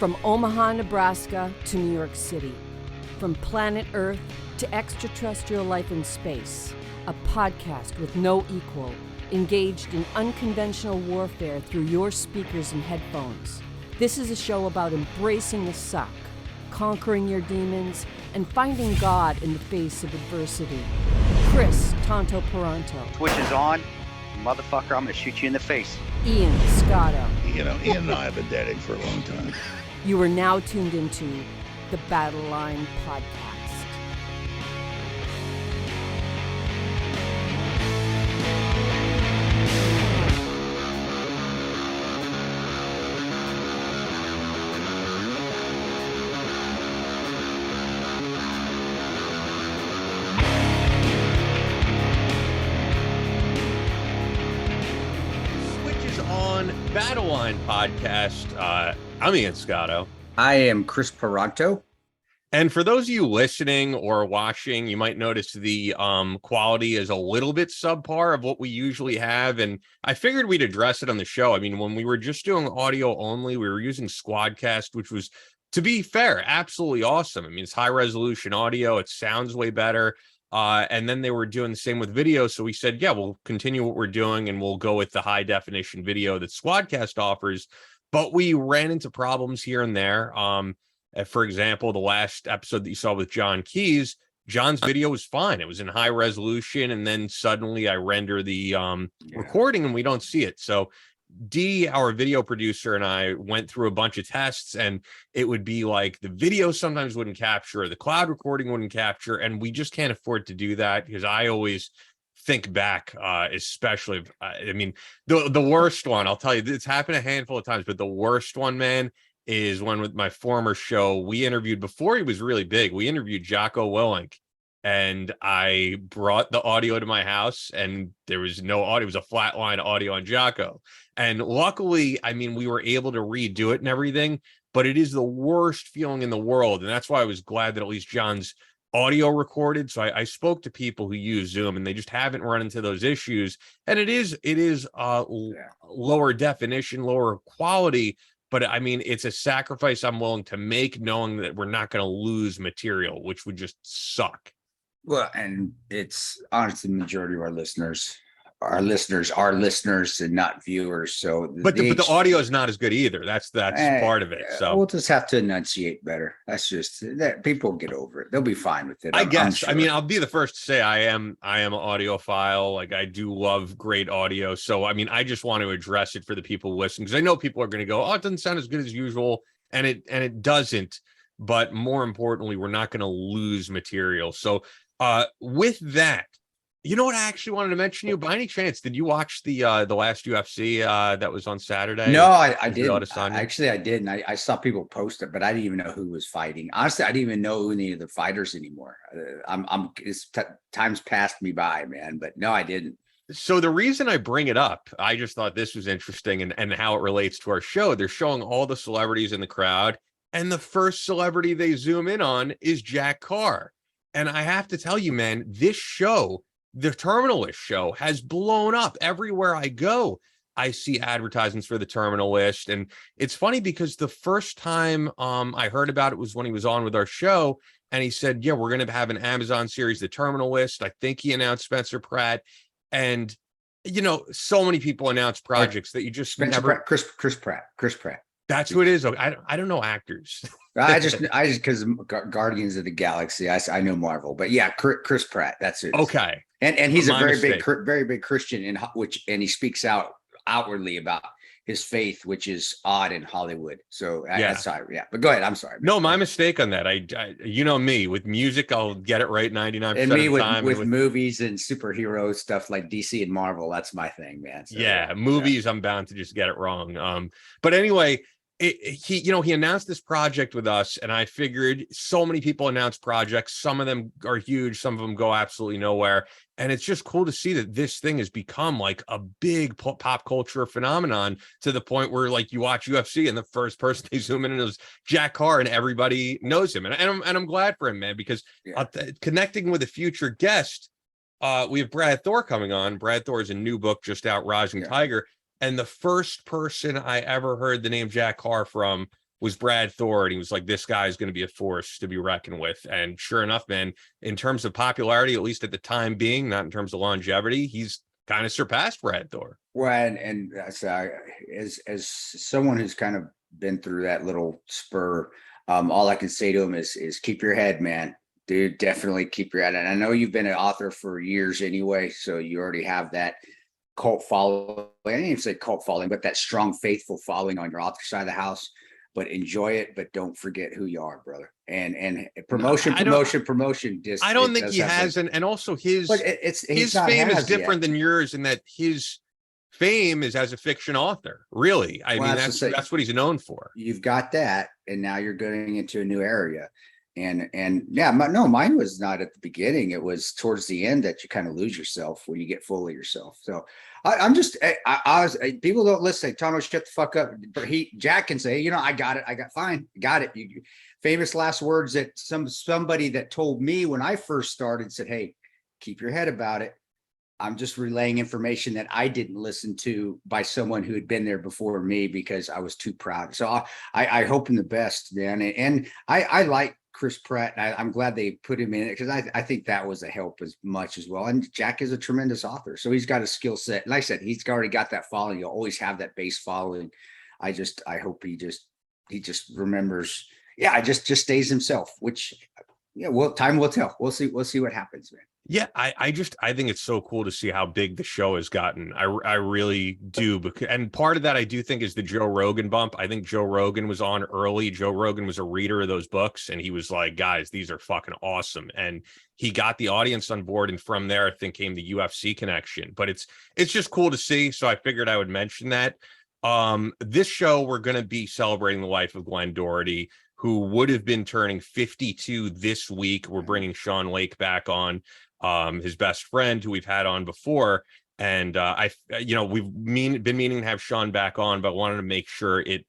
From Omaha, Nebraska to New York City. From planet Earth to extraterrestrial life in space. A podcast with no equal, engaged in unconventional warfare through your speakers and headphones. This is a show about embracing the suck, conquering your demons, and finding God in the face of adversity. Chris Tonto Peranto. Twitch is on. Motherfucker, I'm gonna shoot you in the face. Ian Scotto. You know, Ian and I have been dating for a long time. You are now tuned into the Battle Line Podcast. Battle Line Podcast. I'm Ian Scotto. I am Chris Peranto. And for those of you listening or watching, you might notice the quality is a little bit subpar of what we usually have. And I figured we'd address it on the show. I mean, when we were just doing audio only, we were using Squadcast, which was, to be fair, absolutely awesome. I mean, it's high resolution audio. It sounds way better. And then they were doing the same with video. So we said, yeah, we'll continue what we're doing and we'll go with the high definition video that Squadcast offers. But we ran into problems here and there. For example, the last episode that you saw with John Keys, John's video was fine. It was in high resolution. And then suddenly I render the recording and we don't see it. So D, our video producer, and I went through a bunch of tests, and it would be like the video sometimes wouldn't capture, the cloud recording wouldn't capture, and we just can't afford to do that because I always think back, especially, I mean, the worst one, I'll tell you, it's happened a handful of times, but the worst one, man, is one with my former show. We interviewed, before he was really big, we interviewed Jocko Willink. And I brought the audio to my house and there was no audio. It was a flat line audio on Jocko. And luckily, I mean, we were able to redo it and everything, but it is the worst feeling in the world. And that's why I was glad that at least John's audio recorded. So I spoke to people who use Zoom and they just haven't run into those issues. And it is lower definition, lower quality. But I mean, it's a sacrifice I'm willing to make, knowing that we're not going to lose material, which would just suck. Well, and it's honestly the majority of our listeners are listeners and not viewers. So, but the audio is not as good either. That's part of it. So we'll just have to enunciate better. That's just that people will get over it. They'll be fine with it. I guess. Sure. I mean, I'll be the first to say I am an audiophile. Like I do love great audio. So I mean, I just want to address it for the people listening because I know people are going to go, "Oh, it doesn't sound as good as usual," and it doesn't. But more importantly, we're not going to lose material. So with that, you know what I actually wanted to mention you? By any chance, did you watch the last UFC that was on Saturday? No, I didn't. Actually, I did. And I saw people post it, but I didn't even know who was fighting. Honestly, I didn't even know any of the fighters anymore. Time's passed me by, man. But no, I didn't. So the reason I bring it up, I just thought this was interesting and how it relates to our show. They're showing all the celebrities in the crowd, and the first celebrity they zoom in on is Jack Carr. And I have to tell you, man, this show, the Terminal List show, has blown up everywhere I go. I see advertisements for the Terminal List. And it's funny because the first time I heard about it was when he was on with our show. And he said, yeah, we're going to have an Amazon series, the Terminal List. I think he announced Spencer Pratt. And, you know, so many people announce projects that you just Spencer never. Pratt, Chris Pratt. That's who it is. I don't know actors. I just because Guardians of the Galaxy, I know Marvel, but yeah, Chris Pratt. That's it. Okay. And he's a very mistake. very big Christian and he speaks outwardly about his faith, which is odd in Hollywood. So sorry. Yeah. But go ahead. I'm sorry. No, my mistake on that. I you know me with music, I'll get it right 99% of the time. With movies and superhero stuff like DC and Marvel, that's my thing, man. So, movies, I'm bound to just get it wrong. But anyway, he announced this project with us, and I figured so many people announce projects. Some of them are huge, some of them go absolutely nowhere. And it's just cool to see that this thing has become like a big pop culture phenomenon to the point where, like, you watch UFC and the first person they zoom in is Jack Carr, and everybody knows him. And I'm glad for him, man, because connecting with a future guest, we have Brad Thor coming on. Brad Thor is a new book just out, Rising Tiger. And the first person I ever heard the name Jack Carr from was Brad Thor, and he was like, this guy is going to be a force to be reckoned with. And sure enough, man, in terms of popularity, at least at the time being, not in terms of longevity, he's kind of surpassed Brad Thor. Well, and that's as someone who's kind of been through that little spur, all I can say to him is keep your head, man. Dude, definitely keep your head. And I know you've been an author for years anyway, so you already have that cult following. I didn't even say cult following, but that strong, faithful following on your author side of the house. But enjoy it, but don't forget who you are, brother. And promotion. Just I don't think he has, and also his fame is different than yours in that his fame is as a fiction author. Really, I mean that's what he's known for. You've got that, and now you're going into a new area. And yeah, mine was not at the beginning. It was towards the end that you kind of lose yourself when you get full of yourself. So I'm just, people don't listen. Tano, shut the fuck up. But Jack can say, I got it. Got it. Famous last words that somebody that told me when I first started said, hey, keep your head about it. I'm just relaying information that I didn't listen to by someone who had been there before me because I was too proud. So I hope in the best, man. And I like Chris Pratt. I'm glad they put him in it because I think that was a help as much as well. And Jack is a tremendous author, so he's got a skill set. And like I said, he's already got that following. You'll always have that base following. I hope he just remembers. Yeah, just stays himself. Which, well, time will tell. We'll see what happens, man. Yeah, I think it's so cool to see how big the show has gotten. I really do. And part of that I do think is the Joe Rogan bump. I think Joe Rogan was on early. Joe Rogan was a reader of those books, and he was like, guys, these are fucking awesome. And he got the audience on board. And from there, I think came the UFC connection. But it's just cool to see. So I figured I would mention that. This show, we're going to be celebrating the life of Glen Doherty, who would have been turning 52 this week. We're bringing Sean Lake back on. His best friend who we've had on before. And we've been meaning to have Sean back on, but wanted to make sure it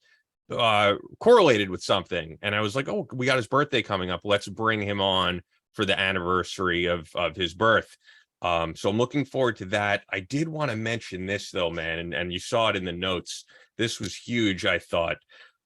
correlated with something. And I was like, oh, we got his birthday coming up. Let's bring him on for the anniversary of his birth. So I'm looking forward to that. I did want to mention this though, man, and you saw it in the notes. This was huge, I thought.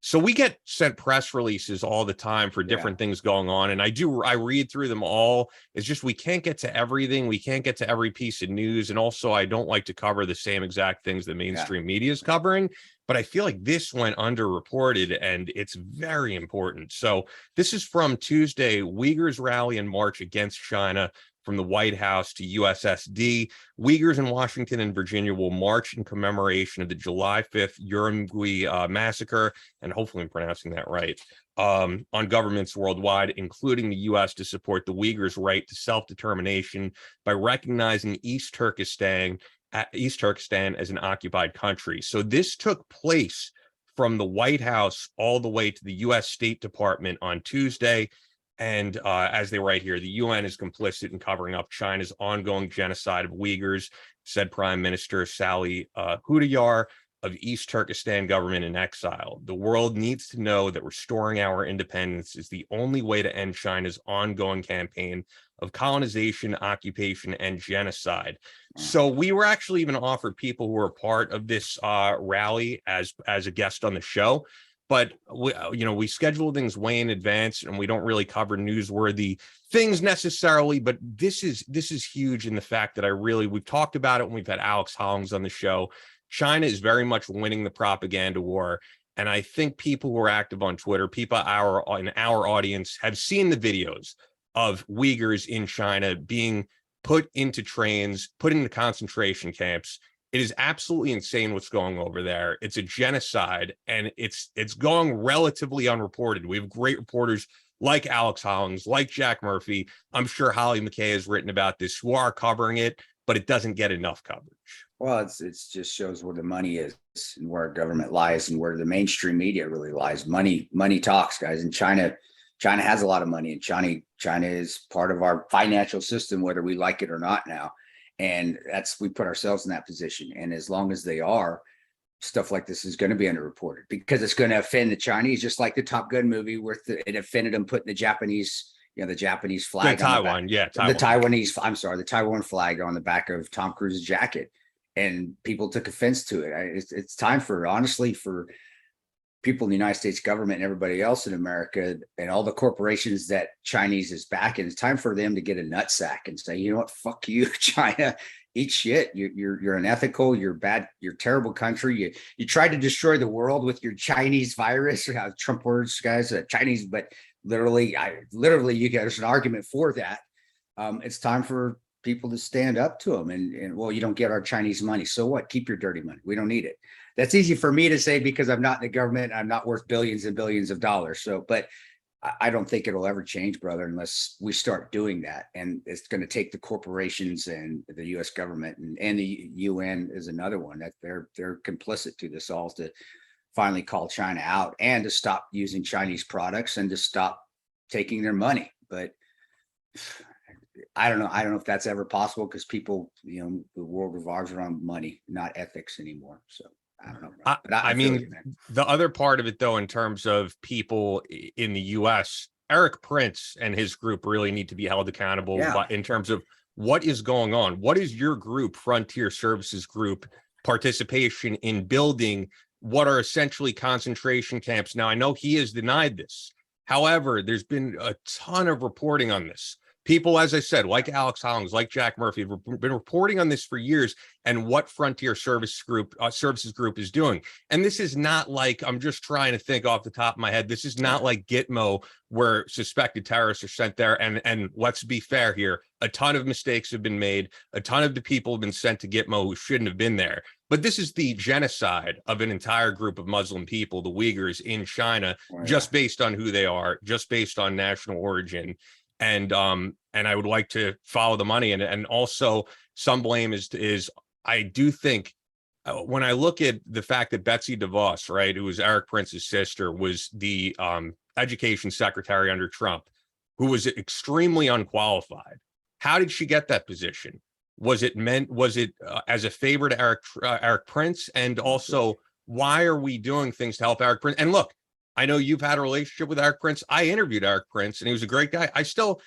So we get sent press releases all the time for different things going on. And I read through them all. It's just, we can't get to everything. We can't get to every piece of news. And also I don't like to cover the same exact things the mainstream media is covering, but I feel like this went underreported and it's very important. So this is from Tuesday. Uyghurs rally and march against China from the White House to USSD. Uyghurs in Washington and Virginia will march in commemoration of the July 5th Youre massacre, and hopefully I'm pronouncing that right, on governments worldwide, including the U.S., to support the Uyghurs' right to self-determination by recognizing East Turkestan as an occupied country. So this took place from the White House all the way to the U.S. State Department on Tuesday. And as they write here, the UN is complicit in covering up China's ongoing genocide of Uyghurs, said Prime Minister Sally Hudayar of East Turkestan government in exile. The world needs to know that restoring our independence is the only way to end China's ongoing campaign of colonization, occupation, and genocide. So we were actually even offered people who were part of this rally as a guest on the show. But we schedule things way in advance, and we don't really cover newsworthy things necessarily. But this is huge in the fact that we've talked about it when we've had Alex Hollings on the show. China is very much winning the propaganda war, and I think people who are active on Twitter, people in our audience, have seen the videos of Uyghurs in China being put into trains, put into concentration camps. It is absolutely insane what's going over there. It's a genocide, and it's going relatively unreported. We have great reporters like Alex Hollings, like Jack Murphy. I'm sure Holly McKay has written about this, who are covering it, but it doesn't get enough coverage. Well, it's just shows where the money is and where government lies and where the mainstream media really lies. Money talks, guys. And China has a lot of money, and China is part of our financial system, whether we like it or not now. And we put ourselves in that position. And as long as they are, stuff like this is going to be underreported because it's going to offend the Chinese, just like the Top Gun movie where it offended them putting the Japanese flag on the Taiwan flag on the back of Tom Cruise's jacket. And people took offense to it. It's time for people in the United States government and everybody else in America and all the corporations that Chinese is backing, it's time for them to get a nutsack and say, you know what, fuck you, China, eat shit. You're unethical, you're bad, you're a terrible country. You tried to destroy the world with your Chinese virus, or how Trump words, guys, Chinese, but literally, there's an argument for that. It's time for people to stand up to them and well, you don't get our Chinese money. So what? Keep your dirty money. We don't need it. That's easy for me to say because I'm not in the government. I'm not worth billions and billions of dollars. So, but I don't think it'll ever change, brother, unless we start doing that. And it's going to take the corporations and the US government and the UN is another one that they're complicit to this all, to finally call China out and to stop using Chinese products and to stop taking their money. But I don't know. I don't know if that's ever possible because people, the world revolves around money, not ethics anymore. So I don't know. I mean, the other part of it, though, in terms of people in the U.S., Eric Prince and his group really need to be held accountable in terms of what is going on. What is your group, Frontier Services Group, participation in building what are essentially concentration camps? Now, I know he has denied this. However, there's been a ton of reporting on this. People, as I said, like Alex Hollings, like Jack Murphy, have been reporting on this for years and what Frontier Services Group is doing. And this is not like, I'm just trying to think off the top of my head, this is not like Gitmo where suspected terrorists are sent there. And let's be fair here, a ton of mistakes have been made. A ton of the people have been sent to Gitmo who shouldn't have been there. But this is the genocide of an entire group of Muslim people, the Uyghurs in China, just based on who they are, just based on national origin. And I would like to follow the money. And also some blame is I do think when I look at the fact that Betsy DeVos, right, who was Eric Prince's sister, was the education secretary under Trump, who was extremely unqualified. How did she get that position? Was it as a favor to Eric Prince? And also, why are we doing things to help Eric Prince? And look, I know you've had a relationship with Eric Prince. I interviewed Eric Prince, and he was a great guy. I still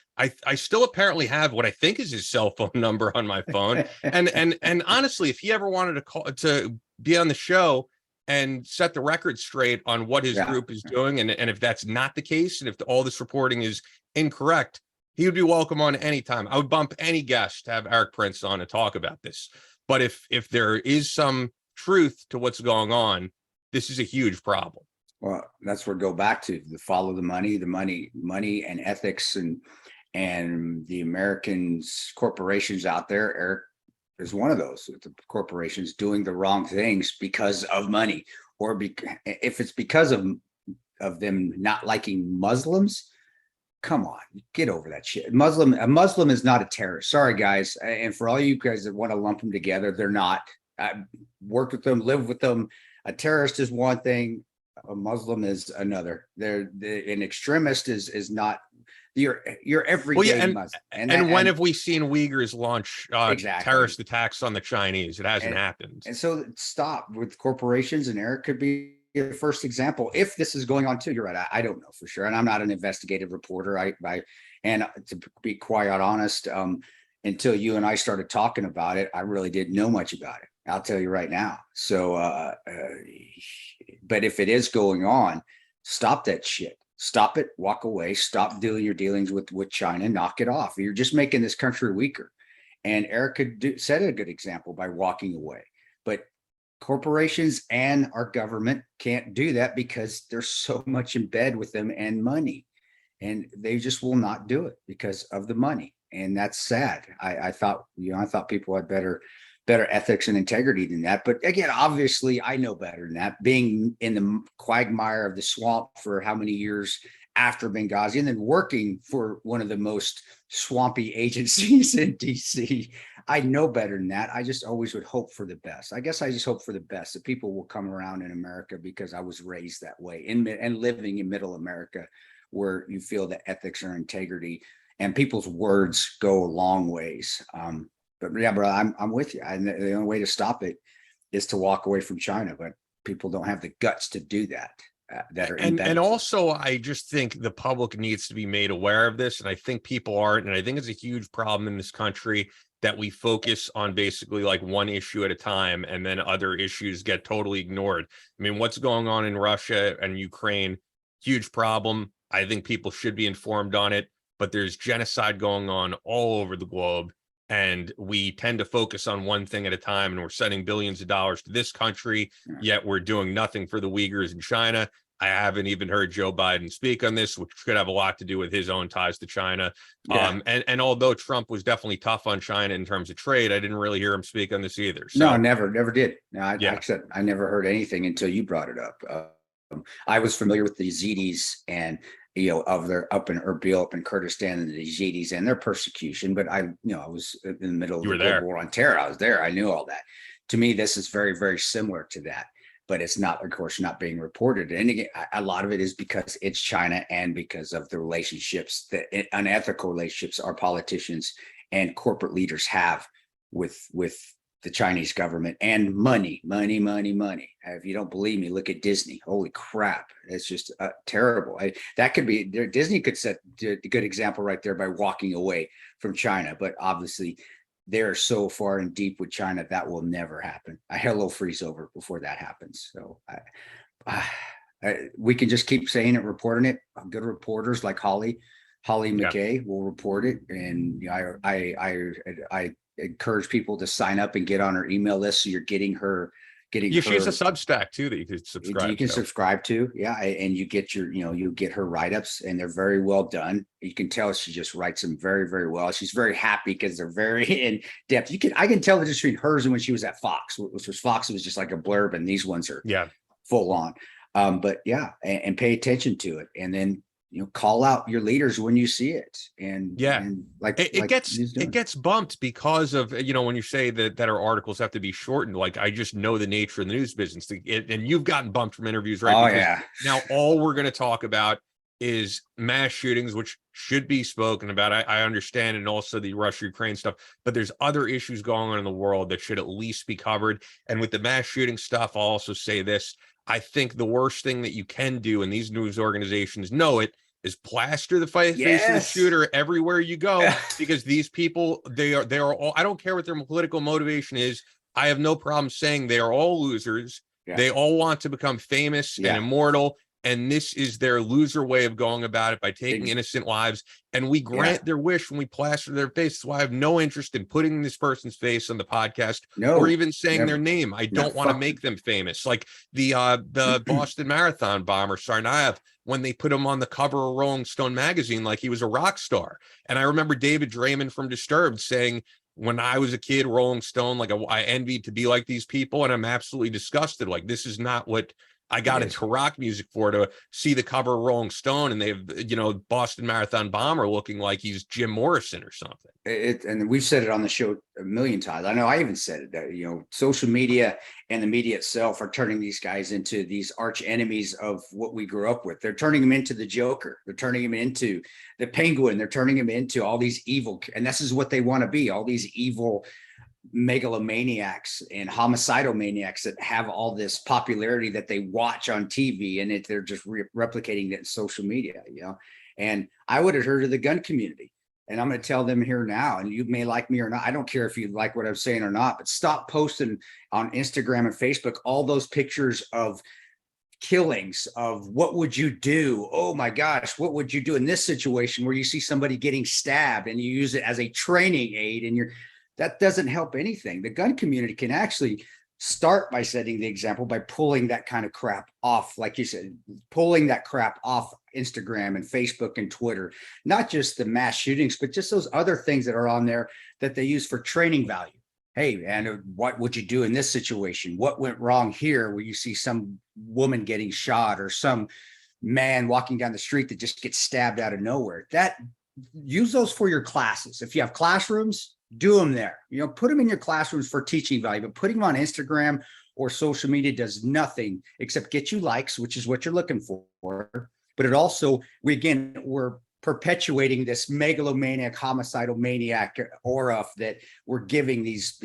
apparently have what I think is his cell phone number on my phone. And honestly, if he ever wanted to call to be on the show and set the record straight on what his group is doing, and if that's not the case, and if all this reporting is incorrect, he would be welcome on anytime. I would bump any guest to have Eric Prince on to talk about this. But if there is some truth to what's going on, this is a huge problem. Well, that's where go back to the follow the money and ethics and the Americans, corporations out there. Eric is one of those, the corporations doing the wrong things because of money, or if it's because of them not liking Muslims. Come on, get over that shit. A Muslim is not a terrorist. Sorry, guys. And for all you guys that want to lump them together, they're not. I worked with them, lived with them. A terrorist is one thing. A Muslim is another. An extremist is not your everyday Muslim. And when have we seen Uyghurs launch terrorist attacks on the Chinese? It hasn't happened. And so stop with corporations, and Eric could be the first example. If this is going on too, you're right. I don't know for sure, and I'm not an investigative reporter. And to be quite honest, until you and I started talking about it, I really didn't know much about it. I'll tell you right now. So, but if it is going on, stop that shit. Stop it. Walk away. Stop doing your dealings with China. Knock it off. You're just making this country weaker. And Eric could set a good example by walking away. But corporations and our government can't do that because there's so much in bed with them and money, and they just will not do it because of the money. And that's sad. I thought people had better ethics and integrity than that. But again, obviously I know better than that, being in the quagmire of the swamp for how many years after Benghazi, and then working for one of the most swampy agencies in DC. I know better than that. I just always would hope for the best. I guess I just hope for the best, that people will come around in America, because I was raised that way and living in middle America, where you feel that ethics or integrity and people's words go a long ways. But yeah, bro, I'm with you. And the only way to stop it is to walk away from China, but people don't have the guts to do that. that are and embedded. also I just think the public needs to be made aware of this, and I think people aren't, and I think it's a huge problem in this country that we focus on basically like one issue at a time, and then other issues get totally ignored. I mean, what's going on in Russia and Ukraine, huge problem. I think people should be informed on it, but there's genocide going on all over the globe, and we tend to focus on one thing at a time, and we're sending billions of dollars to this country, yet we're doing nothing for the Uyghurs in China. I haven't even heard Joe Biden speak on this, which could have a lot to do with his own ties to China. Yeah. And although Trump was definitely tough on China in terms of trade, I didn't really hear him speak on this either. So, No, never did. No, Yeah. I never heard anything until you brought it up. I was familiar with the Yazidis and of their up in Erbil, up in Kurdistan, and the Yazidis and their persecution. But I was in the middle of You the were there. Global War on Terror. I was there. I knew all that. To me, this is very, very similar to that. But it's not, of course, not being reported. And again, a lot of it is because it's China and because of the relationships, the unethical relationships our politicians and corporate leaders have with the Chinese government and money. If you don't believe me, look at Disney. Holy crap. It's just terrible. That could be, Disney could set a good example right there by walking away from China. But obviously, they're so far and deep with China that will never happen. Hell will freeze over before that happens. So we can just keep saying it, reporting it. Good reporters like Holly McKay will report it, and I encourage people to sign up and get on her email list so you're getting her. She's a Substack too that you can subscribe. You can subscribe to, and you get you get her write-ups, and they're very well done. You can tell she just writes them very, very well. She's very happy because they're very in depth. I can tell the difference between hers and when she was at Fox, which was Fox. It was just like a blurb, and these ones are full on. But and pay attention to it, and then call out your leaders when you see it. And it gets bumped because of when you say that our articles have to be shortened. Like, I just know the nature of the news business, and you've gotten bumped from interviews, right? Oh, because yeah. Now all we're going to talk about is mass shootings, which should be spoken about. I understand, and also the Russia-Ukraine stuff, but there's other issues going on in the world that should at least be covered. And with the mass shooting stuff, I'll also say this. I think the worst thing that you can do, and these news organizations know it, is plaster the face of the shooter everywhere you go, because these people, they are all, I don't care what their political motivation is. I have no problem saying they are all losers. Yeah. They all want to become famous and immortal. And this is their loser way of going about it, by taking innocent lives. And we grant their wish when we plaster their face. That's why I have no interest in putting this person's face on the podcast or even saying their name. I don't want to make them famous. Like the Boston Marathon bomber, Sarnaev, when they put him on the cover of Rolling Stone magazine like he was a rock star. And I remember David Draymond from Disturbed saying, when I was a kid, Rolling Stone, like I envied to be like these people. And I'm absolutely disgusted. Like, this is not what I got into rock music for, to see the cover of Rolling Stone and they have, Boston Marathon bomber looking like he's Jim Morrison or something. And we've said it on the show a million times. I know I even said it, that, social media and the media itself are turning these guys into these arch enemies of what we grew up with. They're turning them into the Joker. They're turning them into the Penguin. They're turning them into all these evil, and this is what they want to be, all these evil megalomaniacs and homicidal maniacs that have all this popularity that they watch on TV, and they're just replicating it in social media, And I would have heard of the gun community, and I'm going to tell them here now, and you may like me or not. I don't care if you like what I'm saying or not, but stop posting on Instagram and Facebook all those pictures of killings of what would you do? Oh my gosh, what would you do in this situation where you see somebody getting stabbed and you use it as a training aid, and that doesn't help anything. The gun community can actually start by setting the example by pulling that kind of crap off, like you said, pulling that crap off Instagram and Facebook and Twitter, not just the mass shootings, but just those other things that are on there that they use for training value. Hey, and what would you do in this situation? What went wrong here where you see some woman getting shot or some man walking down the street that just gets stabbed out of nowhere? Use those for your classes. If you have classrooms, do them there. Put them in your classrooms for teaching value, but putting them on Instagram or social media does nothing except get you likes, which is what you're looking for. But it also, we're perpetuating this megalomaniac, homicidal maniac aura that we're giving these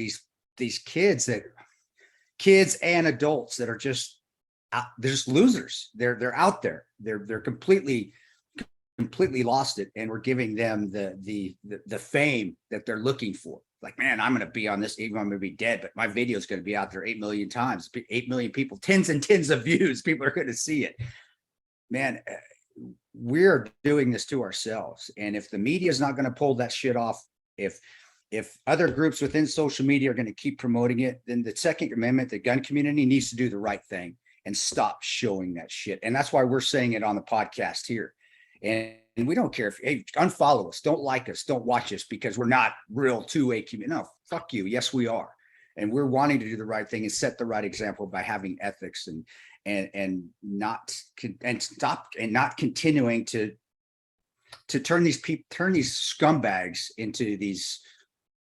kids and adults that are just they're just losers. They're out there. They're completely lost it, and we're giving them the fame that they're looking for. Like, man, I'm going to be on this, even I'm going to be dead, but my video is going to be out there 8 million times, 8 million people, tens and tens of views. People are going to see it. Man, we're doing this to ourselves. And if the media is not going to pull that shit off, if other groups within social media are going to keep promoting it, then the Second Amendment, the gun community needs to do the right thing and stop showing that shit. And that's why we're saying it on the podcast here. And we don't care if, hey, unfollow us, don't like us, don't watch us because we're not real 2A community. No, fuck you. Yes, we are. And we're wanting to do the right thing and set the right example by having ethics and not continuing to turn these scumbags into these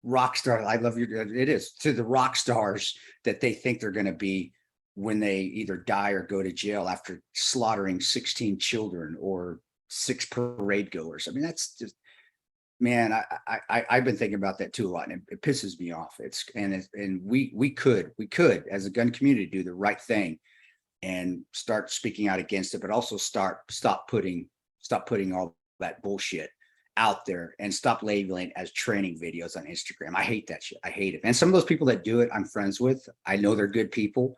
rock stars. I love it is to the rock stars that they think they're going to be when they either die or go to jail after slaughtering 16 children or 6 parade goers. I mean, that's just, man, I've been thinking about that too a lot, and it pisses me off. And we could as a gun community do the right thing and start speaking out against it, but also stop putting all that bullshit out there and stop labeling as training videos on Instagram. I hate that shit. I hate it. And some of those people that do it, I'm friends with. I know they're good people,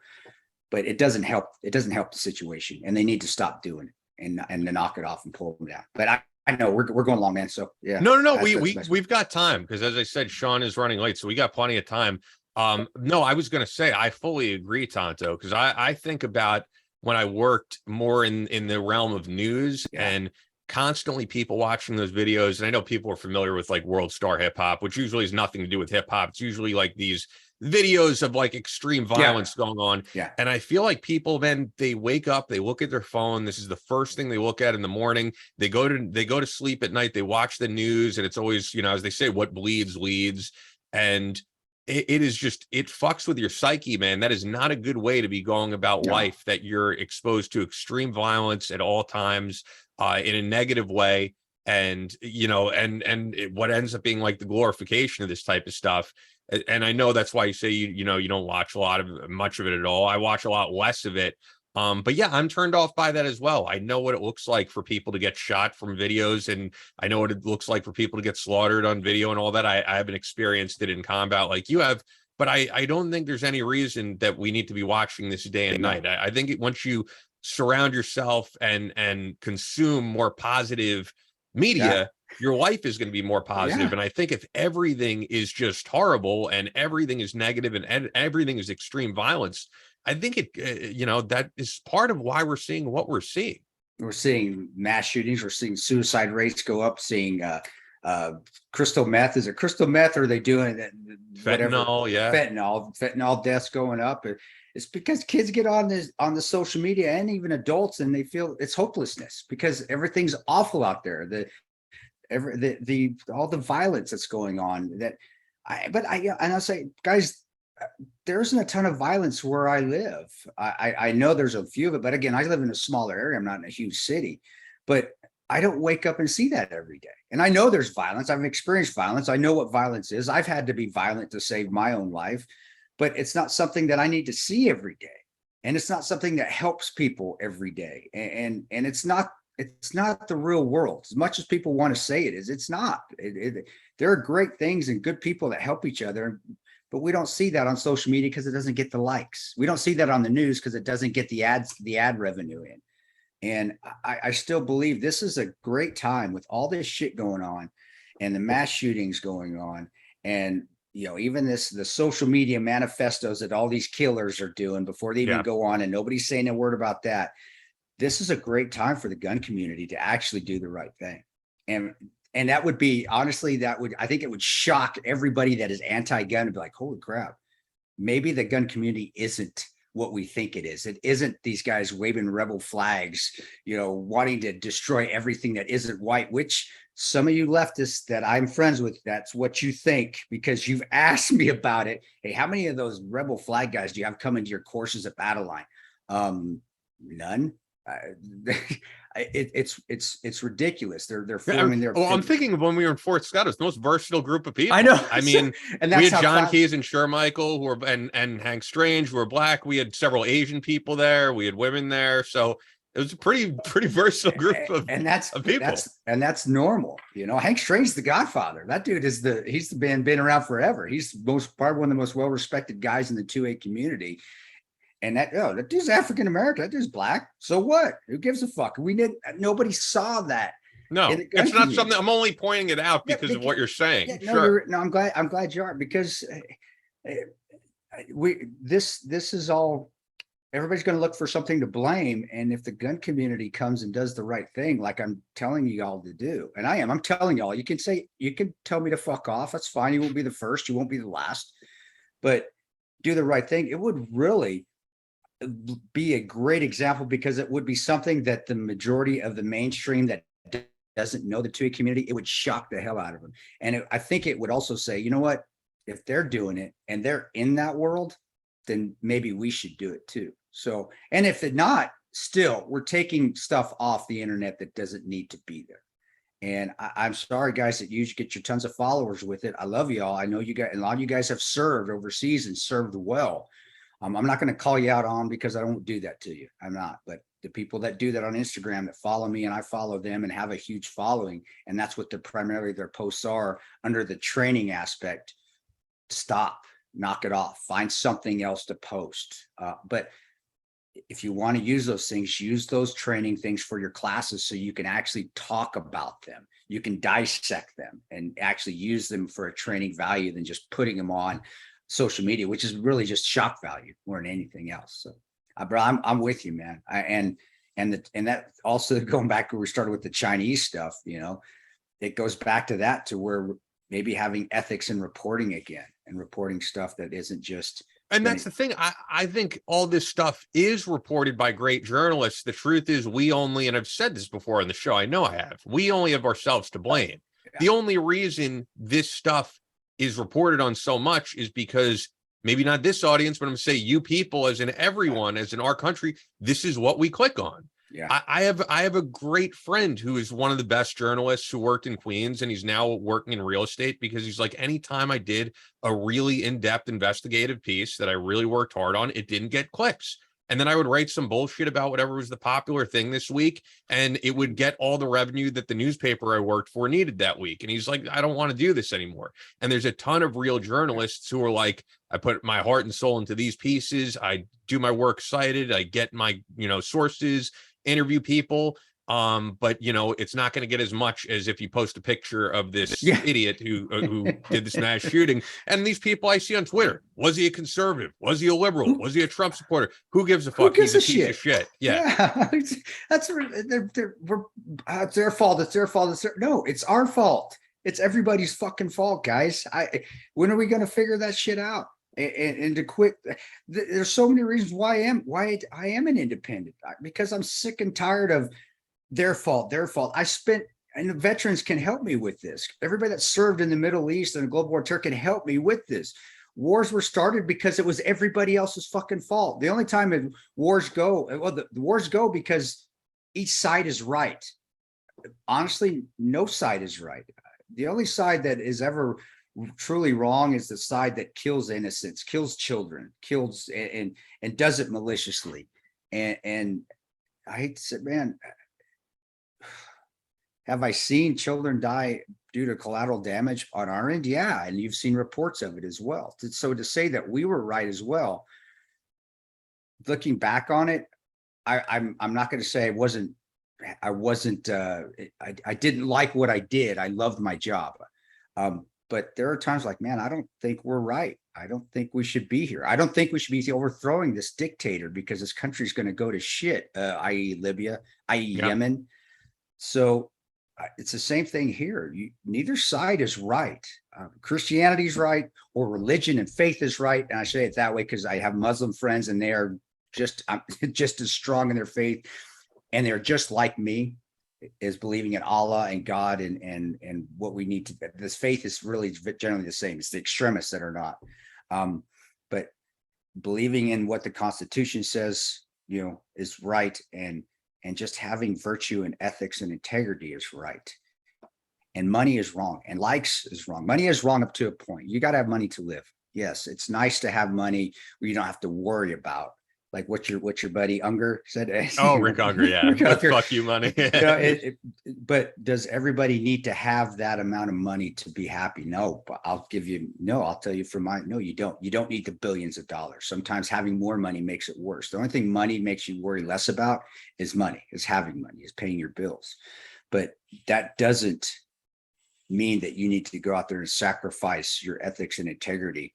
but it doesn't help. It doesn't help the situation, and they need to stop doing it and to knock it off and pull them down. But I know we're going long, man. So yeah. No. We've got time because, as I said, Sean is running late, so we got plenty of time. No, I was going to say I fully agree, Tonto, because I think about when I worked more in the realm of news and constantly people watching those videos. And I know people are familiar with like World Star Hip Hop, which usually has nothing to do with hip hop. It's usually like these videos of like extreme violence going on. Yeah. And I feel like people then they wake up, they look at their phone. This is the first thing they look at in the morning. They go to sleep at night. They watch the news, and it's always, as they say, what bleeds leads. And it is just, it fucks with your psyche, man. That is not a good way to be going about life, that you're exposed to extreme violence at all times in a negative way. And, what ends up being like the glorification of this type of stuff. And I know that's why you say, you don't watch much of it at all. I watch a lot less of it. But yeah, I'm turned off by that as well. I know what it looks like for people to get shot from videos, and I know what it looks like for people to get slaughtered on video and all that. I haven't experienced it in combat like you have, but I don't think there's any reason that we need to be watching this day and night. I think once you surround yourself and consume more positive media, your life is going to be more positive. And I think if everything is just horrible and everything is negative and everything is extreme violence, I think that is part of why we're seeing what we're seeing. We're seeing mass shootings. We're seeing suicide rates go up. Seeing crystal meth. Is it crystal meth? Or are they doing fentanyl? Fentanyl deaths going up. It's because kids get on the social media, and even adults, and they feel it's hopelessness because everything's awful out there. All the violence that's going on. I'll say, guys, there isn't a ton of violence where I live. I know there's a few of it, but again, I live in a smaller area. I'm not in a huge city, but I don't wake up and see that every day. And I know there's violence. I've experienced violence. I know what violence is. I've had to be violent to save my own life, but it's not something that I need to see every day. And it's not something that helps people every day. And it's not the real world. As much as people want to say it is, it's not. There are great things and good people that help each other, but we don't see that on social media because it doesn't get the likes. We don't see that on the news because it doesn't get the ad revenue in. And I still believe this is a great time with all this shit going on and the mass shootings going on. And, even the social media manifestos that all these killers are doing before they even go on, and nobody's saying a word about that. This is a great time for the gun community to actually do the right thing. And that would be, honestly, I think it would shock everybody that is anti-gun and be like, holy crap, maybe the gun community isn't what we think it is. It isn't these guys waving rebel flags, wanting to destroy everything that isn't white, which some of you leftists that I'm friends with, that's what you think, because you've asked me about it. Hey, how many of those rebel flag guys do you have coming to your courses at Battle Line? None. it's ridiculous. They're Yeah, forming their. well, I'm thinking of when we were in Fort Scott, it's the most versatile group of people. I know. I mean, and we that's had how John class- Keyes and Michael who were and Hank Strange who were black. We had several Asian people there. We had women there. So it was a pretty versatile group of people. That's normal. You know, Hank Strange's the Godfather. That dude is he's been around forever. He's probably one of the most well-respected guys in the 2A community. And that dude's African American. That dude's black. So what? Who gives a fuck? Nobody saw that. No, it's not something. I'm only pointing it out because of what you're saying. Yeah, sure. I'm glad you are, because this is all. Everybody's going to look for something to blame, and if the gun community comes and does the right thing, like I'm telling you all to do, and I'm telling y'all, you can tell me to fuck off. That's fine. You won't be the first. You won't be the last. But do the right thing. It would really be a great example, because it would be something that the majority of the mainstream that doesn't know the 2A community, it would shock the hell out of them. And I think it would also say, you know what, if they're doing it and they're in that world, then maybe we should do it too. So, and if they're not, still, we're taking stuff off the internet that doesn't need to be there. And I'm sorry, guys, that you get your tons of followers with it. I love y'all. I know you guys, a lot of you guys have served overseas and served well. I'm not going to call you out on, because I don't do that to you. I'm not. But the people that do that on Instagram, that follow me and I follow them and have a huge following, and that's what primarily their posts are under the training aspect, stop, knock it off, find something else to post. But if you want to use those things, use those training things for your classes, so you can actually talk about them. You can dissect them and actually use them for a training value than just putting them on social media, which is really just shock value more than anything else. So, bro, I'm with you, man. And that also, going back where we started with the Chinese stuff, you know, it goes back to that, to where maybe having ethics in reporting again, and reporting stuff that isn't just. And that's the thing. I think all this stuff is reported by great journalists. The truth is, we only, and I've said this before on the show, I know I have, we only have ourselves to blame. Yeah. The only reason this stuff is reported on so much is because maybe not this audience, but I'm going to say you people, as in everyone, as in our country, this is what we click on. Yeah, I have a great friend who is one of the best journalists who worked in Queens, and he's now working in real estate, because he's like, anytime I did a really in-depth investigative piece that I really worked hard on, it didn't get clicks. And then I would write some bullshit about whatever was the popular thing this week, and it would get all the revenue that the newspaper I worked for needed that week. And he's like, I don't want to do this anymore. And there's a ton of real journalists who are like, I put my heart and soul into these pieces. I do my work cited. I get my, sources, interview people. But it's not going to get as much as if you post a picture of this idiot who did this mass shooting. And these people I see on Twitter, was he a conservative? Was he a liberal? Was he a Trump supporter? Who gives a fuck? He's a piece of shit. Yeah. That's it's their fault. It's their fault. No, it's our fault. It's everybody's fucking fault, guys. When are we going to figure that shit out? And to quit, there's so many reasons why I am an independent, because I'm sick and tired of their fault. And the veterans can help me with this. Everybody that served in the Middle East and the global war can help me with this. Wars were started because it was everybody else's fucking fault. The only time wars go, the wars go because each side is right. Honestly, no side is right. The only side that is ever truly wrong is the side that kills innocents, kills children, kills and does it maliciously. And I hate to say, man, have I seen children die due to collateral damage on our end? Yeah, and you've seen reports of it as well. So to say that we were right as well, looking back on it, I'm not going to say I didn't like what I did. I loved my job. But there are times like, man, I don't think we're right. I don't think we should be here. I don't think we should be overthrowing this dictator, because this country's going to go to shit, i.e. Libya, i.e. Yemen. So it's the same thing here. Neither side is right. Christianity's right, or religion and faith is right. And I say it that way because I have Muslim friends, and they are just as strong in their faith, and they're just like me, is believing in Allah and God and what we need to. This faith is really generally the same. It's the extremists that are not. But believing in what the Constitution says, is right, and and just having virtue and ethics and integrity is right. And money is wrong, and likes is wrong. Money is wrong up to a point. You got to have money to live. Yes, it's nice to have money where you don't have to worry about, like what your buddy Unger said. Oh, Rick Unger, yeah. Fuck you, money. But does everybody need to have that amount of money to be happy? No, but I'll tell you no, you don't. You don't need the billions of dollars. Sometimes having more money makes it worse. The only thing money makes you worry less about is money, is having money, is paying your bills. But that doesn't mean that you need to go out there and sacrifice your ethics and integrity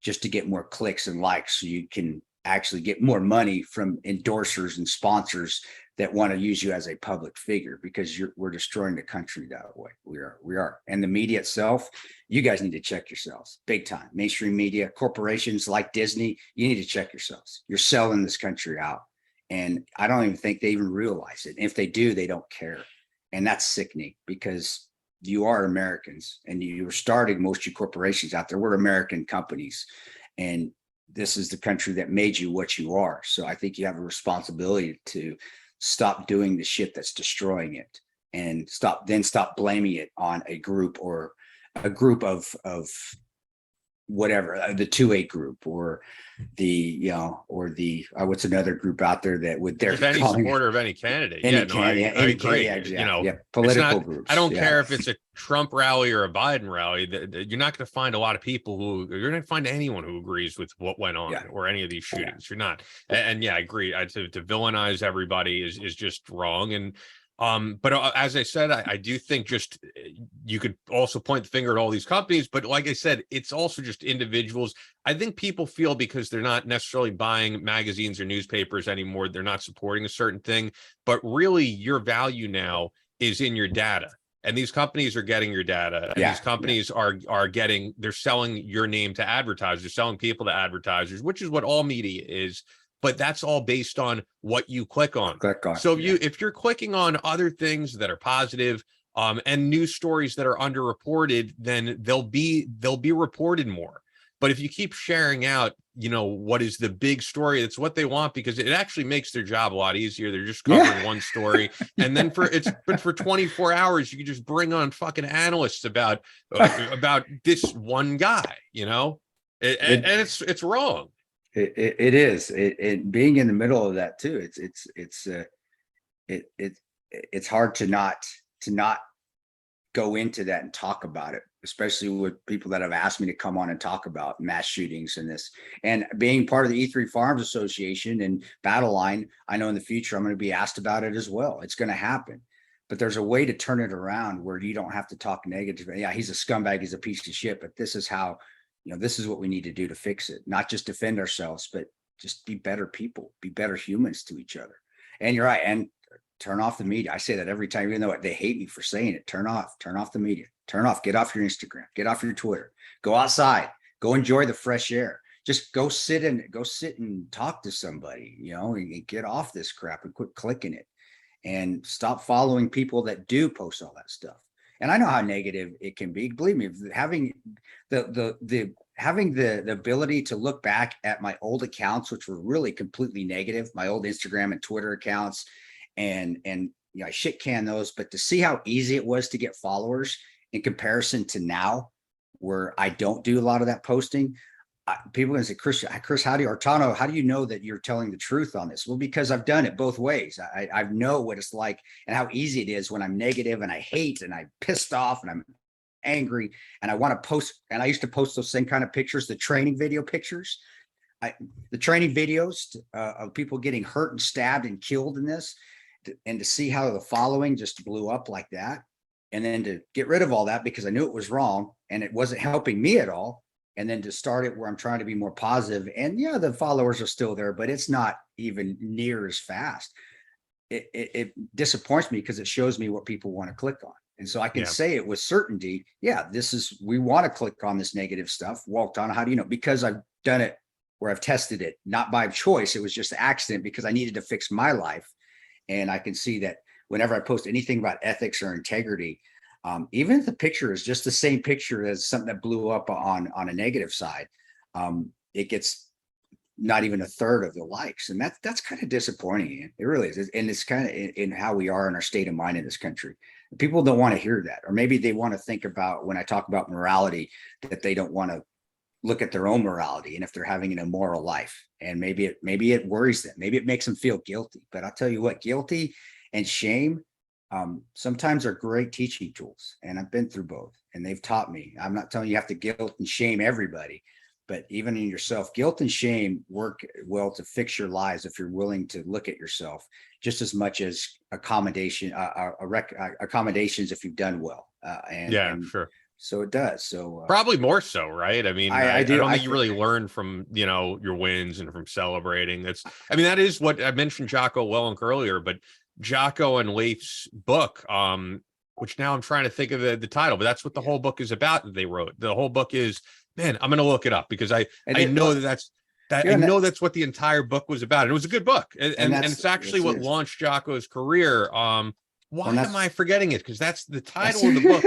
just to get more clicks and likes so you can actually get more money from endorsers and sponsors that want to use you as a public figure, because we're destroying the country that way. We are. And the media itself, you guys need to check yourselves big time. Mainstream media, corporations like Disney, you need to check yourselves. You're selling this country out. And I don't even think they even realize it. And if they do, they don't care. And that's sickening, because you are Americans, and you were starting most of your corporations out there. We're American companies, and this is the country that made you what you are. So I think you have a responsibility to stop doing the shit that's destroying it, and stop blaming it on a group of whatever, the 2A group, or the what's another group out there that would they're any supporter of any candidate. I agree. Political groups. I don't care if it's a Trump rally or a Biden rally. You're not going to find a lot of people you're not going to find anyone who agrees with what went on or any of these shootings. You're not. And I agree. To villainize everybody is just wrong. And but as I said, I do think just you could also point the finger at all these companies, but like I said, it's also just individuals. I think people feel because they're not necessarily buying magazines or newspapers anymore, they're not supporting a certain thing, but really your value now is in your data. And these companies are getting your data, and these companies they're selling your name to advertisers, they're selling people to advertisers, which is what all media is. But that's all based on what you click on. So if you're clicking on other things that are positive, and news stories that are underreported, then they'll be reported more. But if you keep sharing out, what is the big story, it's what they want, because it actually makes their job a lot easier. They're just covering one story, and then for 24 hours, you can just bring on fucking analysts about this one guy, and it's wrong. It is. It being in the middle of that too. It's hard to not go into that and talk about it, especially with people that have asked me to come on and talk about mass shootings and this. And being part of the E3 Farms Association and Battle Line, I know in the future I'm going to be asked about it as well. It's going to happen. But there's a way to turn it around where you don't have to talk negative. Yeah, he's a scumbag, he's a piece of shit, but this is how. This is what we need to do to fix it. Not just defend ourselves, but just be better people, be better humans to each other. And you're right. And turn off the media. I say that every time, even though they hate me for saying it. Turn off the media. Turn off. Get off your Instagram. Get off your Twitter. Go outside. Go enjoy the fresh air. Just go sit and talk to somebody, and get off this crap and quit clicking it, and stop following people that do post all that stuff. And I know how negative it can be. Believe me, having the ability to look back at my old accounts, which were really completely negative, my old Instagram and Twitter accounts, and I shit can those, but to see how easy it was to get followers in comparison to now, where I don't do a lot of that posting. People are going to say, Chris, how do you know that you're telling the truth on this? Well, because I've done it both ways. I know what it's like and how easy it is when I'm negative and I hate and I'm pissed off and I'm angry and I want to post. And I used to post those same kind of pictures, the training video pictures, the training videos of people getting hurt and stabbed and killed in this, and to see how the following just blew up like that. And then to get rid of all that because I knew it was wrong and it wasn't helping me at all. And then to start it where I'm trying to be more positive, and the followers are still there, but it's not even near as fast. It disappoints me because it shows me what people want to click on. And so I can say it with certainty. Yeah, we want to click on this negative stuff. Walked on. How do you know? Because I've done it where I've tested it, not by choice. It was just an accident because I needed to fix my life. And I can see that whenever I post anything about ethics or integrity, even if the picture is just the same picture as something that blew up on a negative side, it gets not even a third of the likes. And that's kind of disappointing. It really is. And it's kind of in how we are in our state of mind in this country. People don't want to hear that, or maybe they want to think about, when I talk about morality, that they don't want to look at their own morality and if they're having an immoral life. And maybe it worries them. Maybe it makes them feel guilty. But I'll tell you what, guilty and shame sometimes are great teaching tools. And I've been through both, and they've taught me. I'm not telling you have to guilt and shame everybody, but even in yourself, guilt and shame work well to fix your lives if you're willing to look at yourself, just as much as accommodations if you've done well. And sure. So it does. So probably more so, right? I mean, I do. don't think you really learn from, your wins and from celebrating. That is what I mentioned Jocko Willink earlier, but Jocko and Leif's book, which now I'm trying to think of the title, but that's what the whole book is about that they wrote. The whole book is, man, I'm going to look it up because I know that's what the entire book was about. And it was a good book. And it's actually what launched Jocko's career. Why am I forgetting it? Because that's the title of the book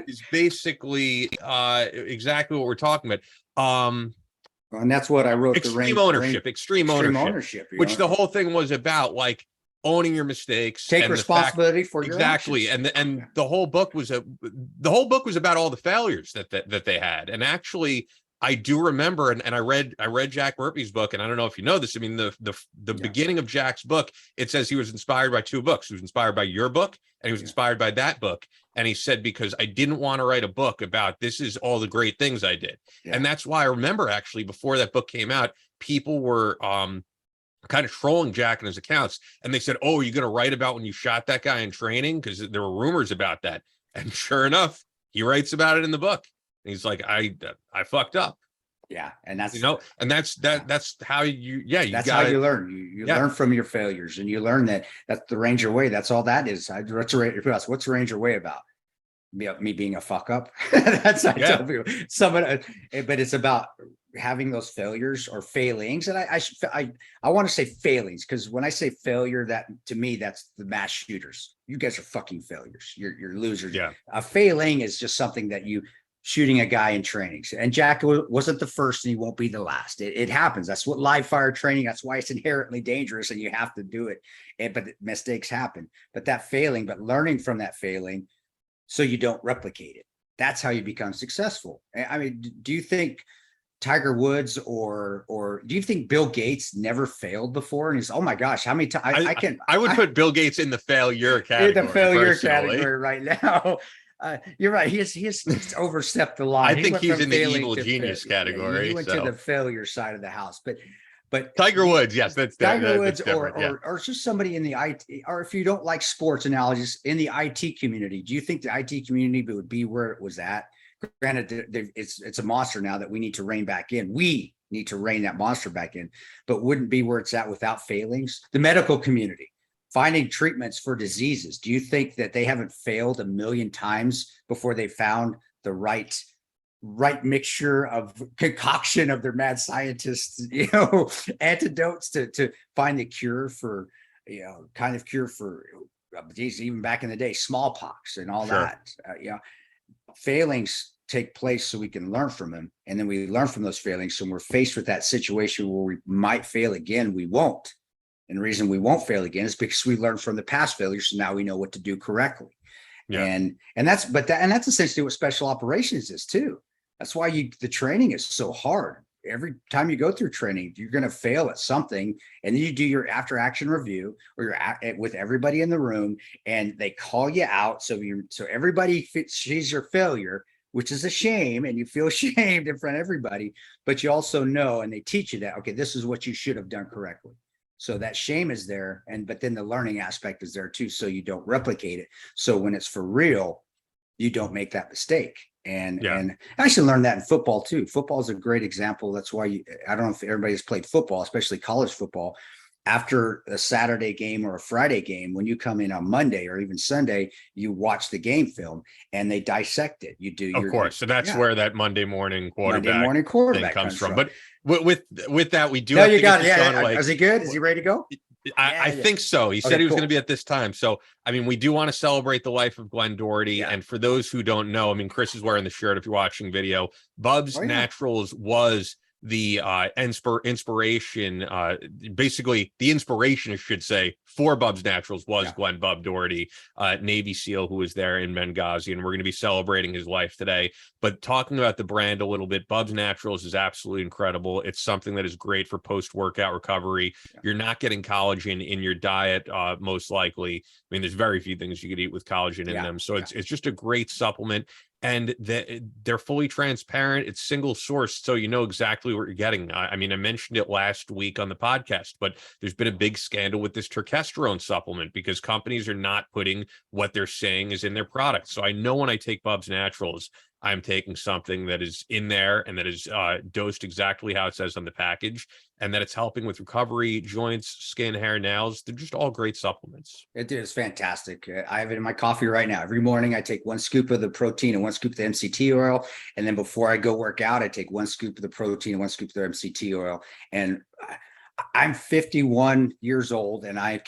is basically exactly what we're talking about. And that's what I wrote. Extreme ownership, which the whole thing was about, like, owning your mistakes, take responsibility for your exactly actions. And the whole book was about all the failures that they had. And actually, I do remember, and I read Jack Murphy's book, and I don't know if you know this. I mean, the beginning of Jack's book, it says he was inspired by two books. He was inspired by your book, and he was inspired by that book. And he said, because I didn't want to write a book about this is all the great things I did. And that's why I remember, actually, before that book came out, people were kind of trolling Jack in his accounts, and they said, "Oh, are you going to write about when you shot that guy in training?" Because there were rumors about that. And sure enough, he writes about it in the book. And he's like, I fucked up. Yeah. And that's, that's how you how you learn. You learn from your failures, and you learn that's the Ranger way. That's all that is. What's the Ranger way about? Me being a fuck up. That's I tell people. But it's about having those failures or failings. And I want to say failings, because when I say failure, that to me, that's the mass shooters. You guys are fucking failures. You're losers. Yeah. A failing is just something that you shooting a guy in training. And Jack wasn't the first, and he won't be the last. It happens. That's what live fire training. That's why it's inherently dangerous, and you have to do it. But mistakes happen. But learning from that failing, so you don't replicate it. That's how you become successful. I mean, do you think Tiger Woods or do you think Bill Gates never failed before? And he's, oh my gosh, how many times I would put Bill Gates in the failure category. In the failure category right now. You're right. He has overstepped the line. I think he's in the evil genius category. He went to the failure side of the house, but Tiger Woods, yes, that's Tiger Woods, or just somebody in the IT, or if you don't like sports analogies, in the IT community. Do you think the IT community would be where it was at? Granted, it's a monster now that we need to rein back in. We need to rein that monster back in, but wouldn't be where it's at without failings. The medical community, finding treatments for diseases. Do you think that they haven't failed a million times before they found the right mixture of concoction of their mad scientists, antidotes to find the cure for, even back in the day, smallpox and all that. Failings take place so we can learn from them. And then we learn from those failings. So when we're faced with that situation where we might fail again, we won't. And the reason we won't fail again is because we learned from the past failures. So now we know what to do correctly. Yeah. And that's essentially what special operations is too. That's why the training is so hard. Every time you go through training, you're going to fail at something, and then you do your after action review, or you're with everybody in the room, and they call you out. So everybody sees your failure, which is a shame, and you feel shamed in front of everybody. But you also know, and they teach you that, okay, this is what you should have done correctly. So that shame is there, but then the learning aspect is there too, so you don't replicate it. So when it's for real, you don't make that mistake. And I actually learned that in football too. Football is a great example. That's why I don't know if everybody's played football, especially college football. After a Saturday game or a Friday game, when you come in on Monday or even Sunday, you watch the game film and they dissect it. You do, of course. So that's where that Monday morning quarterback comes from. But with that, we do. No, you got it. Yeah. Is he good? Is he ready to go? I think so. He said he was going to be at this time. So, I mean, we do want to celebrate the life of Glen Doherty. Yeah. And for those who don't know, I mean, Chris is wearing the shirt if you're watching video. Bubs Naturals was the inspiration, basically the inspiration, I should say, for Bubs Naturals was Glen Bub Doherty, Navy SEAL, who was there in Benghazi, and we're going to be celebrating his life today. But talking about the brand a little bit, Bubs Naturals is absolutely incredible. It's something that is great for post-workout recovery. You're not getting collagen in your diet, most likely. I mean, there's very few things you could eat with collagen in them. So it's just a great supplement. And they're fully transparent. It's single source, so you know exactly what you're getting. I mean, I mentioned it last week on the podcast, but there's been a big scandal with this turkesterone supplement because companies are not putting what they're saying is in their product. So I know when I take Bubs Naturals, I'm taking something that is in there and that is dosed exactly how it says on the package, and that it's helping with recovery, joints, skin, hair, nails. They're just all great supplements. It is fantastic. I have it in my coffee right now. Every morning I take 1 scoop of the protein and 1 scoop of the MCT oil. And then before I go work out, I take 1 scoop of the protein and 1 scoop of the MCT oil. And I'm 51 years old and I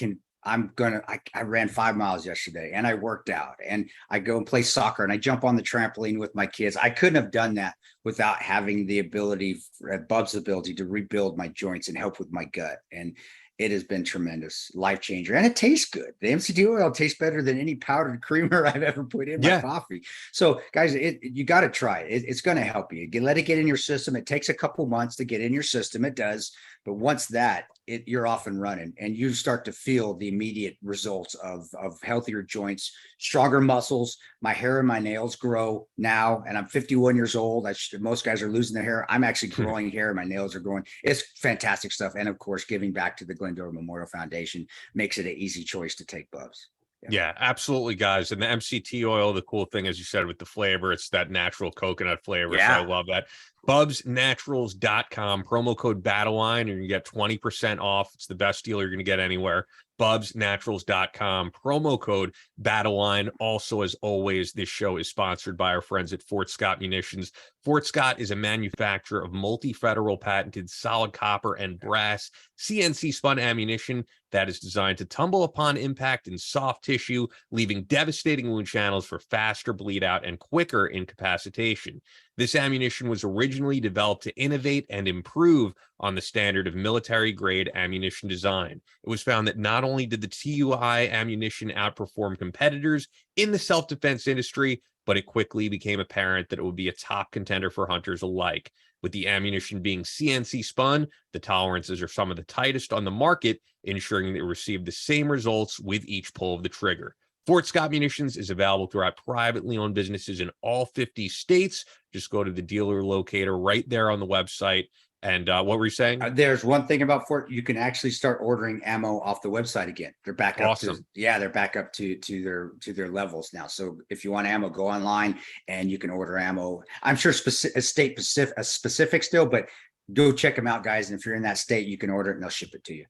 ran 5 miles yesterday and I worked out and I go and play soccer and I jump on the trampoline with my kids. I couldn't have done that without having the ability, Bub's ability to rebuild my joints and help with my gut. And it has been tremendous, life changer, and it tastes good. The MCT oil tastes better than any powdered creamer I've ever put in my coffee. So, guys, you got to try it. It's going to help you. Let it get in your system. It takes a couple months to get in your system. It does, but once that, you're off and running, and you start to feel the immediate results of healthier joints, stronger muscles. My hair and my nails grow now, and I'm 51 years old. Most guys are losing their hair. I'm actually growing hair. My nails are growing. It's fantastic stuff. And of course, giving back to the Glen Memorial Foundation makes it an easy choice to take Bubs. Yeah, absolutely, guys. And the MCT oil, the cool thing, as you said, with the flavor, it's that natural coconut flavor. So I love that. BubsNaturals.com, promo code BattleLine, and you get 20% off. It's the best deal you're going to get anywhere. BubsNaturals.com, promo code BattleLine. Also, as always, this show is sponsored by our friends at Fort Scott Munitions. Fort Scott is a manufacturer of multi-federal patented solid copper and brass CNC spun ammunition that is designed to tumble upon impact in soft tissue, leaving devastating wound channels for faster bleed out and quicker incapacitation. This ammunition was originally developed to innovate and improve on the standard of military-grade ammunition design. It was found that not only did the TUI ammunition outperform competitors in the self-defense industry, but it quickly became apparent that it would be a top contender for hunters alike. With the ammunition being CNC spun, the tolerances are some of the tightest on the market, ensuring they receive the same results with each pull of the trigger. Fort Scott Munitions is available throughout privately owned businesses in all 50 states. Just go to the dealer locator right there on the website. And what were you saying? There's one thing about Fort. You can actually start ordering ammo off the website again. They're back up to they're back up to their levels now. So if you want ammo, go online and you can order ammo. I'm sure state specific still, but go check them out, guys. And if you're in that state, you can order it and they'll ship it to you.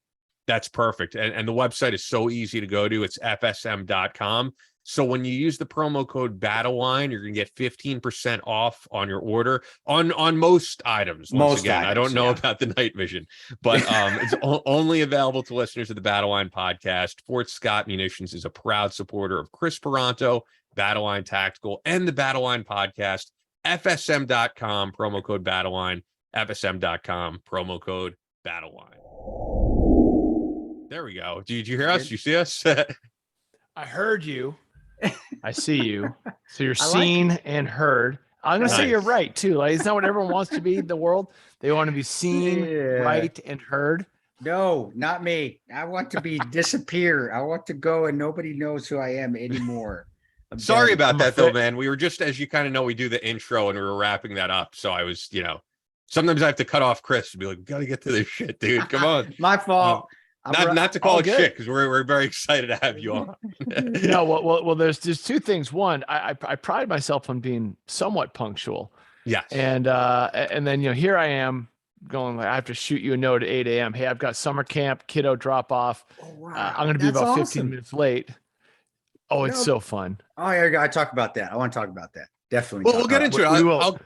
That's perfect. And the website is so easy to go to. It's fsm.com. So when you use the promo code BattleLine, you're going to get 15% off on your order on most items. Once again, I don't know about the night vision, but it's only available to listeners of the BattleLine podcast. Fort Scott Munitions is a proud supporter of Chris Peranto, BattleLine Tactical, and the BattleLine podcast. FSM.com, promo code BattleLine. FSM.com, promo code BattleLine. There we go. Did you hear us? Did you see us? I heard you. I see you. So you're seen and heard. I'm going to say you're right, too. Like, it's not what everyone wants to be in the world. They want to be seen, right, and heard. No, not me. I want to be disappear. I want to go and nobody knows who I am anymore. Sorry about that, though, man. We were just, as you kind of know, we do the intro and we were wrapping that up. So I was, sometimes I have to cut off Chris and be like, we got to get to this shit, dude. Come on. My fault. Not to call it shit, because we're very excited to have you on. No, well, there's two things. One, I pride myself on being somewhat punctual. Yes. And then here I am going. I have to shoot you a note at 8 a.m. Hey, I've got summer camp, kiddo drop off. Oh, wow. I'm going to be about 15 minutes late. Oh, it's so fun. Oh, yeah, I talk about that. I want to talk about that. Definitely. Well, we'll get into it.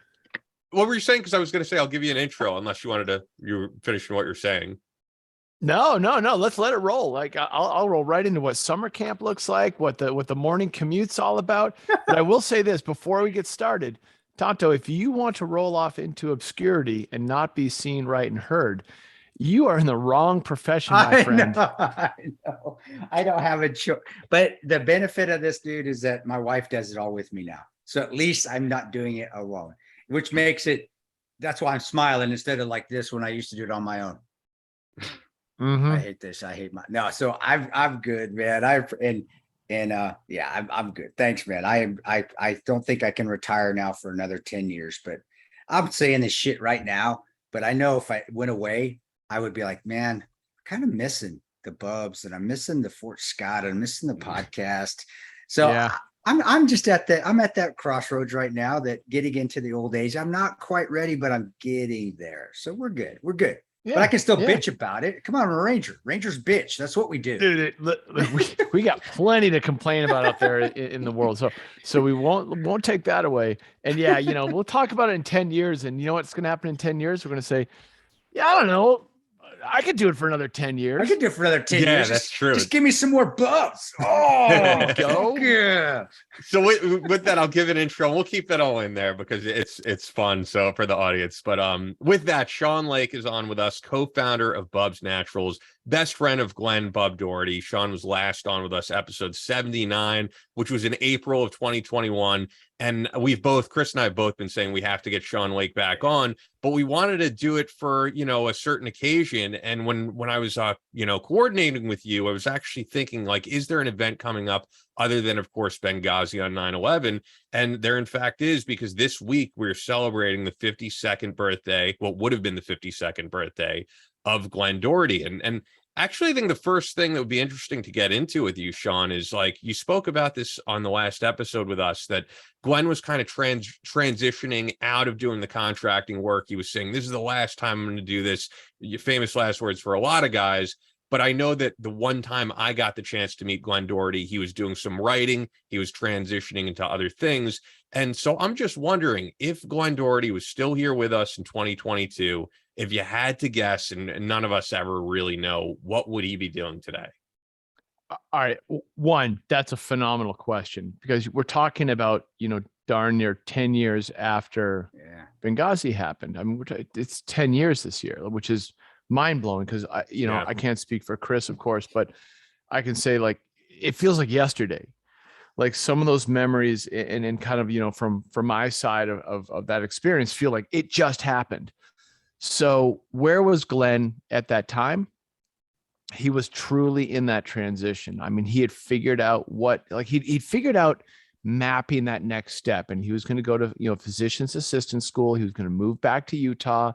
What were you saying? Because I was going to say I'll give you an intro, unless you wanted to. You were finishing what you're saying. No. Let's let it roll. Like I'll roll right into what summer camp looks like, what the morning commute's all about. But I will say this before we get started, Tonto, if you want to roll off into obscurity and not be seen, right, and heard, you are in the wrong profession, my friend. I know. I don't have a choice. But the benefit of this, dude, is that my wife does it all with me now. So at least I'm not doing it alone, which makes it, that's why I'm smiling instead of like this when I used to do it on my own. I hate this. I hate no. So I'm good, man. I'm good. Thanks, man. I don't think I can retire now for another 10 years, but I'm saying this shit right now. But I know if I went away, I would be like, man, I'm kind of missing the Bubs and I'm missing the Fort Scott. I'm missing the podcast. So yeah. I'm just at that crossroads right now, that getting into the old age. I'm not quite ready, but I'm getting there. So we're good. We're good. Yeah, but I can still bitch about it. Come on, I'm a Ranger. Rangers bitch. That's what we do. Dude, we got plenty to complain about out there in the world. So we won't take that away. And yeah, we'll talk about it in 10 years. And you know what's going to happen in 10 years? We're going to say, yeah, I don't know. I could do it for another 10 years. I could do it for another 10 years. Yeah, that's true. Just give me some more Bubs. Oh, go. Yeah. So with that, I'll give an intro. We'll keep that all in there because it's fun. So for the audience, but with that, Sean Lake is on with us, co-founder of Bubs Naturals, best friend of Glen Bub Doherty. Sean was last on with us, episode 79, which was in April of 2021. And Chris and I have both been saying we have to get Sean Lake back on, but we wanted to do it for, a certain occasion. And when I was, coordinating with you, I was actually thinking, like, is there an event coming up other than, of course, Benghazi on 9/11? And there, in fact, is, because this week we're celebrating the 52nd birthday, what would have been the 52nd birthday of Glen Doherty. And actually, I think the first thing that would be interesting to get into with you, Sean, is like you spoke about this on the last episode with us, that Glen was kind of transitioning out of doing the contracting work. He was saying, this is the last time I'm going to do this. Your famous last words for a lot of guys. But I know that the one time I got the chance to meet Glen Doherty, he was doing some writing. He was transitioning into other things. And so I'm just wondering if Glen Doherty was still here with us in 2022, if you had to guess, and none of us ever really know, what would he be doing today? All right. One, that's a phenomenal question, because we're talking about, darn near 10 years after Benghazi happened. I mean, it's 10 years this year, which is mind blowing, because I can't speak for Chris, of course, but I can say, like, it feels like yesterday. Like some of those memories and kind of, from my side of that experience feel like it just happened. So where was Glen at that time? He was truly in that transition. I mean, he had figured out he'd figured out mapping that next step, and he was going to go to, physician's assistant school. He was going to move back to Utah.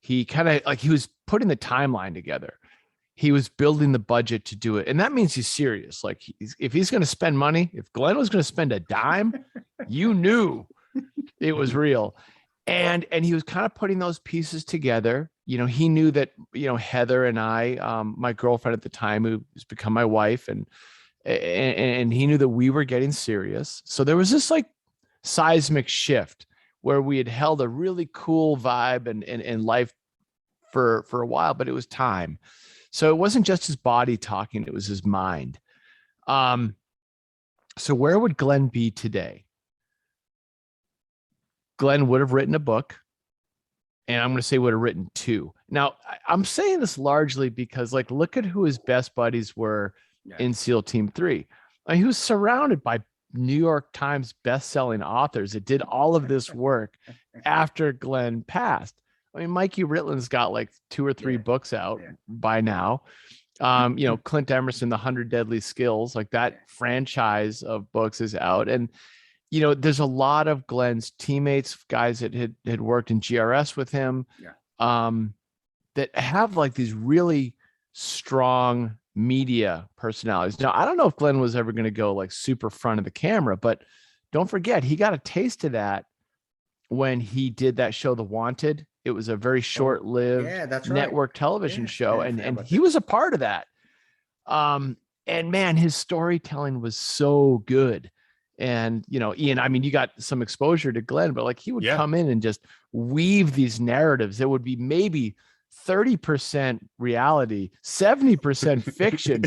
He kind of he was putting the timeline together. He was building the budget to do it. And that means he's serious. Like if he's going to spend money, if Glen was going to spend a dime, you knew it was real. And he was kind of putting those pieces together. He knew that, Heather and I, my girlfriend at the time, who has become my wife, and he knew that we were getting serious. So there was this like seismic shift where we had held a really cool vibe and life for a while, but it was time. So it wasn't just his body talking, it was his mind. So where would Glen be today? Glen would have written a book, and I'm going to say would have written two. Now, I'm saying this largely because, like, look at who his best buddies were in SEAL Team 3. I mean, he was surrounded by New York Times best-selling authors that did all of this work after Glen passed. I mean, Mikey Ritland's got like 2 or 3 books out by now. Clint Emerson, The 100 Deadly Skills, like that franchise of books is out. And there's a lot of Glen's teammates, guys that had worked in GRS with him, that have like these really strong media personalities. Now, I don't know if Glen was ever going to go like super front of the camera, but don't forget, he got a taste of that when he did that show, The Wanted. It was a very short-lived network television show, and he was a part of that. And man, his storytelling was so good. And, Ian, I mean, you got some exposure to Glen, but like he would come in and just weave these narratives that would be maybe 30% reality, 70% fiction,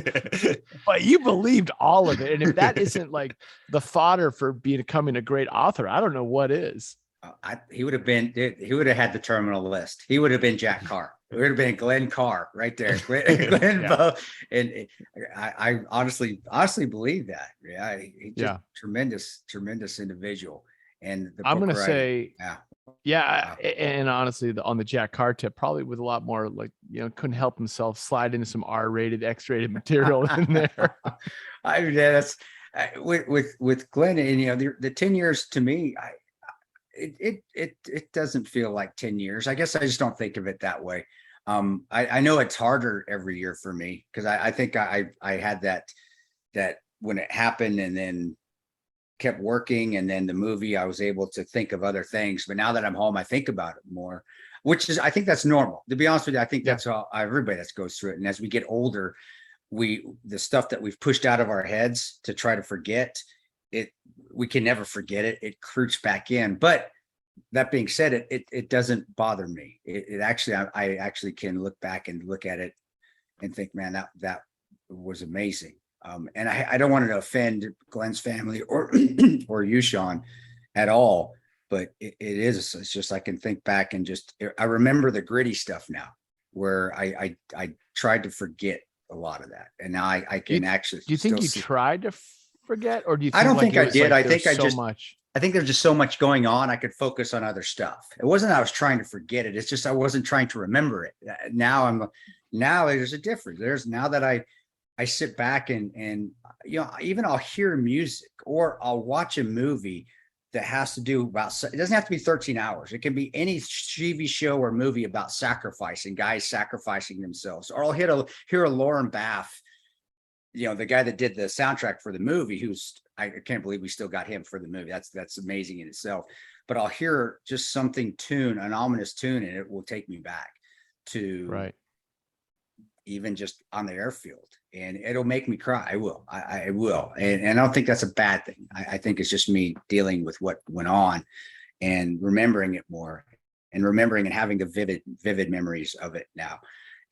but you believed all of it. And if that isn't like the fodder for becoming a great author, I don't know what is. He would have had the terminal list. He would have been Jack Carr. It would have been Glenn Carr right there. Glenn Bump. And I honestly believe that. Yeah. He just tremendous individual. And the I'm book going to writing, say, Wow. and honestly, on the Jack Carr tip, probably with a lot more like, couldn't help himself slide into some R-rated, X-rated material in there. I mean, that's with Glenn, and the 10 years to me, it doesn't feel like 10 years. I guess I just don't think of it that way. I know it's harder every year for me because I think I had that when it happened and then kept working, and then the movie, I was able to think of other things. But now that I'm home, I think about it more, which is, I think that's normal. To be honest with you, I think that's how everybody that goes through it. And as we get older, the stuff that we've pushed out of our heads to try to forget it, we can never forget it. It creeps back in. But that being said, it doesn't bother me. It actually, I actually can look back and look at it and think, man, that was amazing. And I don't want to offend Glenn's family or or you, Sean, at all. But it's just, I can think back and I remember the gritty stuff now, where I tried to forget a lot of that, and now I can actually. Do you think you tried to forget, or do you think I don't think I did. I think I think there's just so much going on. I could focus on other stuff. It wasn't I was trying to forget it. It's just I wasn't trying to remember it. Now there's a difference. There's now that I sit back and even I'll hear music or I'll watch a movie that has to do about, it doesn't have to be 13 hours. It can be any TV show or movie about sacrificing, guys sacrificing themselves. Or I'll hear a Lauren Bath, the guy that did the soundtrack for the movie, I can't believe we still got him for the movie. That's amazing in itself. But I'll hear just something an ominous tune, and it will take me back to even just on the airfield, and it'll make me cry. I will. I will. And I don't think that's a bad thing. I think it's just me dealing with what went on and remembering it more, and remembering and having the vivid memories of it now.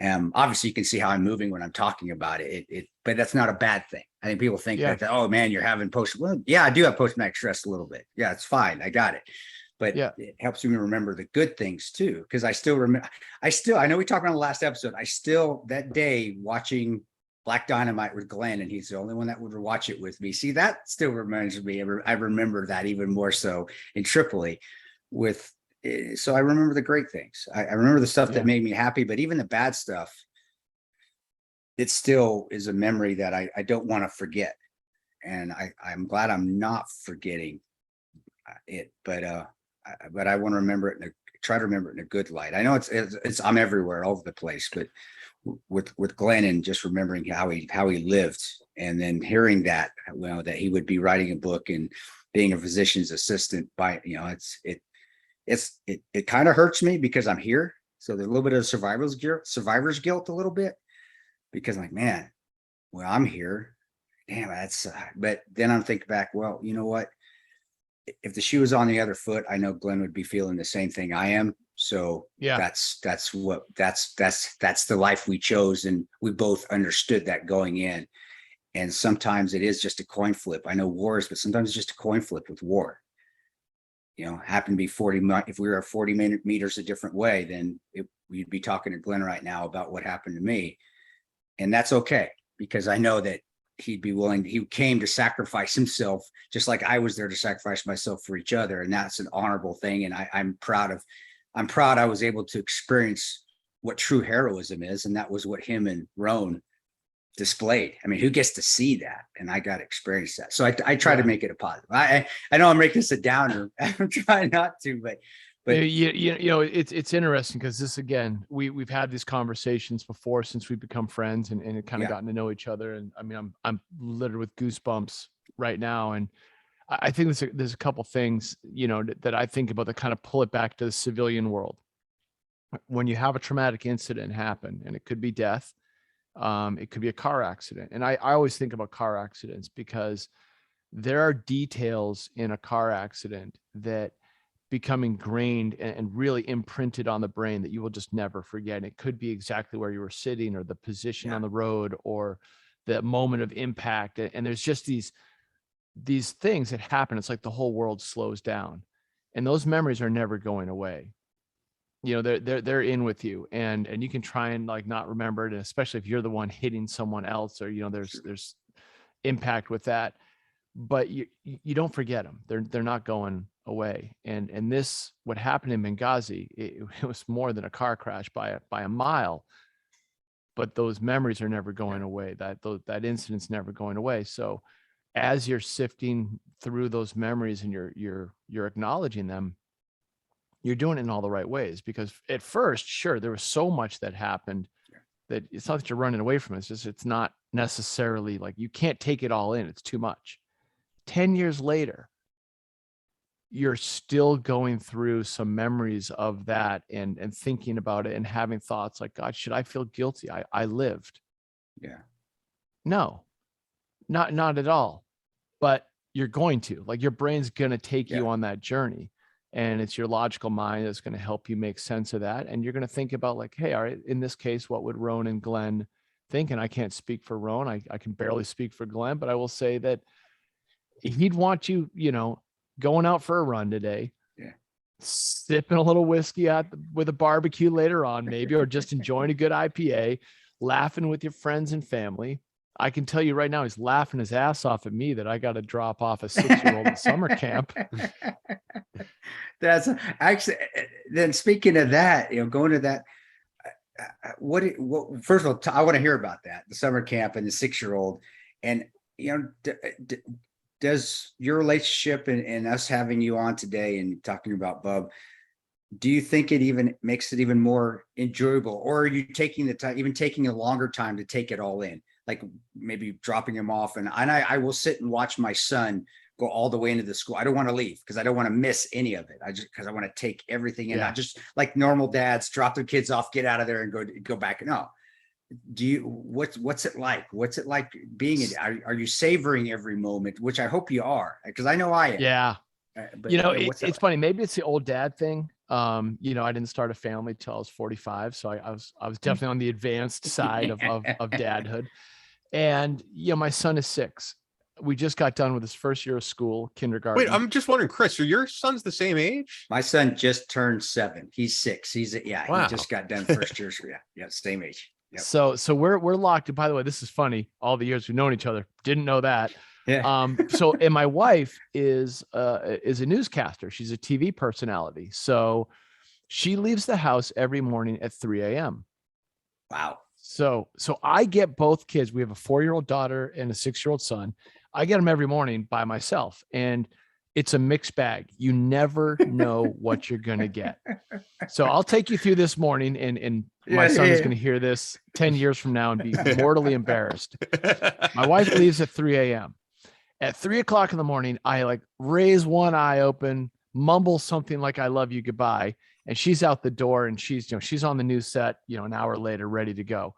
Obviously you can see how I'm moving when I'm talking about it. But that's not a bad thing. I think people think that, oh man, you're having well, yeah, I do have post-traumatic stress a little bit. Yeah, it's fine. I got it. But it helps me remember the good things too. Cause I still remember, I know we talked about the last episode. That day watching Black Dynamite with Glenn, and he's the only one that would watch it with me. See, that still reminds me. I remember that even more so in Tripoli so I remember the great things. I remember the stuff that made me happy, but even the bad stuff, it still is a memory that I don't want to forget. And I'm glad I'm not forgetting it, but I want to remember it try to remember it in a good light. I know it's I'm everywhere, all over the place, but with Glenn, and just remembering how he lived, and then hearing that, that he would be writing a book and being a physician's assistant it kind of hurts me because I'm here. So there's a little bit of survivor's guilt a little bit, because I'm like, man, well, I'm here. Damn, but then I'm thinking back, well, you know what? If the shoe was on the other foot, I know Glenn would be feeling the same thing I am. So that's the life we chose. And we both understood that going in. And sometimes it is just a coin flip. I know wars, but sometimes it's just a coin flip with war. Happen to be 40. If we were 40 meters a different way, then we'd be talking to Glenn right now about what happened to me. And that's okay, because I know that he'd be willing. He came to sacrifice himself, just like I was there to sacrifice myself for each other. And that's an honorable thing. And I'm proud I was able to experience what true heroism is. And that was what him and Roan displayed. I mean, who gets to see that? And I got to experience that. So I try to make it a positive. I know I'm making this a downer. I'm trying not to, but it's interesting, because this, again, we've had these conversations before since we've become friends, and it kind of gotten to know each other. And I mean, I'm littered with goosebumps right now. And I think there's a couple things, that I think about that kind of pull it back to the civilian world. When you have a traumatic incident happen, and it could be death, it could be a car accident. And I always think about car accidents, because there are details in a car accident that become ingrained and really imprinted on the brain that you will just never forget. And it could be exactly where you were sitting, or the position on the road, or the moment of impact. And there's just these things that happen. It's like the whole world slows down. and those memories are never going away. You know, they're in with you, and you can try and like not remember it, especially if you're the one hitting someone else, or, you know, there's impact with that, but you don't forget them. They're not going away. And this, what happened in Benghazi, it was more than a car crash by a mile, but those memories are never going away. That incident's never going away. So as you're sifting through those memories and you're acknowledging them, you're doing it in all the right ways. Because at first, sure, there was so much that happened that it's not that you're running away from it. It's just, it's not necessarily like you can't take it all in. It's too much. 10 years later, you're still going through some memories of that and thinking about it and having thoughts like, God, should I feel guilty? I lived. Yeah. No, not at all. But you're going to, like, your brain's going to take you on that journey. And it's your logical mind that's going to help you make sense of that. And you're going to think about like, hey, all right, in this case, what would Roan and Glen think? And I can't speak for Roan. I can barely speak for Glen, but I will say that he'd want you, you know, going out for a run today, sipping a little whiskey with a barbecue later on, maybe, or just enjoying a good IPA, laughing with your friends and family. I can tell you right now, he's laughing his ass off at me that I got to drop off a 6-year-old at summer camp. That's actually, then speaking of that, you know, going to that, what first of all, I want to hear about that, the summer camp and the 6-year-old. And, you know, does your relationship and us having you on today and talking about Bub, do you think it even makes it even more enjoyable? Or are you taking the time, even taking a longer time to take it all in? Like maybe dropping him off, and I will sit and watch my son go all the way into the school. I don't want to leave because I don't want to miss any of it. Because I want to take everything in. Not just like normal dads, drop their kids off, get out of there and go back. No. Do you, what's it like? What's it like being in? Are you savoring every moment? Which I hope you are, because I know I am. Yeah. But, you know, it's like? Funny. Maybe it's the old dad thing. You know, I didn't start a family till I was 45. So I was definitely on the advanced side of dadhood. And, you know, my son is 6. We just got done with his first year of school, kindergarten. Wait, I'm just wondering, Chris, are your sons the same age? My son just turned 7. He's 6. He just got done first year. Yeah, same age. Yep. So we're locked. And by the way, this is funny. All the years we've known each other, didn't know that. Yeah. So, and my wife is a newscaster. She's a TV personality. So she leaves the house every morning at 3 a.m. Wow. So I get both kids. We have a 4-year-old daughter and a 6-year-old son. I get them every morning by myself, and it's a mixed bag. You never know what you're going to get. So I'll take you through this morning, and my son is going to hear this 10 years from now and be mortally embarrassed. My wife leaves at 3 a.m. At 3 o'clock in the morning, I like raise one eye open, mumble something like "I love you, goodbye," and she's out the door, and she's on the news set, an hour later, ready to go.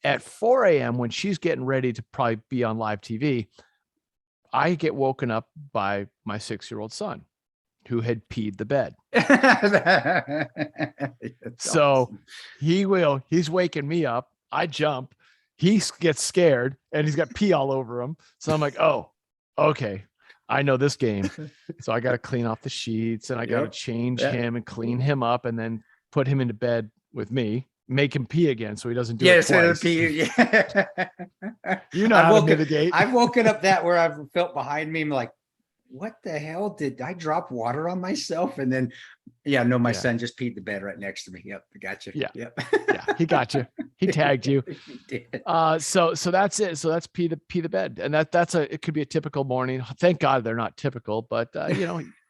At 4 a.m., when she's getting ready to probably be on live TV, I get woken up by my 6-year-old son, who had peed the bed. So awesome. He's waking me up. I jump. He gets scared, and he's got pee all over him. So I'm like, oh, okay, I know this game. So I got to clean off the sheets, and I got to change him and clean him up, and then put him into bed with me. Make him pee again so he doesn't do it twice. You know how to mitigate. I've woken up that where I've felt behind me. I'm like, what the hell? Did I drop water on myself? And then, my son just peed the bed right next to me. Yep, I got you. Yeah, yep. Yeah, he got you. He tagged you. He did. So that's it. So that's pee the bed, and it could be a typical morning. Thank God they're not typical, but as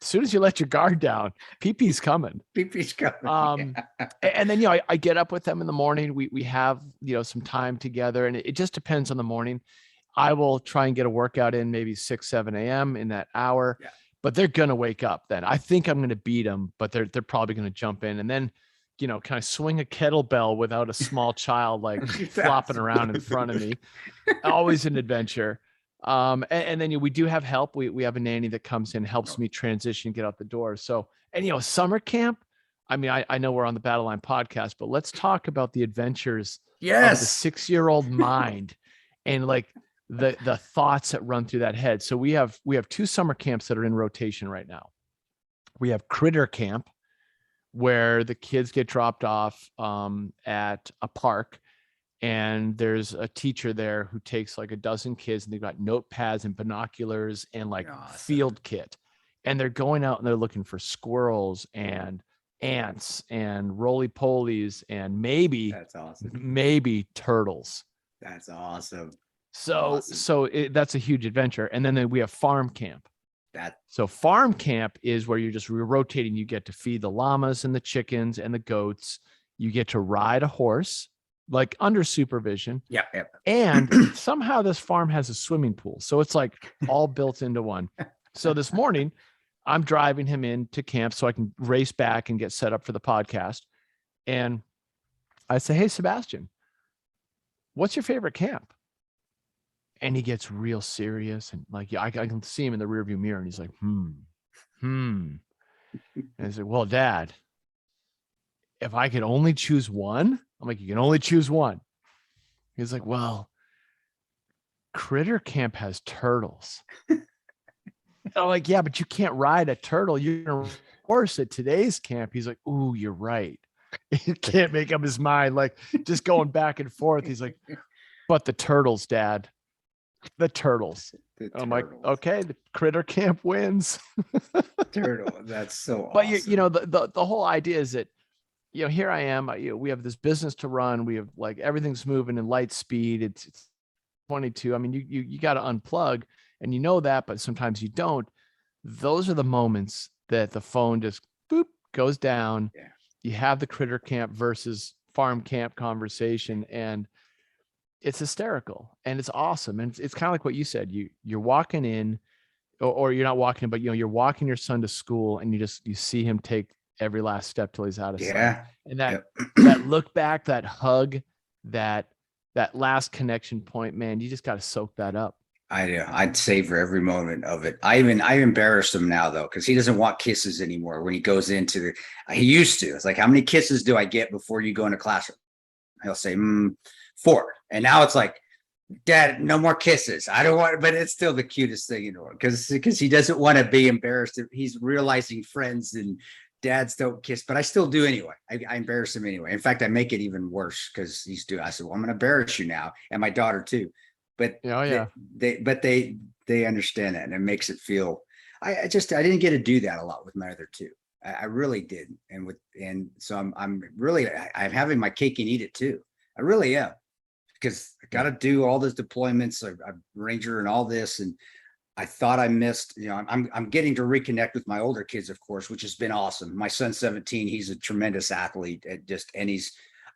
soon as you let your guard down, pee-pee's coming. Pee-pee's coming. And then I get up with them in the morning. We have some time together, and it just depends on the morning. I will try and get a workout in maybe 6, 7 a.m. in that hour, but they're going to wake up then. I think I'm going to beat them, but they're probably going to jump in, and then, can I swing a kettlebell without a small child, like flopping around in front of me? Always an adventure. And then we do have help. We have a nanny that comes in, helps me transition, get out the door. So, and summer camp, I mean, I know we're on the Battle Line podcast, but let's talk about the adventures of the 6-year-old mind and like the thoughts that run through that head. So we have 2 summer camps that are in rotation right now. We have critter camp, where the kids get dropped off at a park, and there's a teacher there who takes like a dozen kids, and they've got notepads and binoculars and like field kit, and they're going out and they're looking for squirrels and ants and roly-polies and maybe turtles. That's awesome. So that's a huge adventure. And then we have farm camp. So farm camp is where you're rotating. You get to feed the llamas and the chickens and the goats. You get to ride a horse, like under supervision. Yeah. And somehow this farm has a swimming pool. So it's like all built into one. So this morning I'm driving him into camp so I can race back and get set up for the podcast. And I say, hey, Sebastian, what's your favorite camp? And he gets real serious, and like, I can see him in the rearview mirror, and he's like, And I said, well, Dad, if I could only choose one, I'm like, you can only choose one. He's like, well, critter camp has turtles. I'm like, yeah, but you can't ride a turtle. You're gonna horse at today's camp. He's like, ooh, you're right. He can't make up his mind, like just going back and forth. He's like, but the turtles, Dad. The turtles. I'm like, okay, the critter camp wins. Turtle. That's so awesome. But you know, the whole idea is that, you know, here I am, we have this business to run. We have like everything's moving in light speed. It's 22. I mean, you got to unplug, and you know that, but sometimes you don't. Those are the moments that the phone just boop goes down. Yeah. You have the critter camp versus farm camp conversation, and it's hysterical and it's awesome. And it's kind of like what you said, you're walking in, or you're not walking, but you know, you're walking your son to school, and you see him take every last step till he's out of sight. And that look back, that hug, that last connection point, man, you just got to soak that up. I do. I'd savor every moment of it. I embarrass him now though, because he doesn't want kisses anymore. When he goes into he used to. It's like, how many kisses do I get before you go into classroom? He'll say 4, and now it's like, Dad, no more kisses. I don't want. But it's still the cutest thing in the world, because he doesn't want to be embarrassed. He's realizing friends and dads don't kiss, but I still do anyway. I embarrass him anyway. In fact, I make it even worse because he's doing. I said, well, I'm going to embarrass you now, and my daughter too. But they understand that, and it makes it feel. I didn't get to do that a lot with my other two. I really didn't, and so I'm having my cake and eat it too. I really am, because I got to do all those deployments, I'm Ranger and all this, and I thought I missed. You know, I'm getting to reconnect with my older kids, of course, which has been awesome. My son's 17; he's a tremendous athlete.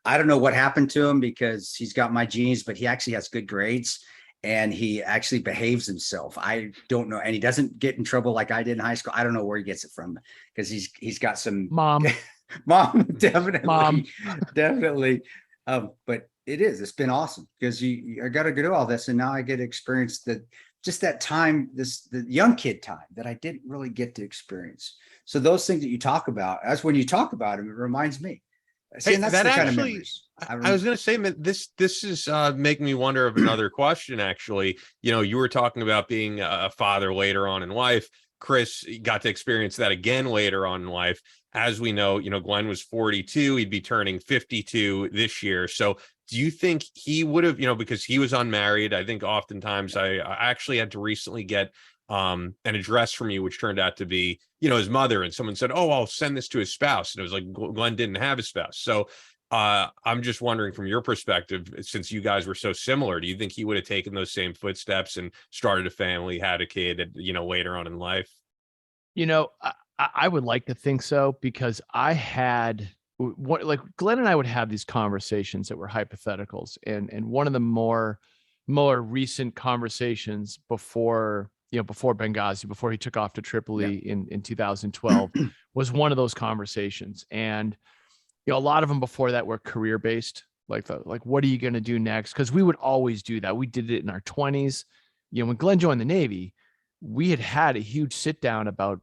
I don't know what happened to him, because he's got my genes, but he actually has good grades. And he actually behaves himself. I don't know. And he doesn't get in trouble like I did in high school. I don't know where he gets it from, because he's got some mom, definitely. But it's been awesome, because I got to do all this. And now I get to experience that time, the young kid time that I didn't really get to experience. So those things that you talk about, as when you talk about them, it reminds me. See, and that's the kind of memories. I was going to say, this is making me wonder of another question. Actually, you know, you were talking about being a father later on in life. Chris got to experience that again later on in life. As we know, you know, Glenn was 42. He'd be turning 52 this year. So do you think he would have, you know, because he was unmarried? I think oftentimes I actually had to recently get an address from you, which turned out to be, you know, his mother, and someone said, oh, I'll send this to his spouse, and it was like Glenn didn't have a spouse. So I'm just wondering, from your perspective, since you guys were so similar, do you think he would have taken those same footsteps and started a family, had a kid, you know, later on in life? You know, I would like to think so, because I had like Glenn and I would have these conversations that were hypotheticals, and one of the more recent conversations before Benghazi, before he took off to Tripoli in 2012, was one of those conversations. And, you know, a lot of them before that were career based, like what are you going to do next? Because we would always do that. We did it in our 20s. You know, when Glenn joined the Navy, we had a huge sit down about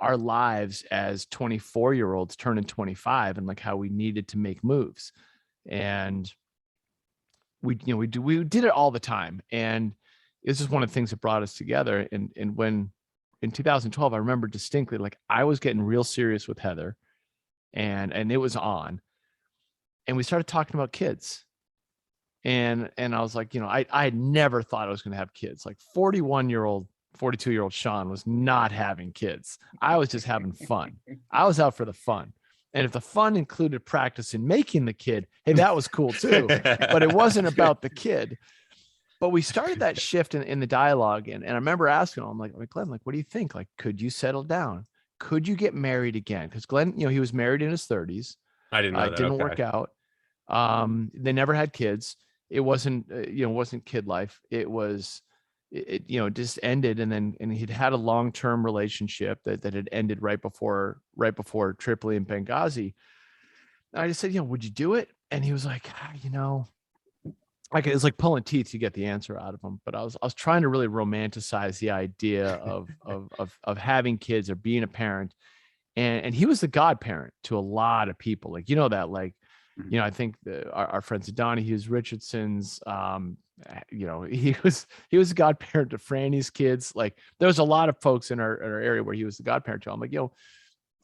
our lives as 24-year-olds turning 25, and like how we needed to make moves. And we did it all the time. And it's just one of the things that brought us together. And when in 2012, I remember distinctly, like I was getting real serious with Heather, and it was on, and we started talking about kids. And I was like, I had never thought I was going to have kids. Like 42-year-old Sean was not having kids. I was just having fun. I was out for the fun. And if the fun included practicing making the kid, hey, that was cool too. But it wasn't about the kid. But we started that shift in the dialogue. And I remember asking him, I'm like, Glenn, like, what do you think? Like, could you settle down? Could you get married again? Because Glenn, he was married in his 30s. I didn't know that. It didn't work out. They never had kids. It wasn't, wasn't kid life. It was, just ended. And he'd had a long-term relationship that had ended right before Tripoli and Benghazi. And I just said, would you do it? And he was like, like it was like pulling teeth to get the answer out of him. But I was trying to really romanticize the idea of having kids or being a parent. And he was the godparent to a lot of people. Like, that, like, I think our friends at Donahue's, Richardson's, he was a godparent to Franny's kids. Like there was a lot of folks in our area where he was the godparent to. I'm like,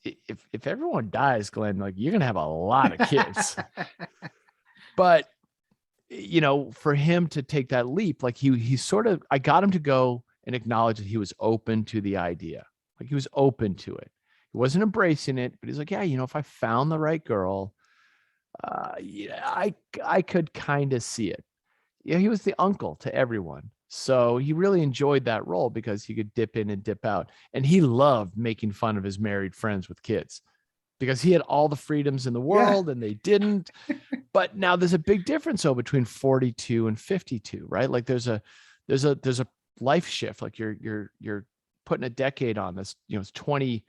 if everyone dies, Glenn, like you're going to have a lot of kids. But, for him to take that leap, like he sort of, I got him to go and acknowledge that he was open to the idea. Like he was open to it. He wasn't embracing it, but he's like, yeah, if I found the right girl, I could kind of see it. He was the uncle to everyone. So he really enjoyed that role because he could dip in and dip out. And he loved making fun of his married friends with kids because he had all the freedoms in the world and they didn't. But now there's a big difference though between 42 and 52, right? Like there's a life shift. Like you're putting a decade on this, it's 20%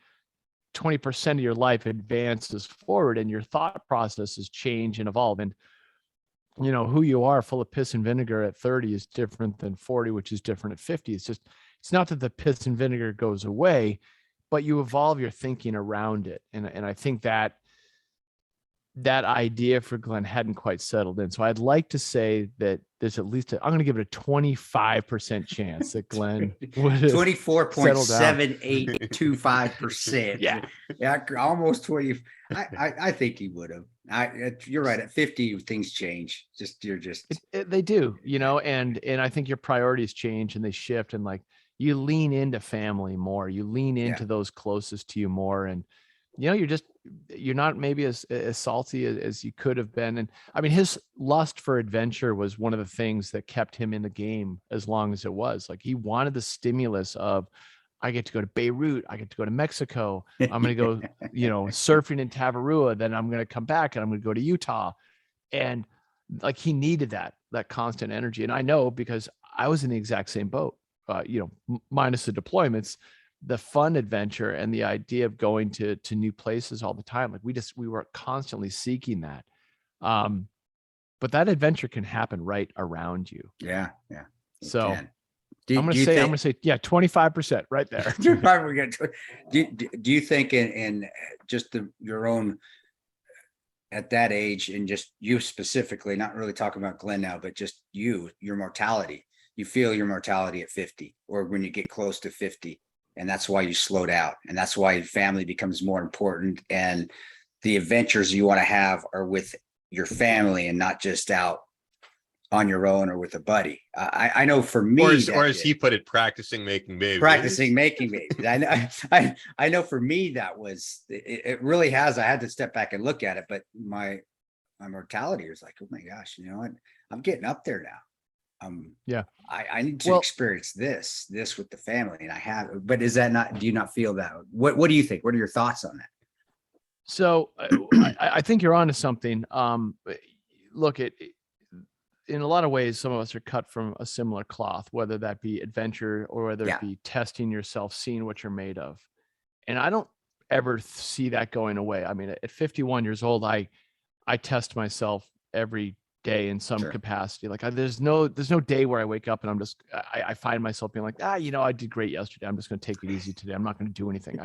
of your life advances forward and your thought processes change and evolve. And, who you are full of piss and vinegar at 30 is different than 40, which is different at 50. It's not that the piss and vinegar goes away, but you evolve your thinking around it. And I think that idea for Glenn hadn't quite settled in. So I'd like to say that there's at least I'm going to give it a 25% chance that Glenn would 24.7825%. Yeah, almost 20. I think he would have. You're right. At 50, things change. They do, and I think your priorities change and they shift, and like you lean into family more. You lean into those closest to you more, and you're not maybe as salty as you could have been. And I mean, his lust for adventure was one of the things that kept him in the game as long as it was. Like he wanted the stimulus of, I get to go to Beirut, I get to go to Mexico, I'm going to go, surfing in Tavarua, then I'm going to come back and I'm going to go to Utah. And like he needed that constant energy. And I know because I was in the exact same boat, minus the deployments. The fun adventure and the idea of going to new places all the time. Like we were constantly seeking that. But that adventure can happen right around you. Yeah. Yeah. So I'm going to say, yeah, 25% right there. Do you think in just your own, at that age, and just you specifically, not really talking about Glenn now, but just your mortality, you feel your mortality at 50 or when you get close to 50? And that's why you slowed out. And that's why family becomes more important. And the adventures you want to have are with your family and not just out on your own or with a buddy. I know for me, or as he put it, practicing making babies. I know for me, that was, it really has. I had to step back and look at it, but my mortality was like, oh my gosh, you know what? I'm getting up there now. I need to experience this with the family, and I have. But is that not? Do you not feel that? What do you think? What are your thoughts on that? So I think you're onto something. Look, in a lot of ways, some of us are cut from a similar cloth, whether that be adventure or whether it be testing yourself, seeing what you're made of. And I don't ever see that going away. I mean, at 51 years old, I test myself every day in some capacity. Like there's no day where I wake up and I find myself being like, I did great yesterday, I'm just going to take it easy today, I'm not going to do anything.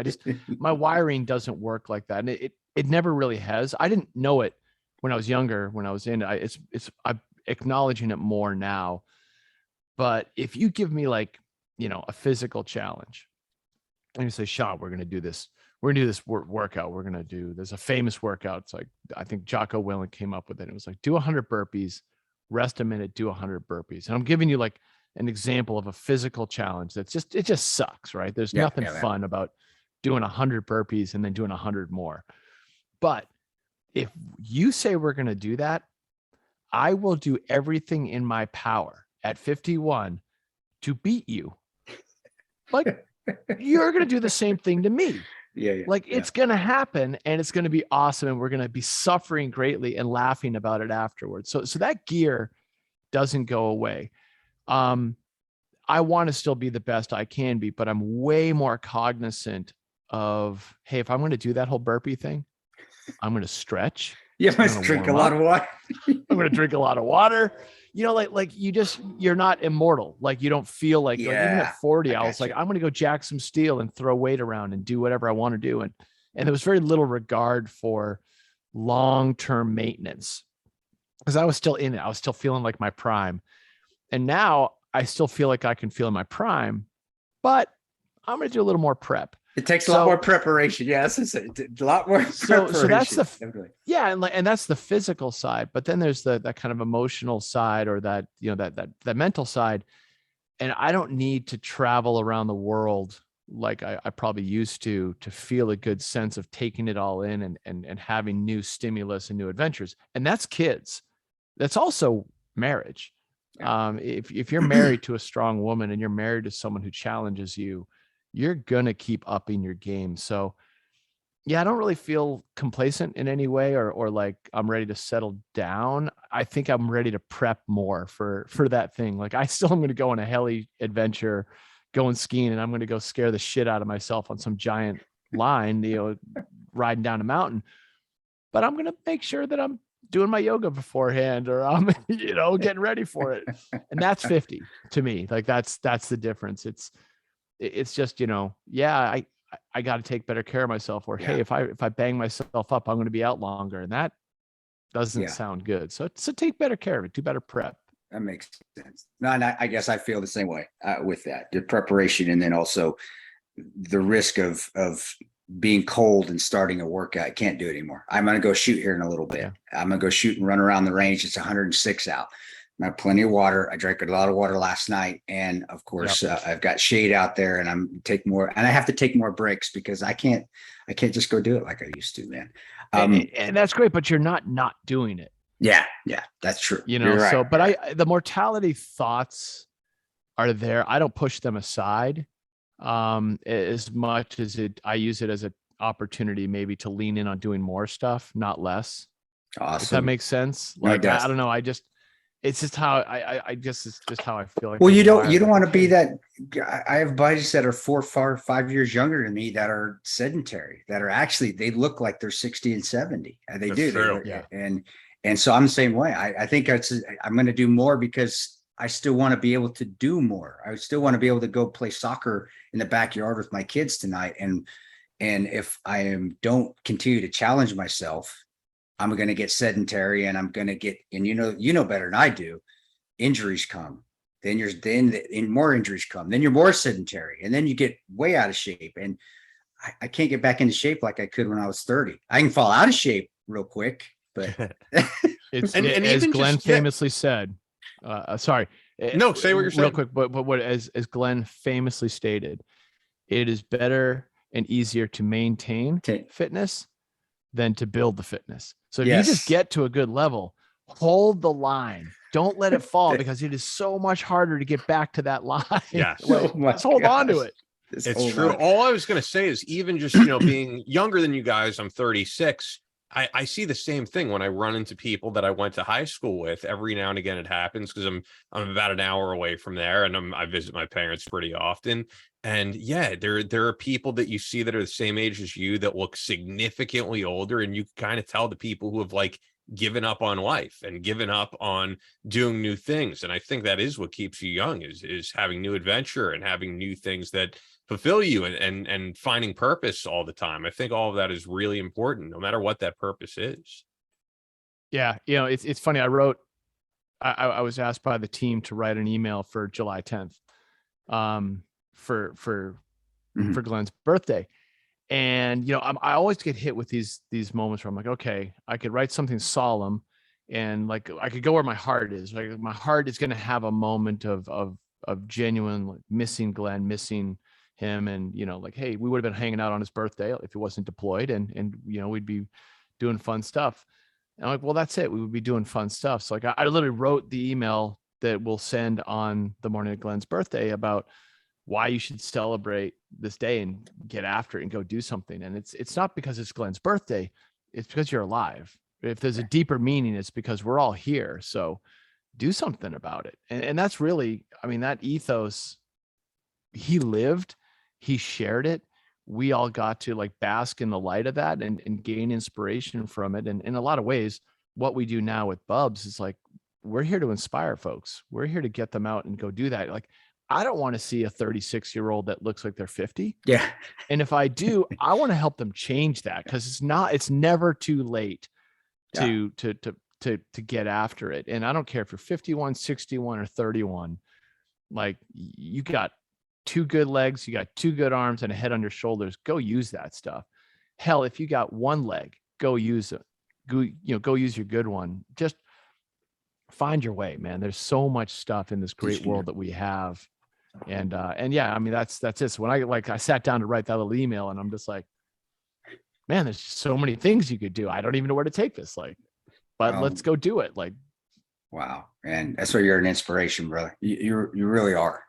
My wiring doesn't work like that, and it never really has. I didn't know it when I was younger, when I was in it. I'm acknowledging it more now. But if you give me like a physical challenge, and you say, Sean, we're going to do this. We're going to do this workout. There's a famous workout. It's like, I think Jocko Willink came up with it. It was like, do 100 burpees, rest a minute, do 100 burpees. And I'm giving you like an example of a physical challenge it just sucks, right? There's nothing fun about doing 100 burpees and then doing 100 more. But if you say we're going to do that, I will do everything in my power at 51 to beat you. Like, you're going to do the same thing to me. It's going to happen, and it's going to be awesome, and we're going to be suffering greatly and laughing about it afterwards. So that gear doesn't go away. I want to still be the best I can be, but I'm way more cognizant of, hey, if I'm going to do that whole burpee thing, I'm going to stretch. You must drink a lot of water. I'm going to drink a lot of water. You're not immortal. Like, you don't feel like, even at 40, I was like, I'm going to go jack some steel and throw weight around and do whatever I want to do. And there was very little regard for long-term maintenance, because I was still in it. I was still feeling like my prime. And now I still feel like I can feel in my prime, but I'm going to do a little more prep. It takes a lot more preparation. Yes, it's a lot more. So that's and that's the physical side. But then there's that kind of emotional side, or that mental side. And I don't need to travel around the world like I probably used to feel a good sense of taking it all in and having new stimulus and new adventures. And that's kids. That's also marriage. If you're married to a strong woman and you're married to someone who challenges you, you're going to keep upping your game. So I don't really feel complacent in any way or like I'm ready to settle down. I think I'm ready to prep more for that thing. Like, I still am going to go on a heli adventure, going skiing, and I'm going to go scare the shit out of myself on some giant line, riding down a mountain. But I'm going to make sure that I'm doing my yoga beforehand, or I'm, getting ready for it. And that's 50 to me. Like, that's the difference. It's just, I got to take better care of myself, or, hey, if I bang myself up, I'm going to be out longer. And that doesn't sound good. So take better care of it, do better prep. That makes sense. No, and I guess I feel the same way with that, the preparation. And then also the risk of being cold and starting a workout. I can't do it anymore. I'm going to go shoot here in a little bit. Yeah. I'm going to go shoot and run around the range. It's 106 out. I have plenty of water. I drank a lot of water last night. And of course, I've got shade out there, and I have to take more breaks, because I can't just go do it like I used to, man. And that's great, but you're not doing it. Yeah, that's true. You're right. So, but the mortality thoughts are there. I don't push them aside as much as I use it as an opportunity maybe to lean in on doing more stuff, not less. Awesome. If that makes sense. Like, I don't know. It's just how I guess it's just how I feel like. Well, you don't want to be that. I have buddies that are 4 or 5 years younger than me that are sedentary, that are actually, they look like they're 60 and 70. They do. True. And so I'm the same way. I think I'm going to do more, because I still want to be able to do more. I still want to be able to go play soccer in the backyard with my kids tonight. And if I don't continue to challenge myself, I'm going to get sedentary, and I'm going to get, and you know better than I do, injuries come. Then more injuries come. Then you're more sedentary, and then you get way out of shape. And I can't get back into shape like I could when I was 30. I can fall out of shape real quick, but as Glenn famously said, sorry. No, say what you're saying real quick. But what, as Glenn famously stated, it is better and easier to maintain fitness than to build the fitness. So if you just get to a good level, hold the line. Don't let it fall, because it is so much harder to get back to that line. Yeah. Let's hold on to it. It's true. All I was going to say is, even just, being younger than you guys, I'm 36. I see the same thing when I run into people that I went to high school with. Every now and again it happens, because I'm about an hour away from there, and I visit my parents pretty often. And there are people that you see that are the same age as you that look significantly older, and you kind of tell the people who have like given up on life and given up on doing new things. And I think that is what keeps you young, is having new adventure and having new things that fulfill you, and finding purpose all the time. I think all of that is really important, no matter what that purpose is. Yeah. It's funny. I was asked by the team to write an email for July 10th. For for Glen's birthday. And, I always get hit with these moments where I'm like, okay, I could write something solemn and like, I could go where my heart is. Like my heart is going to have a moment of genuine like, missing Glen, missing him. And, like, hey, we would have been hanging out on his birthday if he wasn't deployed and, we'd be doing fun stuff. And I'm like, well, that's it. We would be doing fun stuff. So like, I literally wrote the email that we'll send on the morning of Glen's birthday about why you should celebrate this day and get after it and go do something. And it's not because it's Glen's birthday. It's because you're alive. If there's a deeper meaning, it's because we're all here. So do something about it. And that's really, that ethos, he lived, he shared it. We all got to like bask in the light of that and gain inspiration from it. And in a lot of ways, what we do now with Bubs is like, we're here to inspire folks. We're here to get them out and go do that. Like, I don't want to see a 36-year-old that looks like they're 50. Yeah. And if I do, I want to help them change that because it's never too late to get after it. And I don't care if you're 51, 61, or 31, like you got 2 good legs, you got 2 good arms and a head on your shoulders, go use that stuff. Hell, if you got 1 leg, go use it. Go use your good one. Just find your way, man. There's so much stuff in this great world that we have. And yeah, that's it. So when I sat down to write that little email and I'm just like, man, there's so many things you could do. I don't even know where to take this. Like, but let's go do it. Like, wow. And that's why you're an inspiration, brother. You really are.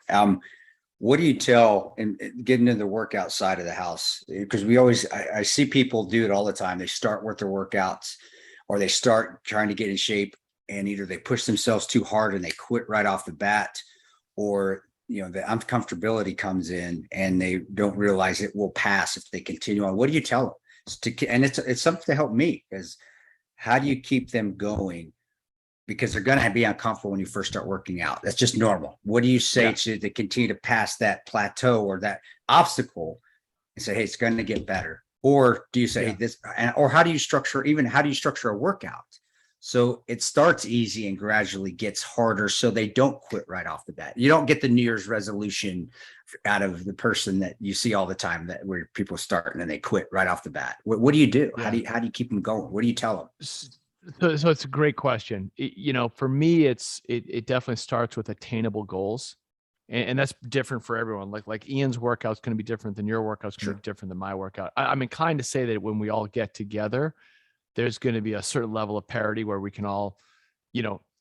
What do you tell and getting into the workout side of the house? Because I see people do it all the time. They start with their workouts or they start trying to get in shape and either they push themselves too hard and they quit right off the bat, or the uncomfortability comes in and they don't realize it will pass if they continue on. What do you tell them? And it's something to help me, because how do you keep them going? Because they're going to be uncomfortable when you first start working out. That's just normal. What do you say to continue to pass that plateau or that obstacle and say, hey, it's going to get better? Or do you say this, or how do you structure a workout? So it starts easy and gradually gets harder so they don't quit right off the bat. You don't get the New Year's resolution out of the person that you see all the time where people start and then they quit right off the bat. What do you do? Yeah. How do you keep them going? What do you tell them? So it's a great question. For me, it definitely starts with attainable goals. And that's different for everyone. Like Ian's workout is going to be different than your workout is going to be different than my workout. I'm inclined to say that when we all get together, there's going to be a certain level of parity where we can all,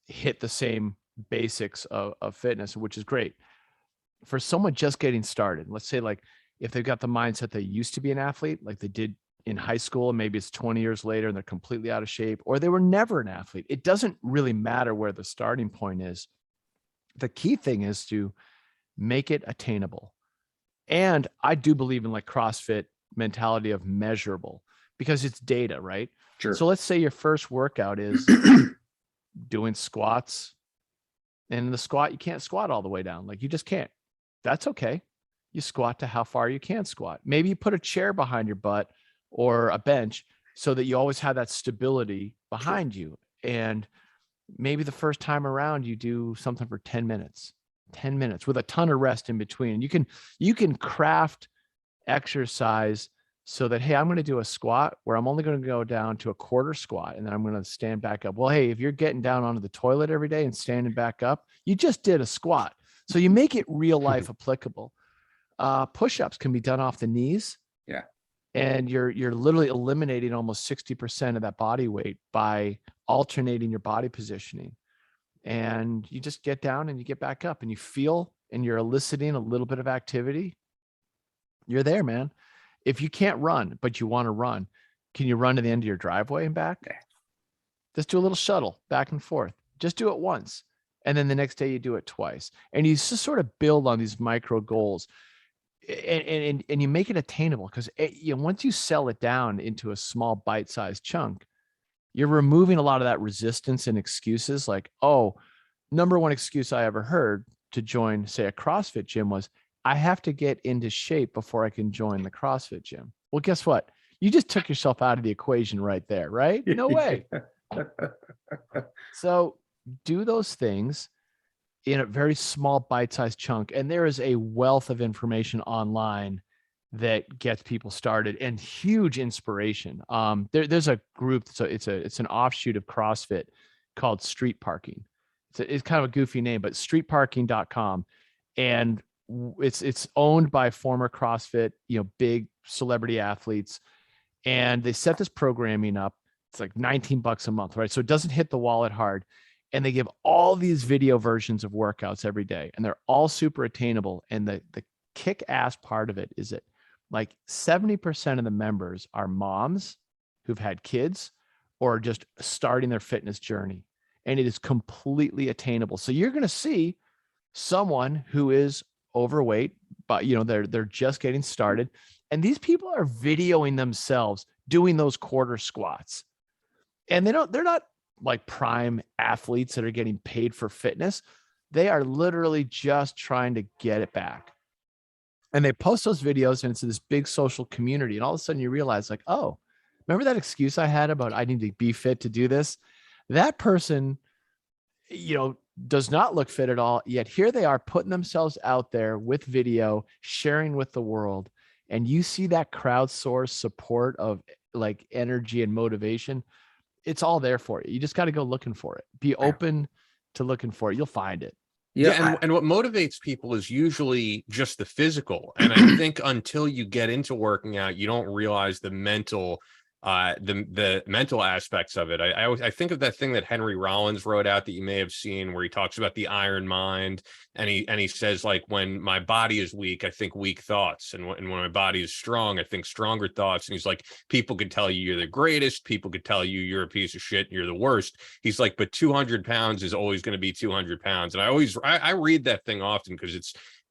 hit the same basics of fitness, which is great. For someone just getting started, let's say like if they've got the mindset they used to be an athlete, like they did in high school, and maybe it's 20 years later and they're completely out of shape, or they were never an athlete. It doesn't really matter where the starting point is. The key thing is to make it attainable. And I do believe in like CrossFit mentality of measurable, because it's data, right? Sure. So let's say your first workout is doing squats, and in the squat, you can't squat all the way down. Like you just can't. That's okay. You squat to how far you can squat. Maybe you put a chair behind your butt or a bench so that you always have that stability behind you. And maybe the first time around you do something for 10 minutes with a ton of rest in between. You can craft exercise so that, hey, I'm going to do a squat where I'm only going to go down to a quarter squat and then I'm going to stand back up. Well, hey, if you're getting down onto the toilet every day and standing back up, you just did a squat. So you make it real life applicable. Push-ups can be done off the knees. Yeah. And you're literally eliminating almost 60% of that body weight by alternating your body positioning. And you just get down and you get back up and you feel, and you're eliciting a little bit of activity. You're there, man. If you can't run, but you want to run, can you run to the end of your driveway and back? Yeah. Just do a little shuttle back and forth. Just do it once. And then the next day you do it twice. And you just sort of build on these micro goals. And you make it attainable, because once you sell it down into a small bite-sized chunk, you're removing a lot of that resistance and excuses. Like, oh, number one excuse I ever heard to join, say, a CrossFit gym was, I have to get into shape before I can join the CrossFit gym. Well, guess what? You just took yourself out of the equation right there, right? No way. So do those things in a very small bite-sized chunk. And there is a wealth of information online that gets people started and huge inspiration. There's a group, so it's an offshoot of CrossFit called Street Parking. It's kind of a goofy name, but streetparking.com. And it's owned by former CrossFit, big celebrity athletes. And they set this programming up. It's like $19 a month, right? So it doesn't hit the wallet hard. And they give all these video versions of workouts every day, and they're all super attainable. And the kick-ass part of it is that like 70% of the members are moms who've had kids or just starting their fitness journey. And it is completely attainable. So you're going to see someone who is overweight, but they're just getting started. And these people are videoing themselves doing those quarter squats. And they're not like prime athletes that are getting paid for fitness. They are literally just trying to get it back. And they post those videos, and it's this big social community. And all of a sudden you realize like, oh, remember that excuse I had about I need to be fit to do this? That person, does not look fit at all. Yet here they are putting themselves out there with video, sharing with the world. And you see that crowdsourced support of like energy and motivation. It's all there for you. You just got to go looking for it. Be open to looking for it. You'll find it. Yeah, and what motivates people is usually just the physical. And I think until you get into working out, you don't realize the mental aspects of it. I think of that thing that Henry Rollins wrote out that you may have seen, where he talks about the iron mind, and he says like, when my body is weak, I think weak thoughts, and when my body is strong, I think stronger thoughts. And he's like, people could tell you you're the greatest, people could tell you you're a piece of shit, you're the worst. He's like, but 200 pounds is always going to be 200 pounds. And I read that thing often because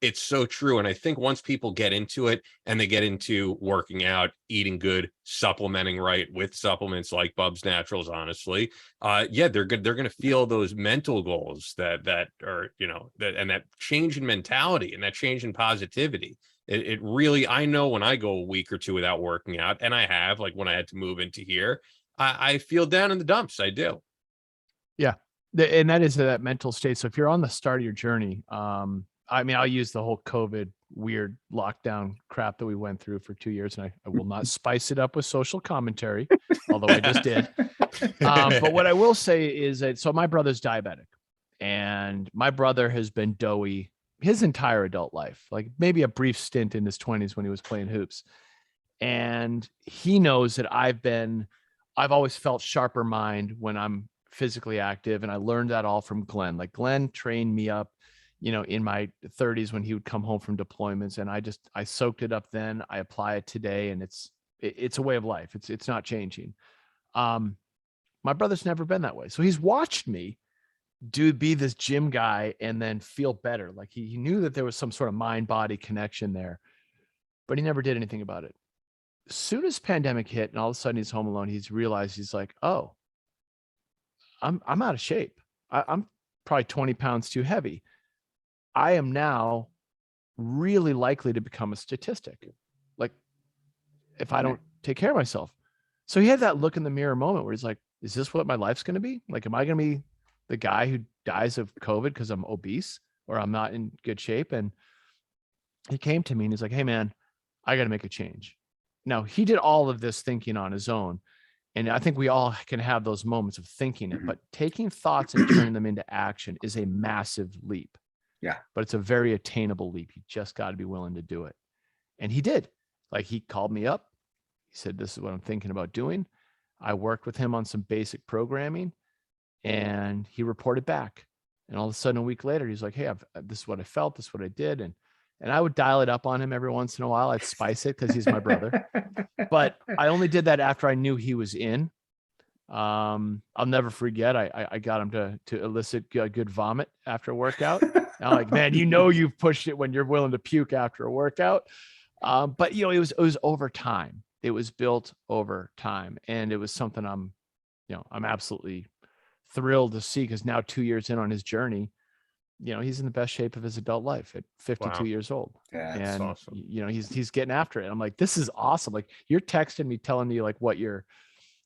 it's so true. And I think once people get into it and they get into working out, eating good, supplementing right with supplements like Bub's Naturals, honestly, they're good. They're going to feel those mental goals that are, and that change in mentality and that change in positivity. It really, I know when I go a week or two without working out, and I have, like when I had to move into here, I feel down in the dumps. I do. Yeah. And that is that mental state. So if you're on the start of your journey, I'll use the whole COVID weird lockdown crap that we went through for 2 years, and I will not spice it up with social commentary, although I just did. But what I will say is that, so my brother's diabetic, and my brother has been doughy his entire adult life, like maybe a brief stint in his 20s when he was playing hoops. And he knows that I've always felt sharper mind when I'm physically active. And I learned that all from Glen. Like Glen trained me up, in my 30s when he would come home from deployments, and I soaked it up then. I apply it today, and it's a way of life. It's not changing. My brother's never been that way. So he's watched me be this gym guy and then feel better. Like he knew that there was some sort of mind body connection there, but he never did anything about it. As soon as pandemic hit and all of a sudden he's home alone, he's realized, he's like, oh, I'm out of shape. I'm probably 20 pounds too heavy. I am now really likely to become a statistic, like if I don't take care of myself. So he had that look in the mirror moment where he's like, is this what my life's going to be? Like, am I going to be the guy who dies of COVID because I'm obese or I'm not in good shape? And he came to me and he's like, hey man, I got to make a change. Now he did all of this thinking on his own. And I think we all can have those moments of thinking it, but taking thoughts and turning them into action is a massive leap. Yeah. But it's a very attainable leap. You just got to be willing to do it. And he did. Like, he called me up. He said, this is what I'm thinking about doing. I worked with him on some basic programming, and he reported back. And all of a sudden, a week later, he's like, hey, this is what I felt. This is what I did. And I would dial it up on him every once in a while. I'd spice it because he's my brother. But I only did that after I knew he was in. I'll never forget. I got him to elicit a good vomit after a workout. I'm like, man, you've pushed it when you're willing to puke after a workout. But it was over time. It was built over time, and it was something I'm absolutely thrilled to see, because now 2 years in on his journey, he's in the best shape of his adult life at 52 years old. Yeah, that's awesome. He's getting after it. I'm like, this is awesome. Like, you're texting me, telling me like what your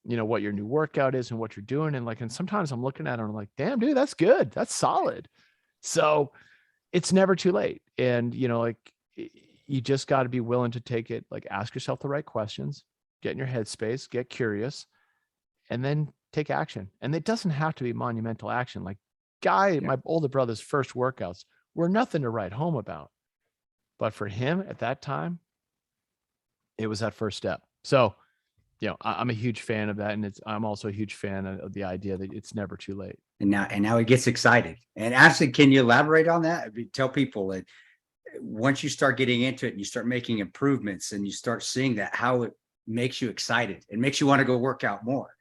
new workout is and what you're doing. And sometimes I'm looking at it and I'm like, damn, dude, that's good. That's solid. So it's never too late. And, you just got to be willing to take it, like ask yourself the right questions, get in your headspace, get curious, and then take action. And it doesn't have to be monumental action. Like my older brother's first workouts were nothing to write home about. But for him at that time, it was that first step. So, I'm a huge fan of that. And I'm also a huge fan of the idea that it's never too late. And now he gets excited. And actually, can you elaborate on that? Tell people that once you start getting into it and you start making improvements and you start seeing that, how it makes you excited. It makes you want to go work out more.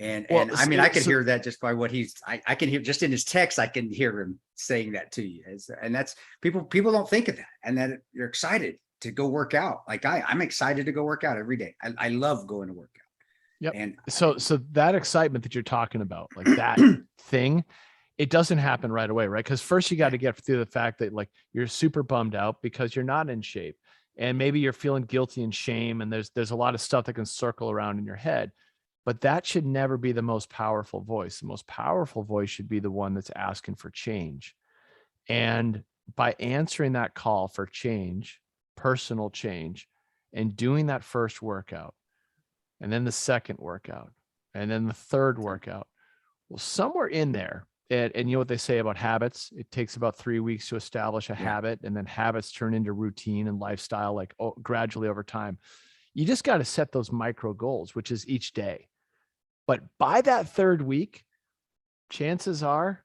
And I mean, I can hear that just by what I can hear just in his text. I can hear him saying that to you. And that's people don't think of that. And that you're excited to go work out. Like I'm excited to go work out every day. I love going to work out. Yep. And so that excitement that you're talking about, like that thing, it doesn't happen right away, right? Because first you got to get through the fact that like you're super bummed out because you're not in shape. And maybe you're feeling guilty and shame. And there's a lot of stuff that can circle around in your head. But that should never be the most powerful voice. The most powerful voice should be the one that's asking for change. And by answering that call for change, personal change, and doing that first workout, and then the second workout, and then the third workout, well, somewhere in there, and you know what they say about habits, it takes about 3 weeks to establish a habit, and then habits turn into routine and lifestyle, like gradually over time. You just got to set those micro goals, which is each day. But by that third week, chances are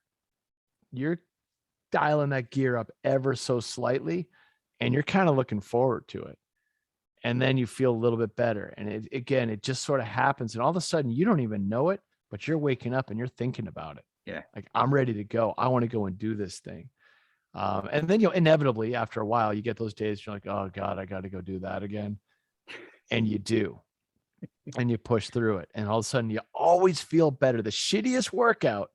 you're dialing that gear up ever so slightly, and you're kind of looking forward to it. And then you feel a little bit better. And it just sort of happens. And all of a sudden you don't even know it, but you're waking up and you're thinking about it. Yeah. Like, I'm ready to go. I want to go and do this thing. And then, inevitably after a while, you get those days you're like, oh God, I got to go do that again. And you do. And you push through it. And all of a sudden you always feel better. The shittiest workout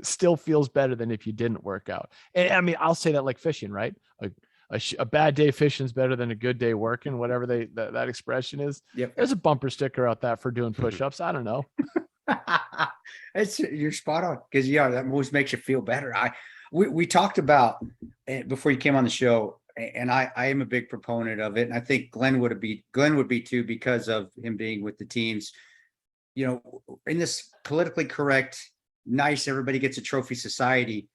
still feels better than if you didn't work out. And I mean, I'll say that like fishing, right? A bad day fishing is better than a good day working, whatever that expression is. Yep. There's a bumper sticker out that for doing push-ups. I don't know. You're spot on, because that always makes you feel better. We talked about before you came on the show, and I am a big proponent of it, and I think Glen would be too, because of him being with the teams. In this politically correct, nice, everybody gets a trophy society,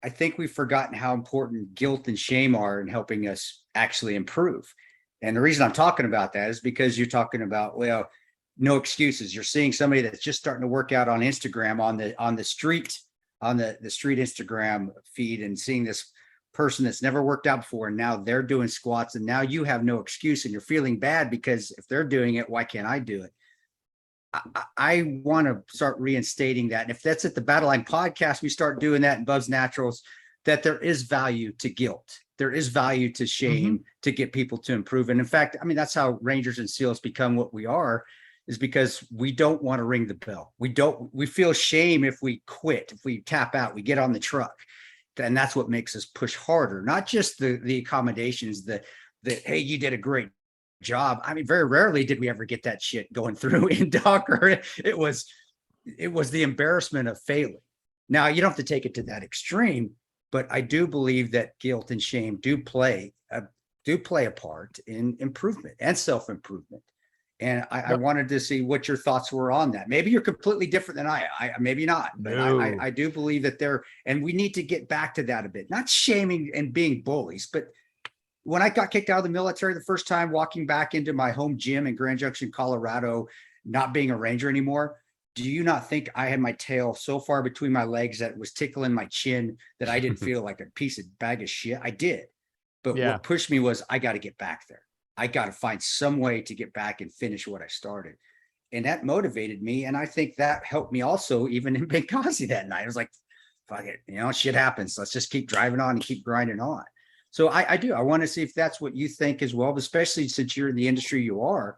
I think we've forgotten how important guilt and shame are in helping us actually improve. And the reason I'm talking about that is because you're talking about, no excuses. You're seeing somebody that's just starting to work out on Instagram, on the street Instagram feed, and seeing this person that's never worked out before, and now they're doing squats, and now you have no excuse and you're feeling bad because if they're doing it, why can't I do it? I want to start reinstating that. And if that's at the Battle Line podcast, we start doing that in Buzz Naturals, that there is value to guilt. There is value to shame to get people to improve. And in fact, I mean, that's how Rangers and SEALs become what we are, is because we don't want to ring the bell. We feel shame if we quit, if we tap out, we get on the truck. And that's what makes us push harder, not just the accommodations that, hey, you did a great job. I mean, very rarely did we ever get that shit going through in Docker. It was the embarrassment of failing. Now, you don't have to take it to that extreme, but I do believe that guilt and shame do play a part in improvement and self-improvement. And I wanted to see what your thoughts were on that. Maybe you're completely different than I maybe not, but No. I do believe that and we need to get back to that a bit, not shaming and being bullies. But when I got kicked out of the military the first time, walking back into my home gym in Grand Junction, Colorado, not being a Ranger anymore, do you not think I had my tail so far between my legs that it was tickling my chin that I didn't feel like a bag of shit? I did. But what pushed me was, I got to get back there. I got to find some way to get back and finish what I started. And that motivated me. And I think that helped me also, even in Benghazi that night. I was like, fuck it, shit happens. Let's just keep driving on and keep grinding on. So I do. I want to see if that's what you think as well, especially since you're in the industry you are,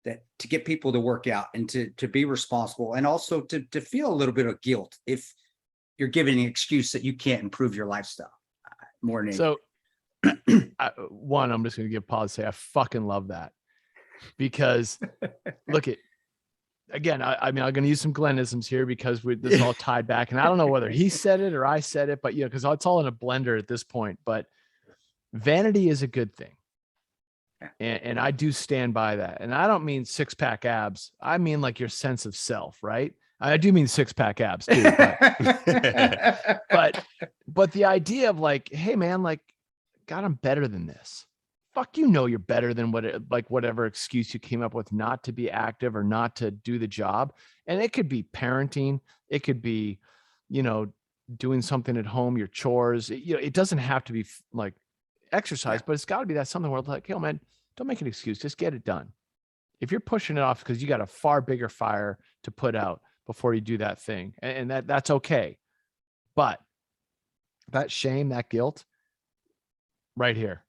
that to get people to work out and to be responsible, and also to feel a little bit of guilt if you're giving an excuse that you can't improve your lifestyle more than anything. So one, I'm just going to give pause and say I fucking love that, because look at, again, I mean, I'm going to use some Glenisms here because this is all tied back, and I don't know whether he said it or I said it, but because it's all in a blender at this point. But vanity is a good thing. And I do stand by that. And I don't mean 6-pack abs. I mean like your sense of self, right? I do mean 6-pack abs too, but the idea of like, hey man, like, God, I'm better than this. Fuck, you're better than whatever excuse you came up with not to be active or not to do the job. And it could be parenting. It could be, doing something at home, your chores. It doesn't have to be like exercise, but it's got to be that something where like, hey man, don't make an excuse. Just get it done. If you're pushing it off because you got a far bigger fire to put out before you do that thing, and that's okay. But that shame, that guilt, right here,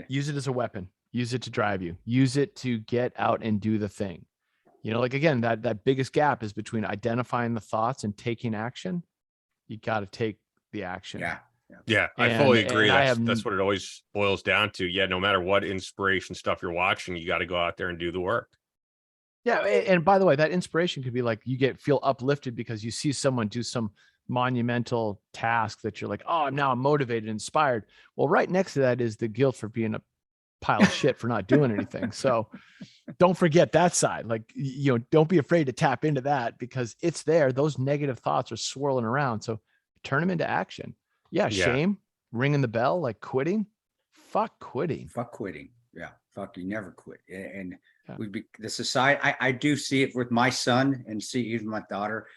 use it as a weapon. Use it to drive you. Use it to get out and do the thing. Like again, that biggest gap is between identifying the thoughts and taking action. You got to take the action. Yeah, I fully agree. That's what it always boils down to. Yeah, no matter what inspiration stuff you're watching, you got to go out there and do the work. Yeah, and by the way, that inspiration could be like you feel uplifted because you see someone do some monumental task that you're like, oh, I'm motivated, inspired. Well, right next to that is the guilt for being a pile of shit for not doing anything. So don't forget that side. Like, don't be afraid to tap into that because it's there. Those negative thoughts are swirling around. So turn them into action. Yeah. Shame, ringing the bell, like quitting. Fuck quitting. Yeah. Fuck, you never quit. And the society, I do see it with my son and see even my daughter,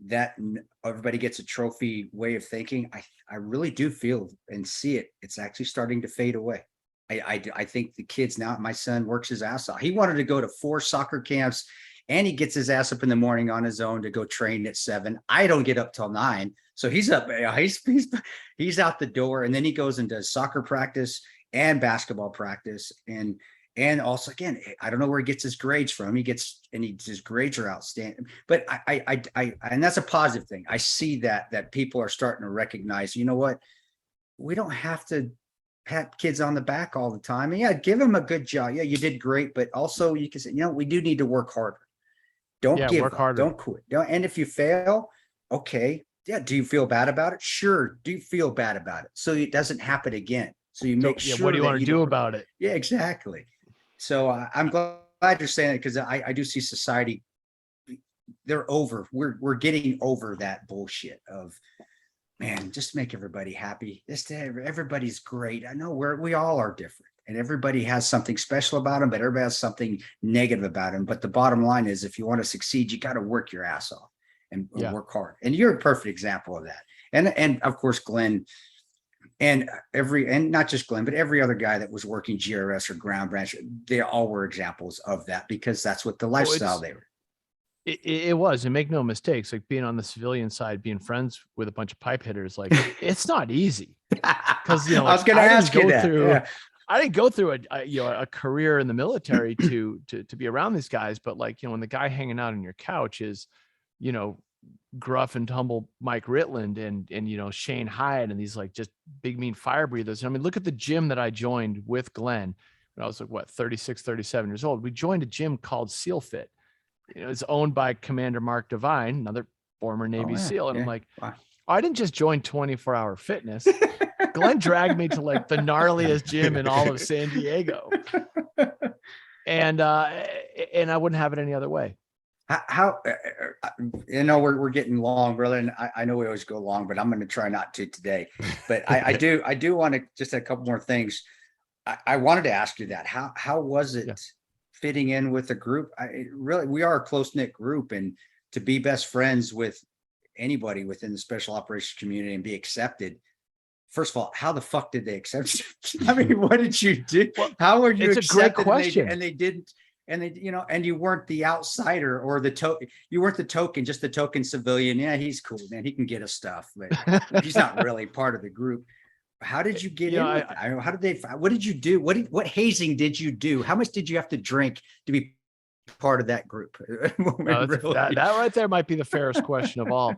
that everybody gets a trophy way of thinking. I really do feel and see it. It's actually starting to fade away. I think the kids now, my son works his ass off. He wanted to go to 4 soccer camps and he gets his ass up in the morning on his own to go train at 7. I don't get up till 9. So he's up, he's out the door, and then he goes and does soccer practice and basketball practice. And also, again, I don't know where he gets his grades from. His grades are outstanding, but I and that's a positive thing. I see that people are starting to recognize, you know what? We don't have to pat kids on the back all the time. And yeah, give them a good job. Yeah, you did great, but also you can say, we do need to work harder. Don't give up. Harder. Don't quit. And if you fail, okay. Yeah. Do you feel bad about it? Sure. Do you feel bad about it? So it doesn't happen again. So you make sure. What do you want to do about it? Yeah, exactly. So I'm glad you're saying it because I do see society. They're over. We're getting over that bullshit of, man, just make everybody happy. Everybody's great. I know we all are different, and everybody has something special about them, but everybody has something negative about them. But the bottom line is, if you want to succeed, you got to work your ass off and work hard. And you're a perfect example of that. And of course, Glen, and not just Glen, but every other guy that was working GRS or Ground Branch, they all were examples of that because that's what the lifestyle they were. It was, and make no mistakes, like being on the civilian side, being friends with a bunch of pipe hitters, like it's not easy. Because I was going to ask you that. I didn't go through a career in the military to be around these guys, but like when the guy hanging out on your couch is, gruff and tumble Mike Ritland and Shane Hyatt and these like just big mean fire breathers. I mean, look at the gym that I joined with Glen when I was like 36, 37 years old. We joined a gym called SEAL Fit. It's owned by Commander Mark Devine, another former Navy SEAL. And I'm like, wow. I didn't just join 24-hour fitness. Glen dragged me to like the gnarliest gym in all of San Diego. And I wouldn't have it any other way. How we're getting long, brother, and I know we always go long, but I'm going to try not to today. But I do want to just a couple more things. I wanted to ask you that. How was it fitting in with the group? We are a close-knit group, and to be best friends with anybody within the special operations community and be accepted. First of all, how the fuck did they accept you? I mean, what did you do? How were you accepted? It's a great question. And they didn't. And they, and you weren't the outsider or the token. You weren't the token, just the token civilian. Yeah, he's cool, man. He can get us stuff, but he's not really part of the group. How did you get in? How did they? What did you do? What hazing did you do? How much did you have to drink to be part of that group? That right there might be the fairest question of all.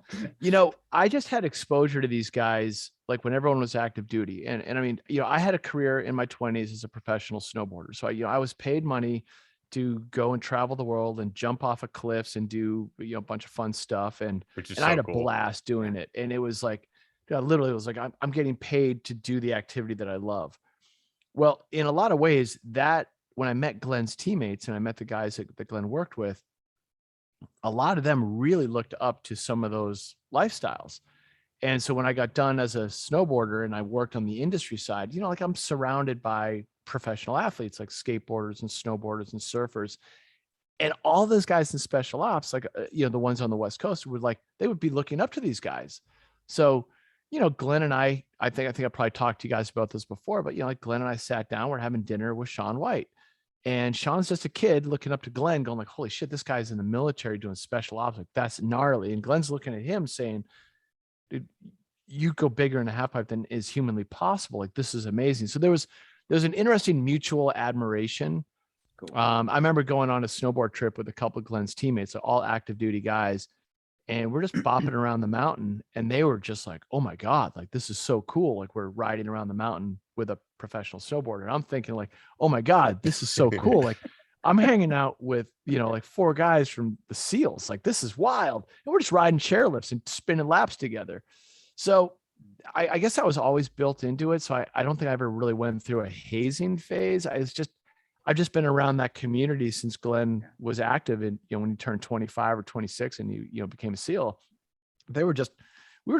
I just had exposure to these guys like when everyone was active duty, and I mean, I had a career in my 20s as a professional snowboarder, so I was paid money to go and travel the world and jump off of cliffs and do a bunch of fun stuff, and I had a blast doing it. And it was like literally it was like I'm getting paid to do the activity that I love. Well, in a lot of ways, that when I met Glen's teammates and I met the guys that Glen worked with, a lot of them really looked up to some of those lifestyles. And so when I got done as a snowboarder and I worked on the industry side, like I'm surrounded by professional athletes like skateboarders and snowboarders and surfers. And all those guys in special ops, like, the ones on the West Coast they would be looking up to these guys. So, Glen and I think I probably talked to you guys about this before, but, like Glen and I sat down, we're having dinner with Shaun White. And Shaun's just a kid looking up to Glen going like, holy shit, this guy's in the military doing special ops. Like, that's gnarly. And Glen's looking at him saying, dude, you go bigger in a half pipe than is humanly possible. Like, this is amazing. So there's an interesting mutual admiration. Cool. I remember going on a snowboard trip with a couple of Glen's teammates, so all active duty guys, and we're just bopping around the mountain, and they were just like, oh my God, like, this is so cool. Like, we're riding around the mountain with a professional snowboarder. And I'm thinking like, oh my God, this is so cool. Like, I'm hanging out with, like 4 guys from the SEALs. Like, this is wild. And we're just riding chairlifts and spinning laps together. So I guess that was always built into it. So I don't think I ever really went through a hazing phase. I've just been around that community since Glen was active. And, when he turned 25 or 26 and he, became a SEAL, we were just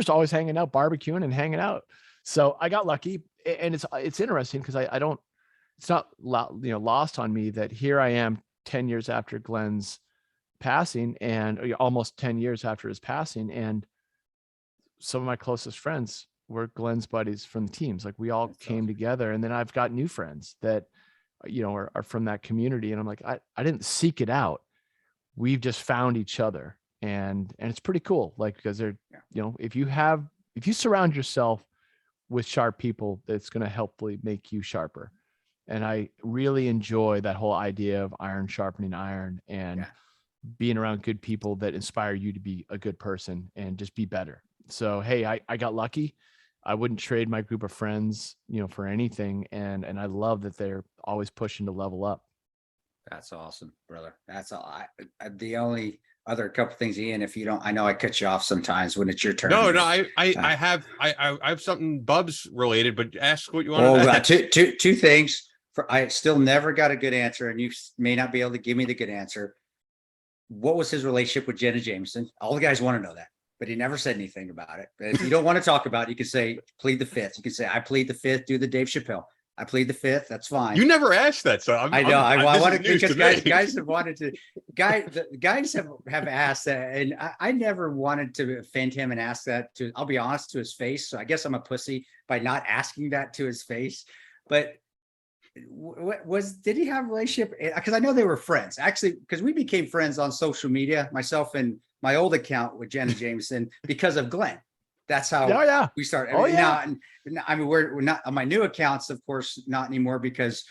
always hanging out, barbecuing and hanging out. So I got lucky. And it's interesting because it's not lost on me that here I am 10 years after Glen's passing and almost 10 years after his passing. And some of my closest friends were Glen's buddies from the teams. Like, we all came together, and then I've got new friends that, are from that community. And I'm like, I didn't seek it out. We've just found each other, and it's pretty cool. Like, because they're, if you surround yourself with sharp people, that's going to hopefully make you sharper. And I really enjoy that whole idea of iron sharpening iron and being around good people that inspire you to be a good person and just be better. So, hey, I got lucky. I wouldn't trade my group of friends, for anything. And I love that they're always pushing to level up. That's awesome, brother. That's all. The only other couple things, Ian, if you don't, I know I cut you off sometimes when it's your turn. No, I have something Bubs related, but ask what you want to ask. Two things. I still never got a good answer, and you may not be able to give me the good answer. What was his relationship with Jenna Jameson? All the guys want to know that, but he never said anything about it. But if you don't want to talk about it, you can say, plead the fifth. You can say, I plead the fifth, do the Dave Chappelle. I plead the fifth. That's fine. You never asked that, so I know. I wanted because guys have wanted to. Guys have asked that, and I never wanted to offend him and ask that to. I'll be honest, to his face. So I guess I'm a pussy by not asking that to his face. But did he have a relationship? Because I know they were friends actually, because we became friends on social media. Myself and my old account with Jenna Jameson because of Glen. That's how we started. Now, I mean, we're not on my new accounts, of course, not anymore, because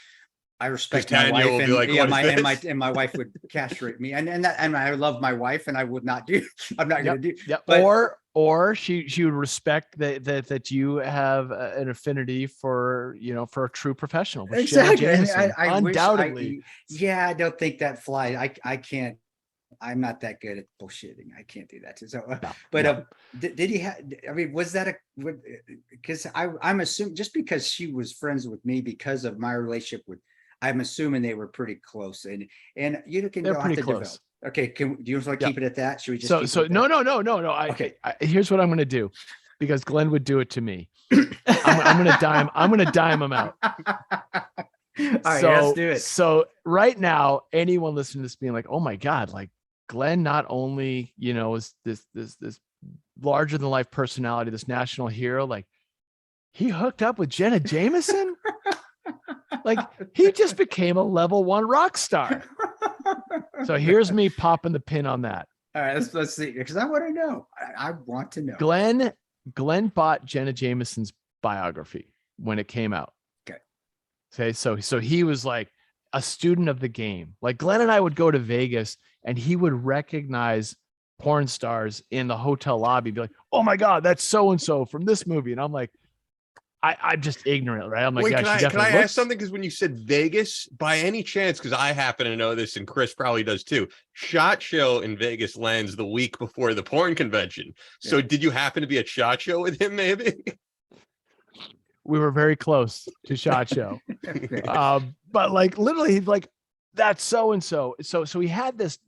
I respect my wife, and my wife would castrate me, and I love my wife, and I would not do. I'm not going to do. Yep. But, or she would respect that you have an affinity for for a true professional. Exactly. I undoubtedly. I don't think that flies. I can't. I'm not that good at bullshitting. I can't do that. So, did he have? I mean, was that because I'm assuming just because she was friends with me because of my relationship with, I'm assuming they were pretty close, and you can they're go pretty to close. Develop. Okay, do you want to keep it at that? Should we just no. Okay, here's what I'm going to do, because Glen would do it to me. I'm going to dime him out. All right, let's do it. So right now, anyone listening to this being like, oh my God, like Glen not only, is this larger than life personality, this national hero, like he hooked up with Jenna Jameson. Like he just became a level 1 rock star. So here's me popping the pin on that. All right, let's see, because I want to know. I want to know. Glen bought Jenna Jameson's biography when it came out. Okay, so he was like a student of the game. Like Glen and I would go to Vegas, and he would recognize porn stars in the hotel lobby, be like, "Oh my God, that's so and so from this movie," and I'm like, I'm just ignorant, right? I'm like, wait, can I ask something? Because when you said Vegas, by any chance, because I happen to know this, and Chris probably does too, SHOT Show in Vegas lands the week before the porn convention. So did you happen to be at SHOT Show with him, maybe? We were very close to SHOT Show. But like literally like that's so-and-so. So he had this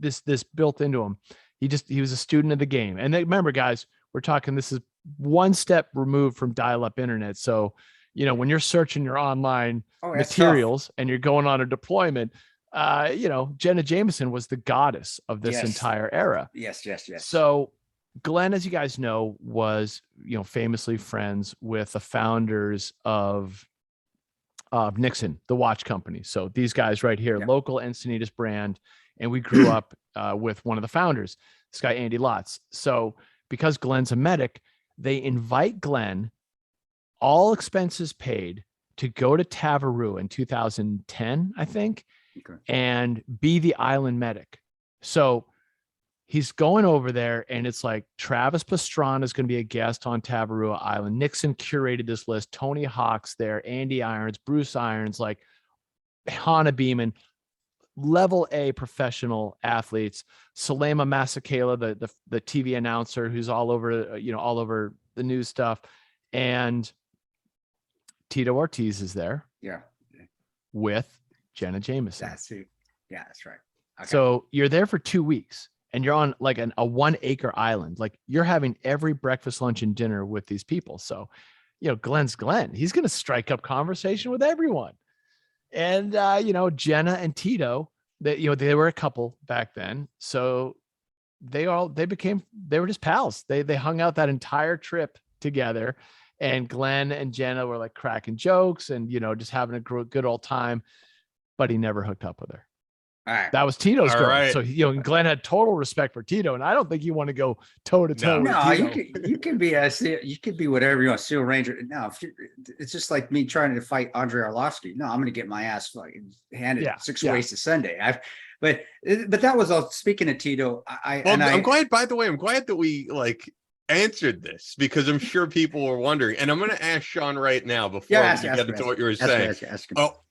built into him. He was a student of the game. And then remember, guys, we're talking, this is one step removed from dial-up internet. So, you know, when you're searching your online materials and you're going on a deployment, you know, Jenna Jameson was the goddess of this entire era. Yes. So Glenn, as you guys know, was, you know, famously friends with the founders of Nixon, the watch company. So these guys right here, local Encinitas brand. And we grew up with one of the founders, this guy, Andy Lotz. So because Glenn's a medic, they invite Glenn, all expenses paid, to go to Tavarua in 2010, I think, and be the island medic. So he's going over there, and it's like Travis Pastrana is going to be a guest on Tavarua Island. Nixon curated this list. Tony Hawk's there, Andy Irons, Bruce Irons, like Hannah Beeman, level A professional athletes. Salema Masakela, the TV announcer who's all over, you know, all over the news stuff. And Tito Ortiz is there. Yeah. With Jenna Jameson. That's right. Okay. So you're there for 2 weeks. And you're on like a 1 acre island. Like you're having every breakfast, lunch, and dinner with these people. So, you know, Glenn's Glenn. He's going to strike up conversation with everyone. And, you know, Jenna and Tito, you know, they were a couple back then. So they were just pals. They hung out that entire trip together. And Glenn and Jenna were like cracking jokes and, you know, just having a good old time. But he never hooked up with her. All right. That was Tito's girl. Right. So, you know, Glenn had total respect for Tito, and I don't think you want to go toe to toe. No, you can be whatever you want, SEAL Ranger. No, it's just like me trying to fight Andrei Arlovsky. No, I'm going to get my ass fucking handed 6 ways to Sunday. But that was all. Speaking of Tito, I'm glad. By the way, I'm glad that we like answered this, because I'm sure people were wondering, and I'm going to ask Sean right now before we get into what you were saying.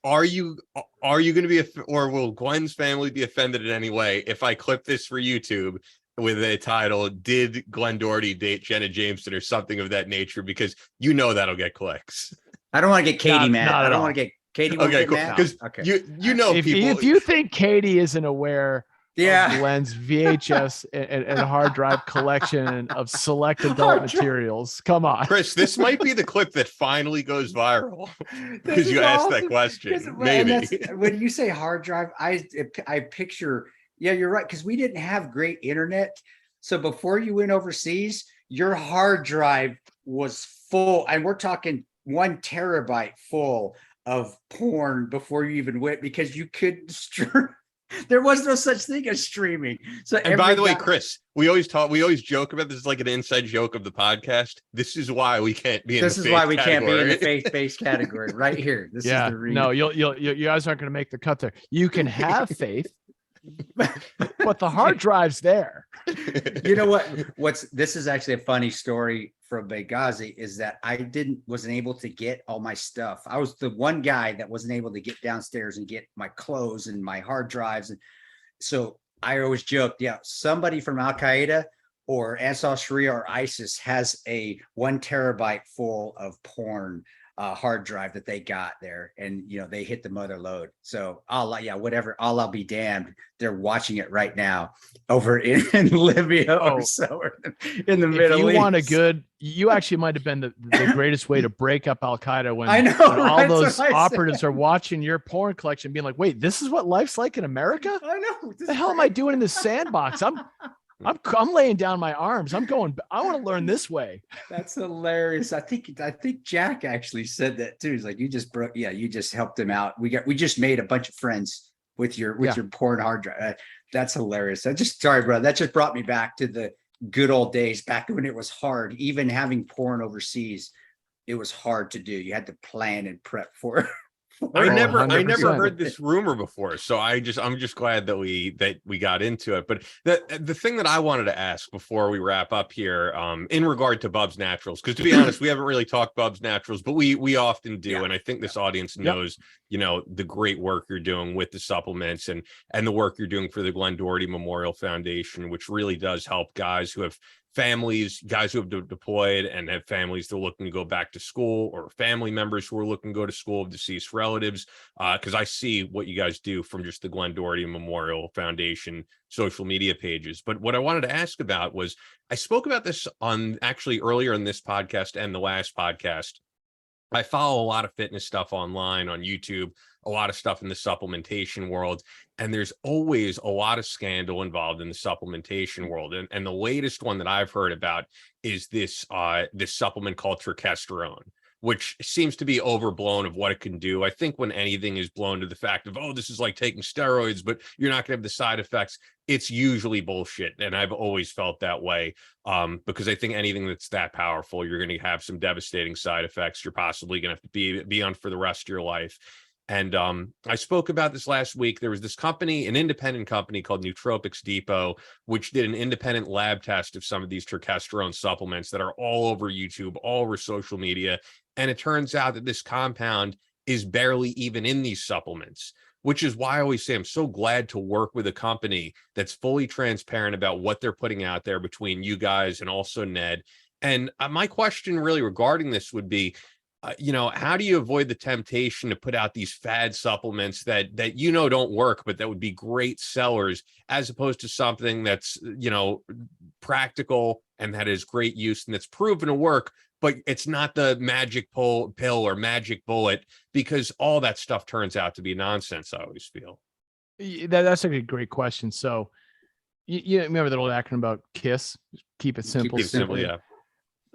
Are you going to be, or will Glenn's family be offended in any way if I clip this for YouTube with a title, "Did Glen Doherty date Jenna Jameson?" or something of that nature? Because you know that'll get clicks. I don't want to get Katie mad. I don't want to get Katie. Okay, cool. Because you know, people. If you think Katie isn't aware. Yeah, Glenn's VHS and hard drive collection of select adult materials. Come on, Chris. This might be the clip that finally goes viral because you asked that question. Maybe when you say hard drive, I picture. Yeah, you're right, because we didn't have great internet. So before you went overseas, your hard drive was full, and we're talking 1 terabyte full of porn before you even went, because you couldn't stream. There was no such thing as streaming. So, and by the way, Chris, we always joke about this, is like an inside joke of the podcast. This is why we can't be in the faith-based category right here. This is the reason. No, you guys aren't going to make the cut there. You can have faith, but the hard drive's there. You know what? This is actually a funny story from Benghazi, is that I wasn't able to get all my stuff. I was the one guy that wasn't able to get downstairs and get my clothes and my hard drives. And so I always joked, somebody from Al Qaeda or Ansar Sharia or ISIS has a 1 terabyte full of porn hard drive that they got there, and you know they hit the mother load. So I'll be damned. They're watching it right now over in Libya or so, or in the Middle East. If you want you actually might have been the greatest way to break up Al Qaeda when, I know, when all those operatives are watching your porn collection, being like, "Wait, this is what life's like in America? I know. What the hell am I doing in this sandbox? I'm laying down my arms. I want to learn this way." That's hilarious. I think Jack actually said that too. He's like, you just helped him out. We just made a bunch of friends with your porn hard drive. That's hilarious. Sorry, bro. That just brought me back to the good old days, back when it was hard. Even having porn overseas, it was hard to do. You had to plan and prep for it. I never heard this rumor before, so I'm just glad that we got into it. But the thing that I wanted to ask before we wrap up here, in regard to Bub's Naturals, because to be honest, we haven't really talked Bub's Naturals, but we often do, and I think this audience knows, you know, the great work you're doing with the supplements and the work you're doing for the Glen Doherty Memorial Foundation, which really does help guys who have families, guys who have deployed and have families that are looking to go back to school, or family members who are looking to go to school of deceased relatives. Because I see what you guys do from just the Glen Doherty Memorial Foundation social media pages. But what I wanted to ask about was, I spoke about this on actually earlier in this podcast and the last podcast. I follow a lot of fitness stuff online on YouTube, a lot of stuff in the supplementation world, and there's always a lot of scandal involved in the supplementation world. And the latest one that I've heard about is this supplement called Terkesterone, which seems to be overblown of what it can do. I think when anything is blown to the fact of, oh, this is like taking steroids, but you're not going to have the side effects, it's usually bullshit. And I've always felt that way, because I think anything that's that powerful, you're going to have some devastating side effects. You're possibly going to have to be on for the rest of your life. And I spoke about this last week. There was this company, an independent company called Nootropics Depot, which did an independent lab test of some of these terkesterone supplements that are all over YouTube, all over social media. And it turns out that this compound is barely even in these supplements, which is why I always say I'm so glad to work with a company that's fully transparent about what they're putting out there between you guys and also Ned. And my question really regarding this would be, how do you avoid the temptation to put out these fad supplements that don't work, but that would be great sellers, as opposed to something that's, practical and that is great use and that's proven to work, but it's not the magic pill or magic bullet, because all that stuff turns out to be nonsense, I always feel. That's a great question. So you remember that old acronym about KISS? Keep it simple. Keep it simple, yeah.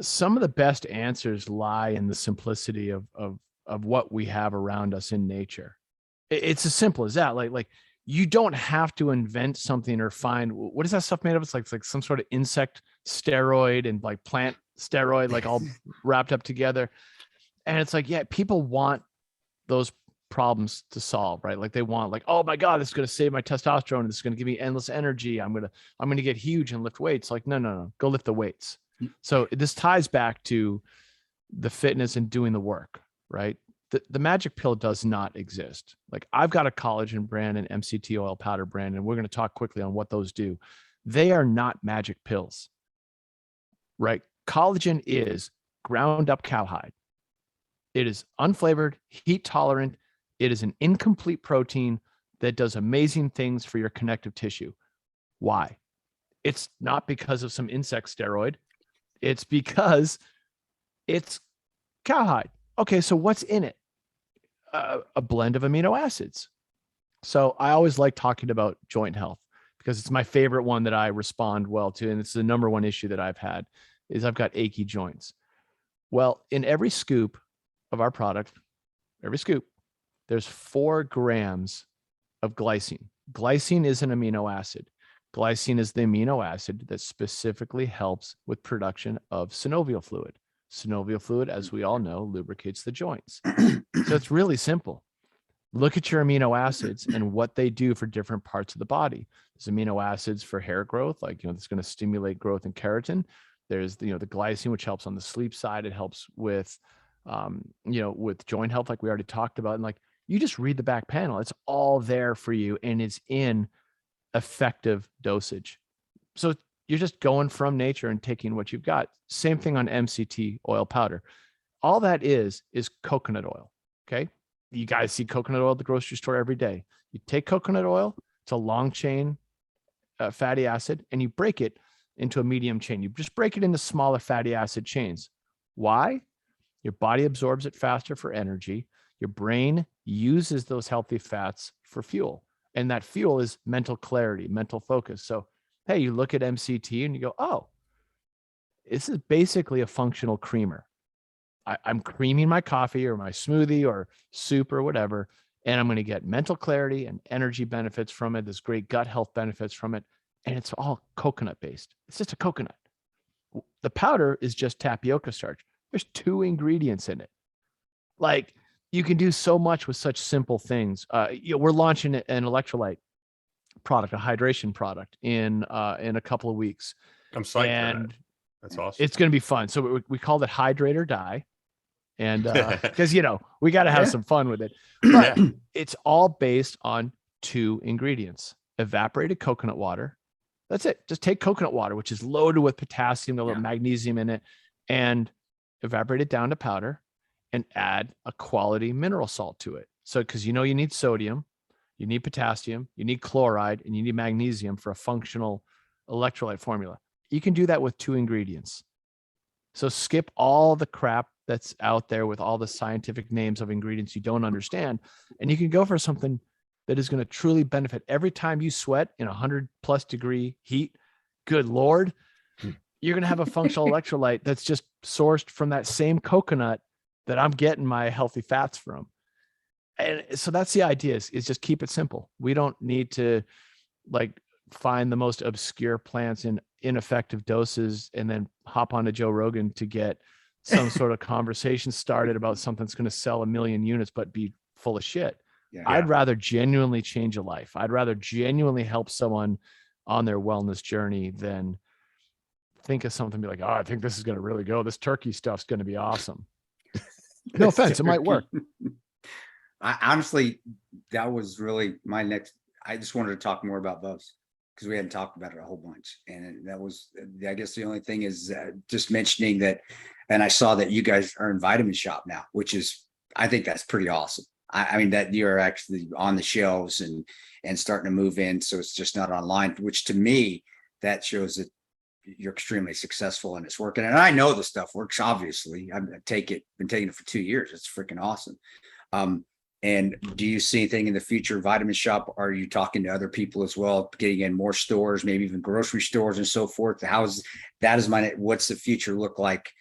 Some of the best answers lie in the simplicity of what we have around us in nature. It's as simple as that. Like you don't have to invent something or find, what is that stuff made of? It's like some sort of insect steroid and like plant steroid, like all wrapped up together. And it's like, yeah, people want those problems to solve, right? Like they want, like, oh my God, this is going to save my testosterone. This is going to give me endless energy. I'm going to get huge and lift weights. Like, no, go lift the weights. So this ties back to the fitness and doing the work, right? The magic pill does not exist. Like I've got a collagen brand and MCT oil powder brand, and we're going to talk quickly on what those do. They are not magic pills, right? Collagen is ground up cowhide. It is unflavored, heat tolerant. It is an incomplete protein that does amazing things for your connective tissue. Why? It's not because of some insect steroid. It's because it's cowhide. Okay, so what's in it? A blend of amino acids. So I always like talking about joint health because it's my favorite one that I respond well to. And it's the number one issue that I've had is I've got achy joints. Well, in every scoop of our product, there's 4 grams of glycine. Glycine is an amino acid. Glycine is the amino acid that specifically helps with production of synovial fluid. Synovial fluid, as we all know, lubricates the joints. So it's really simple. Look at your amino acids and what they do for different parts of the body. There's amino acids for hair growth, like, it's going to stimulate growth in keratin. There's, the glycine, which helps on the sleep side. It helps with, with joint health, like we already talked about. And like, you just read the back panel. It's all there for you, and it's in effective dosage. So you're just going from nature and taking what you've got. Same thing on MCT oil powder. All that is coconut oil. Okay. You guys see coconut oil at the grocery store every day. You take coconut oil, it's a long chain fatty acid, and you break it into a medium chain. You just break it into smaller fatty acid chains. Why? Your body absorbs it faster for energy. Your brain uses those healthy fats for fuel. And that fuel is mental clarity, mental focus. So, hey, you look at MCT and you go, oh, this is basically a functional creamer. I'm creaming my coffee or my smoothie or soup or whatever, and I'm going to get mental clarity and energy benefits from it. There's great gut health benefits from it. And it's all coconut based. It's just a coconut. The powder is just tapioca starch. There's 2 ingredients in it. Like, you can do so much with such simple things. We're launching an electrolyte product, a hydration product in a couple of weeks. I'm psyched. And that's awesome. It's going to be fun. So we called it Hydrate or Die. And because, we got to have some fun with it. But it's all based on 2 ingredients: evaporated coconut water That's it. Just take coconut water, which is loaded with potassium, a little magnesium in it, and evaporate it down to powder and add a quality mineral salt to it. So, because you need sodium, you need potassium, you need chloride, and you need magnesium for a functional electrolyte formula. You can do that with 2 ingredients. So skip all the crap that's out there with all the scientific names of ingredients you don't understand. And you can go for something that is going to truly benefit. Every time you sweat in 100+ degree heat, good Lord, you're going to have a functional electrolyte that's just sourced from that same coconut that I'm getting my healthy fats from. And so that's the idea, is just keep it simple. We don't need to find the most obscure plants in ineffective doses and then hop onto Joe Rogan to get some sort of conversation started about something that's going to sell 1 million units but be full of shit. I'd rather genuinely change a life. I'd rather genuinely help someone on their wellness journey than think of something, be like, oh, I think this is going to really go. This turkey stuff's going to be awesome. No offense, it might work. I honestly, that was really my next. I just wanted to talk more about Bubs because we hadn't talked about it a whole bunch. And that was, I guess the only thing is just mentioning that. And I saw that you guys are in Vitamin Shop now, which is, I think that's pretty awesome. I mean, that you're actually on the shelves and starting to move in. So it's just not online, which to me, that shows that you're extremely successful and it's working. And I know the stuff works, obviously. Been taking it for 2 years. It's freaking awesome. And do you see anything in the future, Vitamin Shop? Are you talking to other people as well, getting in more stores, maybe even grocery stores and so forth? What's the future look like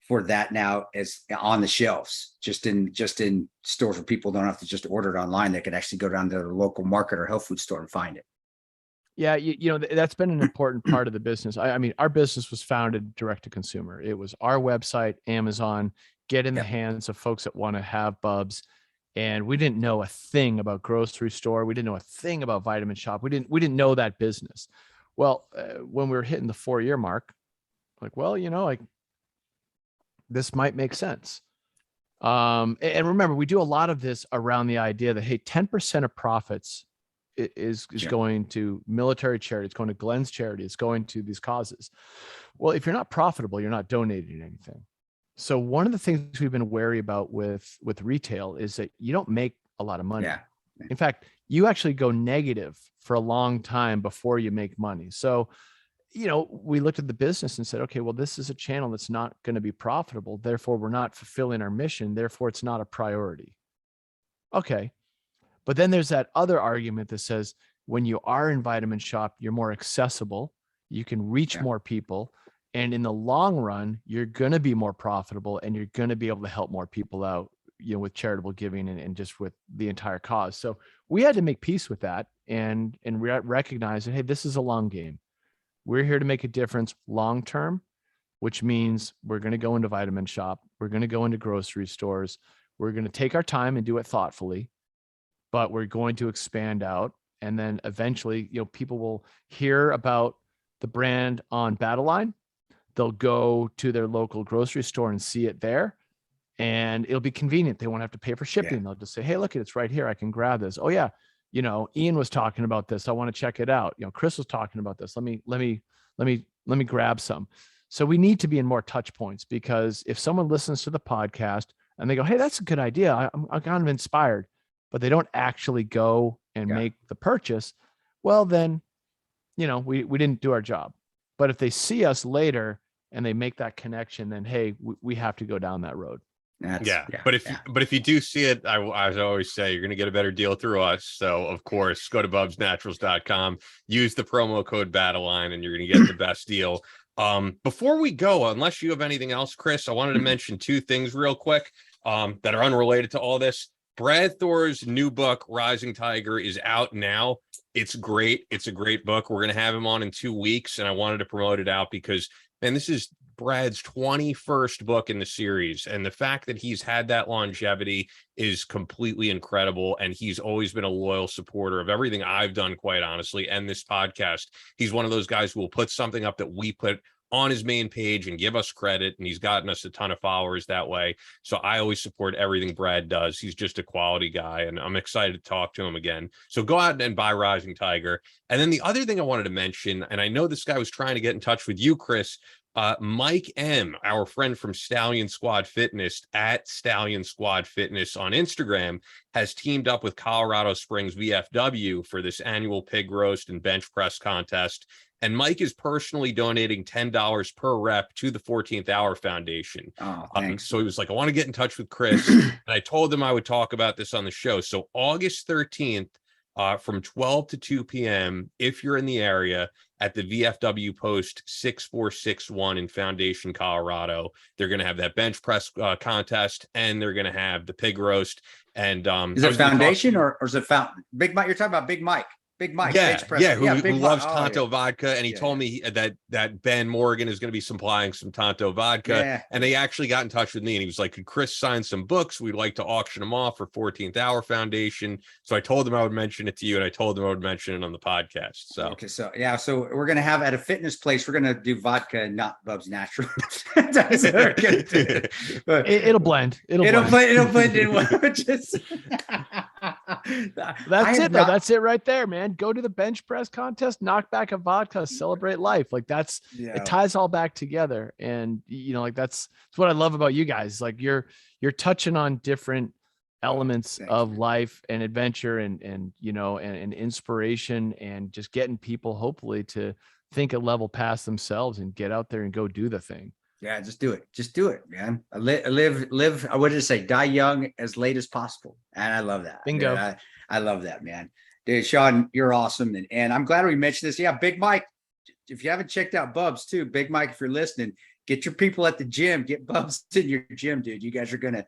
for that now as on the shelves, just in stores where people don't have to just order it online? They can actually go down to their local market or health food store and find it. Yeah, that's been an important part of the business. I mean, our business was founded direct to consumer. It was our website, Amazon, get in the hands of folks that want to have Bubs. And we didn't know a thing about grocery store. We didn't know a thing about Vitamin Shop. We didn't know that business. Well, when we were hitting the 4-year mark, this might make sense. And remember, we do a lot of this around the idea that, hey, 10% of profits is going to military charity. It's going to Glen's charity. It's going to these causes. Well, if you're not profitable, you're not donating anything. So one of the things we've been wary about with retail is that you don't make a lot of money. Yeah. In fact, you actually go negative for a long time before you make money. So, we looked at the business and said, okay, well, this is a channel that's not going to be profitable. Therefore, we're not fulfilling our mission. Therefore, it's not a priority. Okay. But then there's that other argument that says when you are in Vitamin Shop, you're more accessible. You can reach more people. And in the long run, you're going to be more profitable and you're going to be able to help more people out, with charitable giving and just with the entire cause. So we had to make peace with that and recognize that, hey, this is a long game. We're here to make a difference long term, which means we're going to go into Vitamin Shop. We're going to go into grocery stores. We're going to take our time and do it thoughtfully, but we're going to expand out. And then eventually, people will hear about the brand on Battle Line. They'll go to their local grocery store and see it there. And it'll be convenient. They won't have to pay for shipping. They'll just say, hey, look, it's right here. I can grab this. Oh yeah. Ian was talking about this. I want to check it out. Chris was talking about this. Let me grab some. So we need to be in more touch points, because if someone listens to the podcast and they go, hey, that's a good idea, I'm kind of inspired, but they don't actually go and make the purchase, well, then, we didn't do our job. But if they see us later and they make that connection, then, hey, we have to go down that road. But if you do see it, I always say, you're going to get a better deal through us. So of course, go to bubsnaturals.com, use the promo code BattleLine, and you're going to get the best deal. Before we go, unless you have anything else, Chris, I wanted to mention 2 things real quick that are unrelated to all this. Brad Thor's new book, Rising Tiger, is out now. It's great. It's a great book. We're going to have him on in 2 weeks, and I wanted to promote it out because, man, this is Brad's 21st book in the series, and the fact that he's had that longevity is completely incredible. And he's always been a loyal supporter of everything I've done, quite honestly, and this podcast. He's one of those guys who will put something up that we put on his main page and give us credit, and he's gotten us a ton of followers that way. So I always support everything Brad does. He's just a quality guy, and I'm excited to talk to him again. So go out and buy Rising Tiger. And then the other thing I wanted to mention, and I know this guy was trying to get in touch with you, Chris, Mike M, our friend from Stallion Squad Fitness at Stallion Squad Fitness on Instagram, has teamed up with Colorado Springs VFW for this annual pig roast and bench press contest. And Mike is personally donating $10 per rep to the 14th Hour Foundation. Oh, thanks. So he was like, I want to get in touch with Chris. And I told him I would talk about this on the show. So August 13th, from 12 to 2 p.m., if you're in the area, at the VFW Post 6461 in Foundation, Colorado, they're going to have that bench press contest, and they're going to have the pig roast. And is it Foundation or is it Fountain? Big Mike, you're talking about Big Mike. Big Mike, who loves Tonto vodka, and he told me that Ben Morgan is going to be supplying some Tonto vodka, and they actually got in touch with me, and he was like, "Could Chris sign some books? We'd like to auction them off for 14th Hour Foundation." So I told him I would mention it to you, and I told him I would mention it on the podcast. So so we're gonna have at a fitness place, we're gonna do vodka and not Bub's Natural. It'll blend. It'll blend in one. That's it, though. That's it right there, man. Go to the bench press contest, knock back a vodka, celebrate life. Like it ties all back together. And that's what I love about you guys. Like you're touching on different elements of life and adventure and inspiration, and just getting people hopefully to think a level past themselves and get out there and go do the thing. Yeah, just do it, man. Live. I would just say, die young as late as possible, and I love that. Bingo. Dude, I love that, man. Dude, Sean, you're awesome, and I'm glad we mentioned this. Yeah, Big Mike. If you haven't checked out Bubs too, Big Mike, if you're listening, get your people at the gym. Get Bubs in your gym, dude. You guys are gonna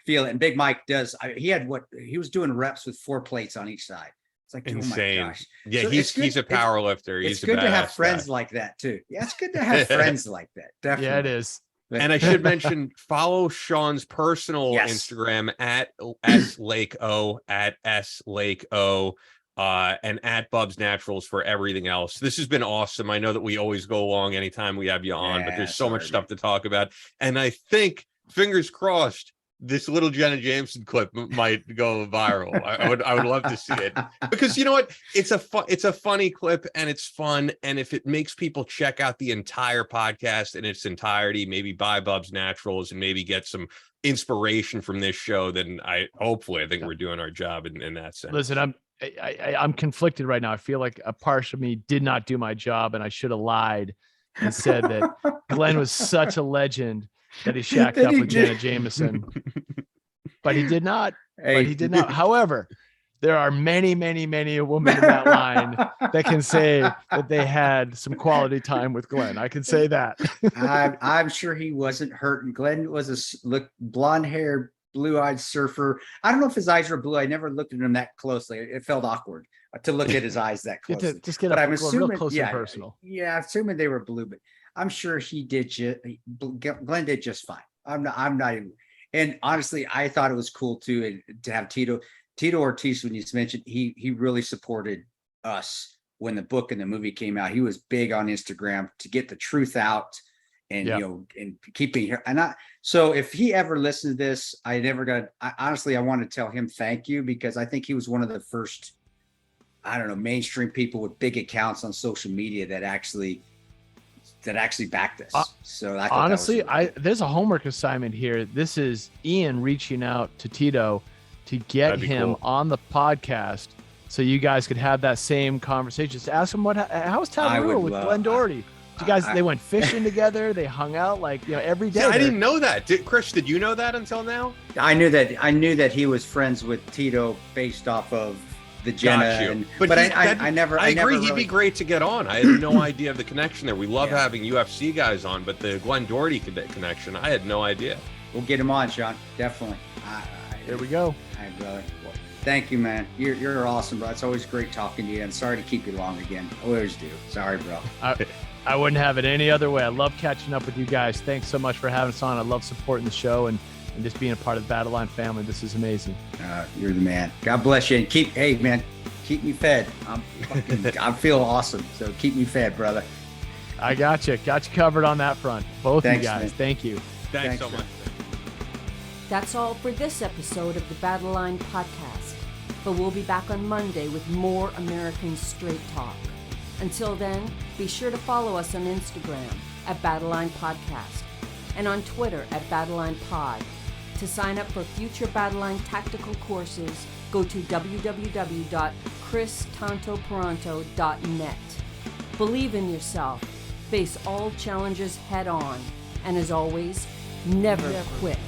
feel it. And Big Mike does. He was doing reps with 4 plates on each side. It's like, insane. Oh my gosh. Yeah, so he's a power lifter. It's good to have friends like that too. Yeah, it's good to have friends like that. Definitely. Yeah, it is. And I should mention, follow Sean's personal Instagram at @SLakeO, @SLakeO, and @Bubs Naturals for everything else. This has been awesome. I know that we always go long anytime we have you on, but there's so much stuff to talk about. And I think, fingers crossed, this little Jenna Jameson clip might go viral. I would love to see it, because you know what? It's a funny clip, and it's fun. And if it makes people check out the entire podcast in its entirety, maybe buy Bubs Naturals and maybe get some inspiration from this show, then I think we're doing our job in that sense. Listen, I'm conflicted right now. I feel like a part of me did not do my job, and I should have lied and said that Glenn was such a legend that he shacked up with Jenna Jameson, but he did not. However, there are many, many, many a woman in that line that can say that they had some quality time with Glenn. I can say that. I'm sure he wasn't hurting. Glenn was blonde hair, blue-eyed surfer. I don't know if his eyes were blue. I never looked at him that closely. It felt awkward to look at his eyes that closely. Just get up real close and personal. Yeah, assuming they were blue, but I'm sure Glenn did just fine. I'm not even. And honestly, I thought it was cool too to have Tito Ortiz, when you mentioned, he really supported us when the book and the movie came out. He was big on Instagram to get the truth out, and and keeping here. So if he ever listened to this, I honestly want to tell him thank you, because I think he was one of the first, mainstream people with big accounts on social media that actually backed us. So honestly, there's a homework assignment here. This is Ian reaching out to Tito to get him on the podcast, so you guys could have that same conversation. Just ask him how's Tabarua with Glen Doherty. You guys, they went fishing together. They hung out every day. Yeah, I didn't know that. Chris, did you know that until now? I knew that he was friends with Tito based off of the Jenna. I agree. He'd be great to get on. I had no idea of the connection there. We love having UFC guys on, but the Glen Doherty connection, I had no idea. We'll get him on, Sean. Definitely. There we go. All right, brother. Well, thank you, man. You're awesome, bro. It's always great talking to you. I'm sorry to keep you long again. I always do. Sorry, bro. I wouldn't have it any other way. I love catching up with you guys. Thanks so much for having us on. I love supporting the show and just being a part of the Battle Line family. This is amazing. You're the man. God bless you. And keep me fed. I feel awesome. So keep me fed, brother. I got you covered on that front. Both Thanks, you guys. man. Thank you. Thanks Thanks, so man. much. That's all for this episode of the Battle Line Podcast, but we'll be back on Monday with more American Straight Talk. Until then, be sure to follow us on Instagram at Battle Line Podcast and on Twitter at Battle Line Pod. To sign up for future Battle Line tactical courses, go to www.christantoperanto.net. Believe in yourself, face all challenges head on, and as always, never quit.